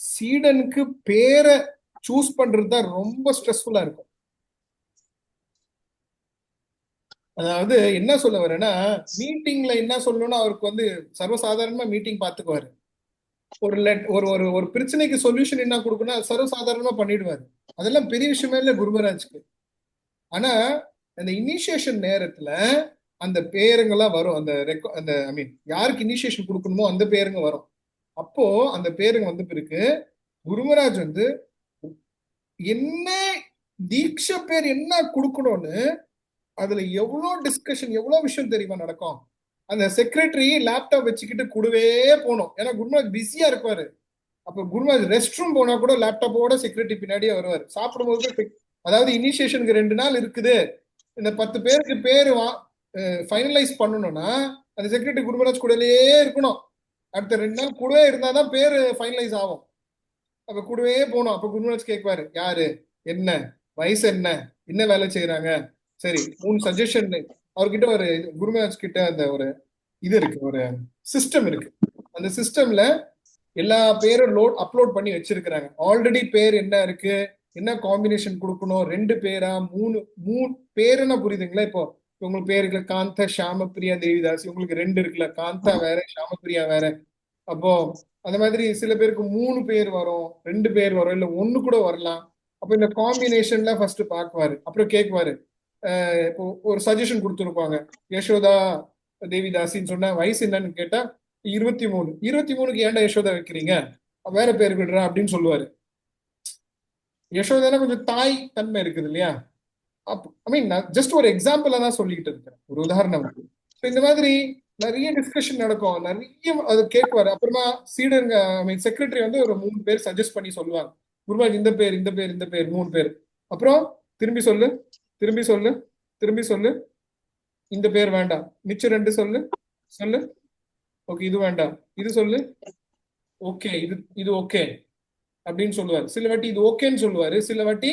சீடனுக்கு பேரை சூஸ் பண்றது தான் ரொம்ப ஸ்ட்ரெஸ்ஃபுல்லா இருக்கும் அதாவது என்ன சொல்ல வரேன்னா மீட்டிங்ல என்ன சொல்லணும்னா அவருக்கு வந்து சர்வசாதாரணமா மீட்டிங் பார்த்துக்குவாரு ஒரு பிரச்சனைக்கு சொல்யூஷன் என்ன கொடுக்கணும் சர்வசாதாரணமா பண்ணிடுவாரு அதெல்லாம் பெரிய விஷயமே இல்லை குருமராஜ்க்கு ஆனா அந்த இனிஷியேஷன் நேரத்துல அந்த பேருங்கெல்லாம் வரும் அந்த ஐ மீன் யாருக்கு இனிஷியேஷன் கொடுக்கணுமோ அந்த பேருங்க வரும் அப்போ அந்த பேருங்க வந்து பிறகு குருமராஜ் வந்து என்ன தீட்சை பேர் என்ன கொடுக்கணும்னு அதுல எவ்வளவு டிஸ்கஷன் எவ்வளவு விஷயம் தெரியுமா நடக்கும் அந்த செக்ரட்டரி லேப்டாப் வச்சுக்கிட்டு கூடவே போகணும் ஏன்னா குருமராஜ் பிஸியா இருப்பாரு அப்ப குருமராஜ் ரெஸ்ட் ரூம் போனா கூட லேப்டாப்போட செக்ரட்டரி பின்னாடியே வருவார் சாப்பிடும்போது அதாவது இனிஷியேஷனுக்கு 2 நாள் இருக்குது இந்த 10 பேருக்கு பேரு ஃபைனலைஸ் பண்ணணும்னா அந்த செக்ரட்டரி குருமராஜ் கூடவே இருக்கணும் அடுத்த 2 நாள் கூடவே இருந்தாதான் பேரு ஃபைனலைஸ் ஆகும் அப்ப கூடவே போகணும் அப்ப குருமராஜ் கேட்பாரு யாரு என்ன வயசு என்ன வேலை செய்யறாங்க சரி 3 சஜஷன் அவர்கிட்ட ஒரு குருமராஜ் கிட்ட அந்த ஒரு இது இருக்கு ஒரு சிஸ்டம் இருக்கு அந்த சிஸ்டம்ல எல்லா பேரும் அப்லோட் பண்ணி வச்சிருக்கிறாங்க ஆல்ரெடி பேர் என்ன இருக்கு என்ன காம்பினேஷன் கொடுக்கணும் 2 பேரா 3 பேருன்னா புரியுதுங்களா இப்போ உங்களுக்கு பேர் இருக்குல்ல காந்தா ஷாமப்பிரியா தேவிதாசி உங்களுக்கு 2 இருக்குல்ல காந்தா வேற ஷாமப்பிரியா வேற அப்போ அந்த மாதிரி சில பேருக்கு 3 பேர் வரும் 2 பேர் வரும் இல்ல 1 கூட வரலாம் அப்போ இந்த காம்பினேஷன்ல ஃபர்ஸ்ட் பாக்குவாரு அப்புறம் கேட்குவாரு இப்போ ஒரு சஜஷன் கொடுத்துருப்பாங்க யசோதா தேவிதாசின்னு சொன்னா வயசு என்னன்னு கேட்டா 23 ஏன்டா யசோதா வைக்கிறீங்க வேற பேர் விடுறா அப்படின்னு சொல்லுவாரு யசோதானா கொஞ்சம் தாய் தன்மை இருக்குது இல்லையா ஐ மீன் ஜஸ்ட் ஒரு எக்ஸாம்பிளா தான் சொல்லிக்கிட்டு இருக்கேன் ஒரு உதாரணம் இந்த மாதிரி நிறைய டிஸ்கஷன் நடக்கும் நிறைய அது கேட்குவாரு அப்புறமா சீடருங்க ஐ மீன் செக்ரட்டரி வந்து ஒரு 3 பேர் சஜஸ்ட் பண்ணி சொல்லுவாங்க குருமராஜ் இந்த பேர் 3 பேர் அப்புறம் திரும்பி சொல்லு இந்த பேர் வேண்டாம் மிச்சம் 2 சொல்லு ஓகே இது வேண்டாம் இது சொல்லு ஓகே இது ஓகே அப்படின்னு சொல்லுவாரு சில வாட்டி இது ஓகேன்னு சொல்லுவாரு சில வாட்டி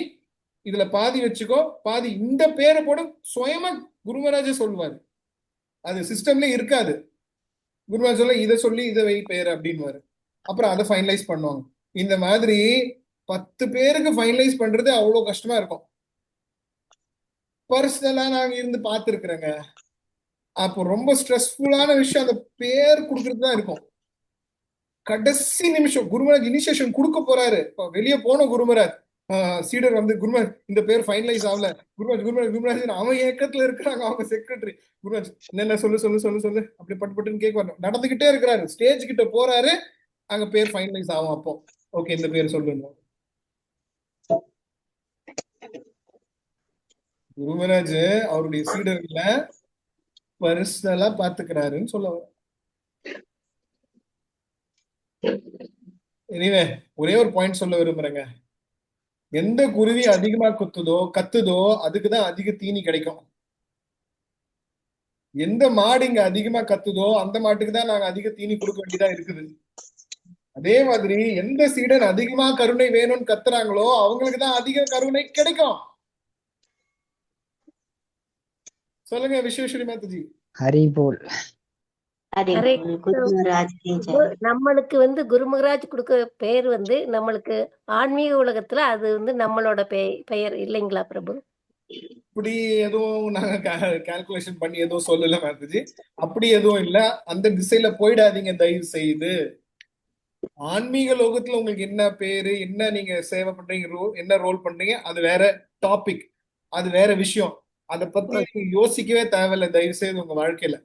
இதுல பாதி வச்சுக்கோ பாதி இந்த பேரை போட சுயமா குருமராஜே சொல்லுவாரு அது சிஸ்டம்ல இருக்காது குருமராஜ் சொல்ல இதை சொல்லி இதை வை பேர் அப்படின்னு அப்புறம் அதை ஃபைனலைஸ் பண்ணுவாங்க. இந்த மாதிரி 10 பேருக்கு ஃபைனலைஸ் பண்றது அவ்வளவு கஷ்டமா இருக்கும். பர்சனலா நாங்க இருந்து பார்த்துருக்குறேங்க. அப்போ ரொம்ப ஸ்ட்ரெஸ்ஃபுல்லான விஷயம் அந்த பேர் கொடுக்கறது தான் இருக்கும். கடைசி நிமிஷம் குருமராஜ் இனிஷியேஷன் கொடுக்க போறாரு, வெளியே போன குருமராஜ் சீடர் வந்து குருமராஜ் இந்த பேர் ஃபைனலைஸ் ஆகல, குருமராஜ் குருமராஜ் குருமராஜ் அவன் ஏக்கத்துல இருக்கிறாங்க அவங்க செக்ரட்டரி. குருமராஜ் என்ன சொல்லு சொல்லு சொல்லு சொல்லு அப்படி பட்டுன்னு கேட்க நடந்துகிட்டே இருக்கிறாரு. ஸ்டேஜ் கிட்ட போறாரு, அங்க பேர் ஃபைனலைஸ் ஆகும். அப்போ ஓகே இந்த பேர் சொல்லுங்க. குருமராஜ் அவருடைய சீடர்களை பர்சனலா பாத்துக்கிறாருன்னு சொல்ல வர. எனிவே ஒரே ஒரு பாயிண்ட் சொல்ல விரும்புறேங்க. எந்த குருவி அதிகமா கத்துதோ அதுக்குதான் அதிக தீனி கிடைக்கும். எந்த மாடு இங்க அதிகமா கத்துதோ அந்த மாட்டுக்கு தான் நாங்க அதிக தீனி கொடுக்க வேண்டியதா இருக்குது. அதே மாதிரி எந்த சீடன் அதிகமா கருணை வேணும்னு கத்துறாங்களோ அவங்களுக்கு தான் அதிக கருணை கிடைக்கும். சொல்லுங்க விஸ்வேஸ்வரி மாதாஜி. ஹரி போல். நம்மளுக்கு வந்து குருமகராஜ் கொடுக்க பெயர் வந்து நம்மளுக்கு ஆன்மீக உலகத்துல அது வந்து நம்மளோட பெயர் இல்லைங்களா பிரபு? இப்படி எதுவும் நாங்க கால்குலேஷன் பண்ணி எதுவும் சொல்லல மாதாஜி. அப்படி எதுவும் இல்ல. அந்த திசையில போயிடாதீங்க தயவு செய்து. ஆன்மீக லோகத்துல உங்களுக்கு என்ன பேரு, என்ன நீங்க சேவை பண்றீங்க, என்ன ரோல் பண்றீங்க, அது வேற டாபிக், அது வேற விஷயம். அதை பத்தி யோசிக்கவே தேவையில்லை தயவு செய்து உங்க வாழ்க்கையில.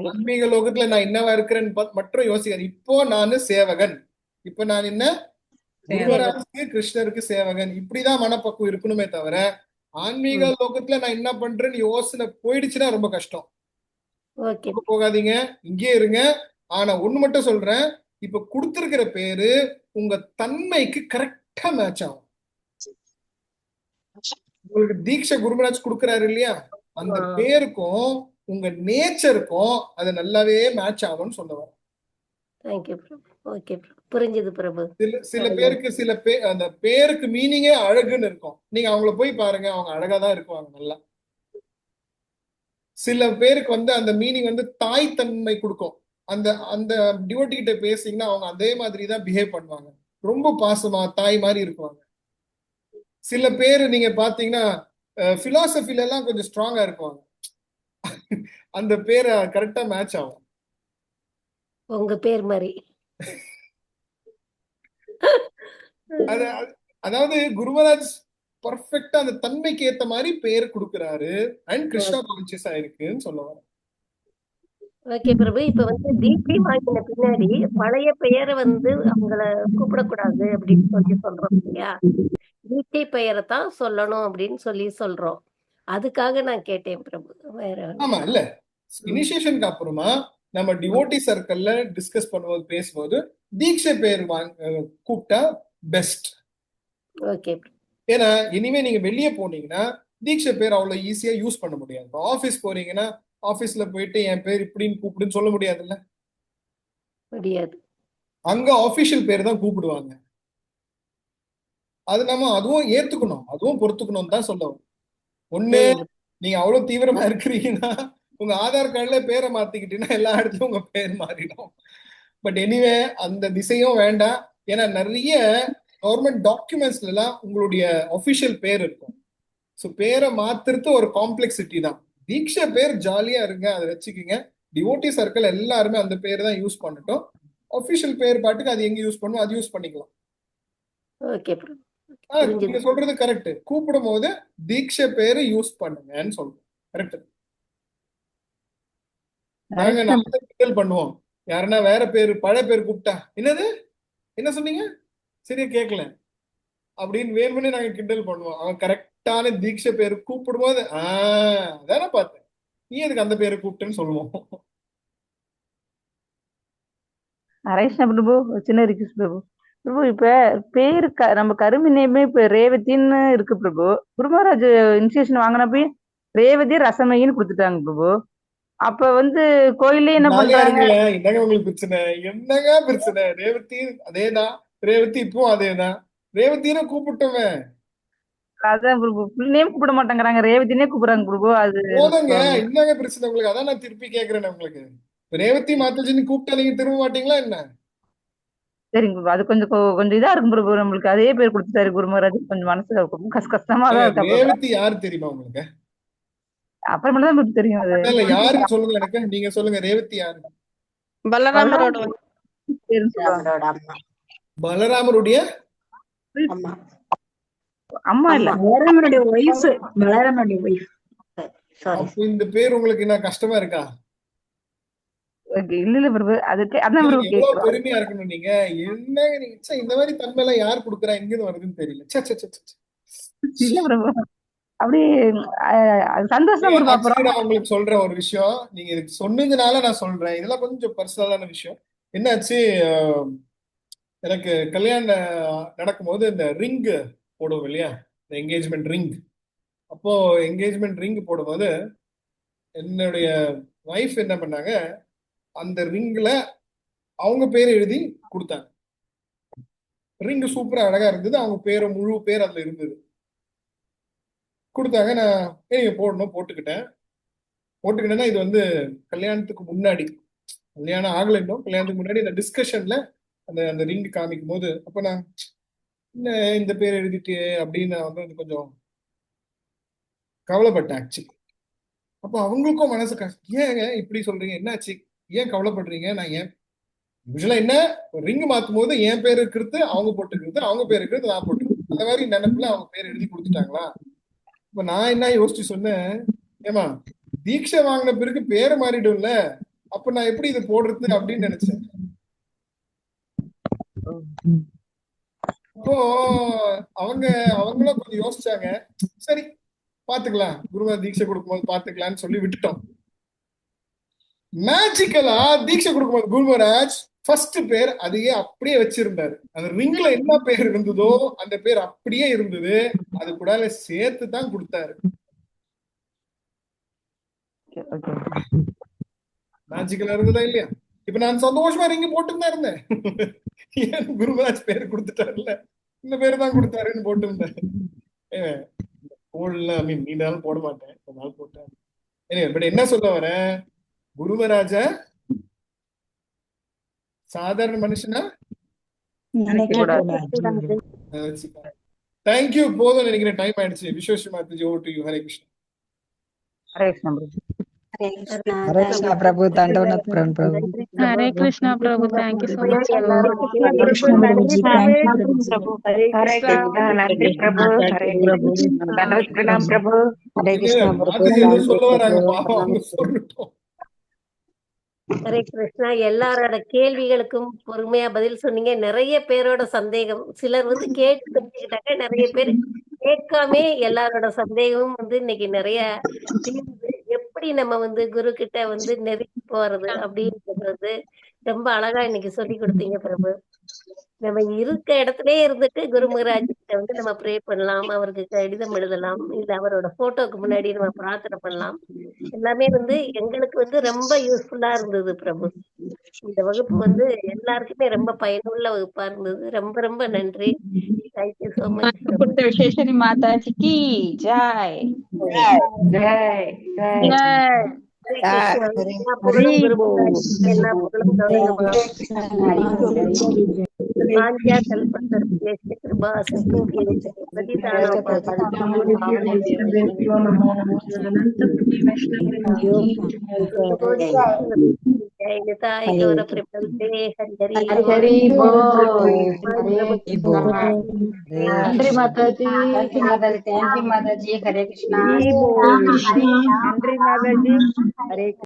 ஆன்மீக லோகத்துல நான் என்னவா இருக்கிறேன்னு மட்டும் யோசிக்கிறேன். இப்போ நானு சேவகன், இப்ப நான் என்ன குருமராஜுக்கு கிருஷ்ணருக்கு சேவகன், இப்படிதான் மனப்பக்குவம் இருக்கணுமே தவிர ஆன்மீக லோகத்துல நான் என்ன பண்றேன்னு யோசனை போயிடுச்சுன்னா ரொம்ப கஷ்டம். போகாதீங்க, இங்கே இருங்க. ஆனா ஒண்ணு மட்டும் சொல்றேன், இப்ப கொடுத்திருக்கிற பேரு உங்க தன்மைக்கு கரெக்டா மேட்ச் ஆகும். உங்களுக்கு தீட்சை குருமராஜ் கொடுக்கறாரு இல்லையா, அந்த பேருக்கும் உங்க நேச்சருக்கும் அது நல்லாவே மேட்ச் ஆகும்னு சொல்லுவாங்க. புரிஞ்சது பிரபு. சில பேருக்கு அந்த பேருக்கு மீனிங்கே அழகுன்னு இருக்கும். நீங்க அவங்கள போய் பாருங்க, அவங்க அழகாதான் இருக்குவாங்க நல்லா. சில பேருக்கு வந்து அந்த மீனிங் வந்து தாய் தன்மை கொடுக்கும். அந்த அந்த டிவோட்டி கிட்ட பேசிங்கன்னா அவங்க அதே மாதிரிதான் பிஹேவ் பண்ணுவாங்க, ரொம்ப பாசமா தாய் மாதிரி இருக்குவாங்க. சில பேர் நீங்க பாத்தீங்கன்னா பிலாசபில எல்லாம் கொஞ்சம் ஸ்ட்ராங்கா இருக்குவாங்க. அந்த பேரை கரெக்டா மேட்ச் ஆகும். உங்க பேர் மாதிரி. அதாவது குருமராஜ் பர்ஃபெக்டா அந்த தன்மைக்கு ஏத்த மாதிரி பேர் கொடுக்கிறாரு. அண்ட் கிருஷ்ணா கான்சியஸா இருக்குன்னு சொல்லுவாங்க. ஓகே பிரபு. இப்ப வந்து தீட்சை வாங்கின பின்னாடி பழைய பெயரை வந்து அவங்கள கூப்பிடக்கூடாது அப்படின்னு சொல்றோம் இல்லையா? தீட்சை பெயரை தான் சொல்லணும் அப்படின்னு சொல்றோம். அதுக்காக நான் கேட்டேன் பிரபு. வேற ஆமா இல்ல, இனிஷியேஷனுக்கு அப்புறமா நம்ம டிவோட்டி சர்க்கிள்ல டிஸ்கஸ் பண்ணும்போது பேசும்போது தீட்சை பேர் கூப்பிட்டா பெஸ்ட். ஓகே. ஏன்னா இனிமே நீங்க வெளியே போனீங்கன்னா தீட்சை பேர் அவ்வளவு ஈஸியா யூஸ் பண்ண முடியாது. ஆபீஸ் போறீங்கன்னா ஆபீஸ்ல போயிட்டு என் பேர் இப்படின்னு கூப்பிடுன்னு சொல்ல முடியாதுல்ல. முடியாது. அங்க ஆபீஷியல் பேர் தான் கூப்பிடுவாங்க. அது நம்ம அதுவும் ஏத்துக்கணும், அதுவும் பொறுத்துக்கணும் தான் சொல்லுவோம். ஒண்ணு நீங்க அவ்வளவு தீவிரமா இருக்கிறீங்கன்னா உங்க ஆதார் கார்டுல பேரை மாத்திக்கிட்டீங்கன்னா எல்லா இடத்துலயும் உங்க பேர் மாறிடும். பட் எனிவே அந்த திசையும் வேண்டாம். ஏன்னா நிறைய கவர்மெண்ட் டாக்குமெண்ட்ஸ்ல எல்லாம் உங்களுடைய அபிஷியல் பேர் இருக்கும். ஸோ பேரை மாத்துறது ஒரு காம்ப்ளெக்சிட்டி தான். தீட்சை பேர் ஜாலியா இருங்க, அதை வச்சுக்கோங்க. டிவோட்டி சர்க்கிள் எல்லாருமே அந்த பேர் தான் யூஸ் பண்ணட்டும். அபிஷியல் பேர் பாட்டுக்கு அது எங்க யூஸ் பண்ணுவோம் அது யூஸ் பண்ணிக்கலாம். நீங்க சொல்றது கரெக்ட். கூப்பிடும் போது தீட்சை பேரு யூஸ் பண்ணுங்கன்னு சொல்றோம். கரெக்ட். நாங்க கிண்டல் பண்ணுவோம், யாருன்னா வேற பேரு பழைய பேர் கூப்பிட்டா என்னது என்ன சொன்னீங்க சரியா கேட்கல அப்படின்னு வேணும்னே நாங்க கிண்டல் பண்ணுவோம். அவன் கரெக்டான தீட்சை பேரு கூப்பிடும் போது அதான பார்த்தேன், நீ எதுக்கு அந்த பேரை கூப்பிட்டேன்னு சொல்லுவோம். ஹரேஷ்ணா பிரபு, சின்ன ரிக்வெஸ்ட் பிரபு. பிரபு இப்ப பேரு நம்ம கருமி நேமே இப்ப ரேவதின்னு இருக்கு பிரபு. குருமராஜ் இனிஷியேஷன் வாங்கினப்ப ரேவதி ரசமைன்னு கொடுத்துட்டாங்க பிரபு. அப்ப வந்து கோயிலே என்ன பண்றாங்க? என்னங்க உங்களுக்கு பிரச்சனை? என்னங்க பிரச்சனை? ரேவதி அதேதான், ரேவதி இப்போ அதேதான், ரேவதினு கூப்பிட்டோமே. அதான் பிரபு, ஃபுல் நேம் கூப்பிட மாட்டேங்கிறாங்க, ரேவதினே கூப்பிடுறாங்க பிரபு. அது போதுங்க, என்னங்க பிரச்சனை உங்களுக்கு? அதான் நான் திருப்பி கேக்குறேன் உங்களுக்கு. ரேவதி மாதாஜின்னு கூப்பிட்டா நீங்க திரும்ப மாட்டீங்களா என்ன? சரிங்க பிரபு. அது கொஞ்சம் கொஞ்சம் இதா இருக்கும் பிரபு. நம்மளுக்கு அதே பேர் கொடுத்துட்டாரு குரு மகாராஜ். கொஞ்சம் மனசுக்கு கஷ்டமா தான் இருக்கா பிரபு. ரேவதி யாரு தெரியுமா உங்களுக்கு? அப்புறமேல தான் பிரபு தெரியும் அது. இல்ல யாருன்னு சொல்லுங்க எனக்கு. நீங்க சொல்லுங்க ரேவதி யாரு? பலராமரோட பேருன்னு சொல்லுவாங்க. அவரோட அம்மா. பலராமருடைய அம்மா. அம்மா இல்ல, பலராமனுடைய ஒய்ஃப். பலராமனுடைய ஒய்ஃப். சாரி. அப்ப இந்த பேர் உங்களுக்கு என்ன கஷ்டமா இருக்கா? இல்ல இல்ல பிரபு. அதுக்கு அதான் பிரபு எவ்வளவு கேக்குறோம். பெருமையா இருக்கணும் நீங்க. என்ன நீங்க ச்சே, இந்த மாதிரி தன்மை எல்லாம் யார் கொடுக்குறா, எங்க இருந்து வருதுன்னு தெரியல. ச்சே, ச்சே, ச்சே, ச்சே. இல்ல பிரபு. அப்படியே அது சந்தோஷம் பிரபு. Actually, அப்புறம் நான் உங்களுக்கு சொல்றேன் ஒரு விஷயம். நீங்க இதுக்கு சொன்னதுனால நான் சொல்றேன். இதெல்லாம் கொஞ்சம் பர்சனலான விஷயம். என்னாச்சு, எனக்கு கல்யாணம் நடக்கும்போது இந்த ரிங் போடுவோம் இல்லையா, இந்த என்கேஜ்மெண்ட் ரிங். அப்போ என்கேஜ்மெண்ட் ரிங் போடும்போது என்னுடைய வைஃப் என்ன பண்ணாங்க, அந்த ரிங்ல அவங்க பேர் எழுதி கொடுத்தாங்க. ரிங் சூப்பரா அழகா இருந்தது. அவங்க பேரு முழு பேர் அதுல இருந்தது. கொடுத்தாங்க. நான் நீங்க போடணும் போட்டுக்கிட்டேன்னா இது வந்து கல்யாணத்துக்கு முன்னாடி, கல்யாணம் ஆகலை இன்னும், கல்யாணத்துக்கு முன்னாடி இந்த டிஸ்கஷன்ல அந்த அந்த ரிங் காமிக்கும் போது அப்ப நான் என்ன இந்த பேர் எழுதிட்டு அப்படின்னு நான் வந்து கொஞ்சம் கவலைப்பட்டேன் ஆக்சுவலி. அப்போ அவங்களுக்கும் மனசு கஷ்டம். ஏங்க இப்படி சொல்றீங்க, என்னாச்சு, ஏன் கவலைப்படுறீங்க? நான் ஏன் யூஸ்வலா என்ன ரிங் மாத்தும் போது என் பேர் இருக்கிறது அவங்க போட்டுக்கிறது, அவங்க பேர் இருக்கிறது நான் போட்டுக்கிறது, அந்த மாதிரி நினைப்புல அவங்க பேர் எழுதி கொடுத்துட்டாங்களா. இப்ப நான் என்ன யோசிச்சு சொன்னேன், ஏமா தீட்சை வாங்கின பிறகு பேரை மாறிடும்ல, அப்ப நான் எப்படி இதை போடுறது அப்படின்னு நினைச்சேன். அப்போ அவங்களும் கொஞ்சம் யோசிச்சாங்க. சரி பாத்துக்கலாம், குருவார் தீட்சை கொடுக்கும்போது பாத்துக்கலாம்னு சொல்லி விட்டுட்டோம். மேஜிக்கலா தீட்சை கொடுக்கும்போது குருமராஜ் ஃபர்ஸ்ட் பேர் அதையே அப்படியே வச்சிருந்தாரு. அந்த ரிங்ல என்ன பேர் இருந்ததோ அந்த பேர் அப்படியே இருந்தது. அது கூட சேர்த்து தான் கொடுத்தாரு. மேஜிக்கலா இருந்ததா இல்லையா? இப்ப நான் சந்தோஷமா ரிங் போட்டுதான் இருந்தேன். ஏன் குருமராஜ் பேர் கொடுத்துட்டாருல்ல, இந்த பேர் தான் கொடுத்தாருன்னு போட்டுருந்தேன். போடல, ஐ மீன் நீண்ட நாள் போட மாட்டேன், ஒரு நாள் போட்டேன். பட் என்ன சொல்ல வரேன், குருமராஜ சாதாரண மனுஷனா தேங்க்யூ. போதும் நினைக்கிறேன், டைம் ஆயிடுச்சு. Visweswara Mataji, over to you. Hare Krishna. Hare Krishna பிரபு. ஹரே கிருஷ்ணா பிரபு. தண்டவனத் பிரபு. ஹரே கிருஷ்ணா பிரபு. Thank you so much. Hare Krishna பிரபுஜி. தேங்க்யூ பிரபு. ஹரே கிருஷ்ணா. நன்றி பிரபு. ஹரே கிருஷ்ணா. தண்டவத் பிரணாம் பிரபு. ஹரே கிருஷ்ணா பிரபு. மாதாஜி ஏதோ சொல்ல வராங்க, பாவம் அவங்க சொல்லட்டும். ஹரே கிருஷ்ணா. எல்லாரோட கேள்விகளுக்கும் பொறுமையா பதில் சொன்னீங்க. நிறைய பேரோட சந்தேகம், சிலர் வந்து கேட்டு தெரிஞ்சுக்கிட்டாங்க, நிறைய பேர் கேட்காமே எல்லாரோட சந்தேகமும் வந்து இன்னைக்கு நிறைய தீர்ந்து, எப்படி நம்ம வந்து குரு கிட்ட வந்து நெருங்கி போறது அப்படின்றது ரொம்ப அழகா இன்னைக்கு சொல்லி கொடுத்தீங்க பிரபு. நம்ம இருக்க இடத்துலயே இருந்துட்டு குரு மகாராஜ் கிட்ட வந்து நம்ம ப்ரே பண்ணலாம், அவருக்கு கடிதம் எழுதலாம், இல்ல அவரோட போட்டோக்கு முன்னாடி நம்ம பிரார்த்தனை பண்ணலாம். எல்லாமே வந்து எங்களுக்கு வந்து ரொம்ப யூஸ்ஃபுல்லா இருந்தது பிரபு. இந்த வகுப்பு வந்து எல்லாருக்குமே ரொம்ப பயனுள்ள வகுப்பா இருந்தது. ரொம்ப ரொம்ப நன்றி. Thank you so much. விசேஷரி மாதாஜிக்கு ஜெய். ஜெய் ஜெய். எல்லா புகழும் குரு மகாராஜ், எல்லா புகழும் ஆஞ்ஞா கல்பத்தர் பேச கிருபா சத்து பிரதிதானம் தாய் கௌர பிரபந்தே ஹரி ஹரி ஹரி நன்றி மாதாஜி. தேங்க்யூ மாதாஜி. ஹரே கிருஷ்ணா. நன்றி மாதாஜி. ஹரே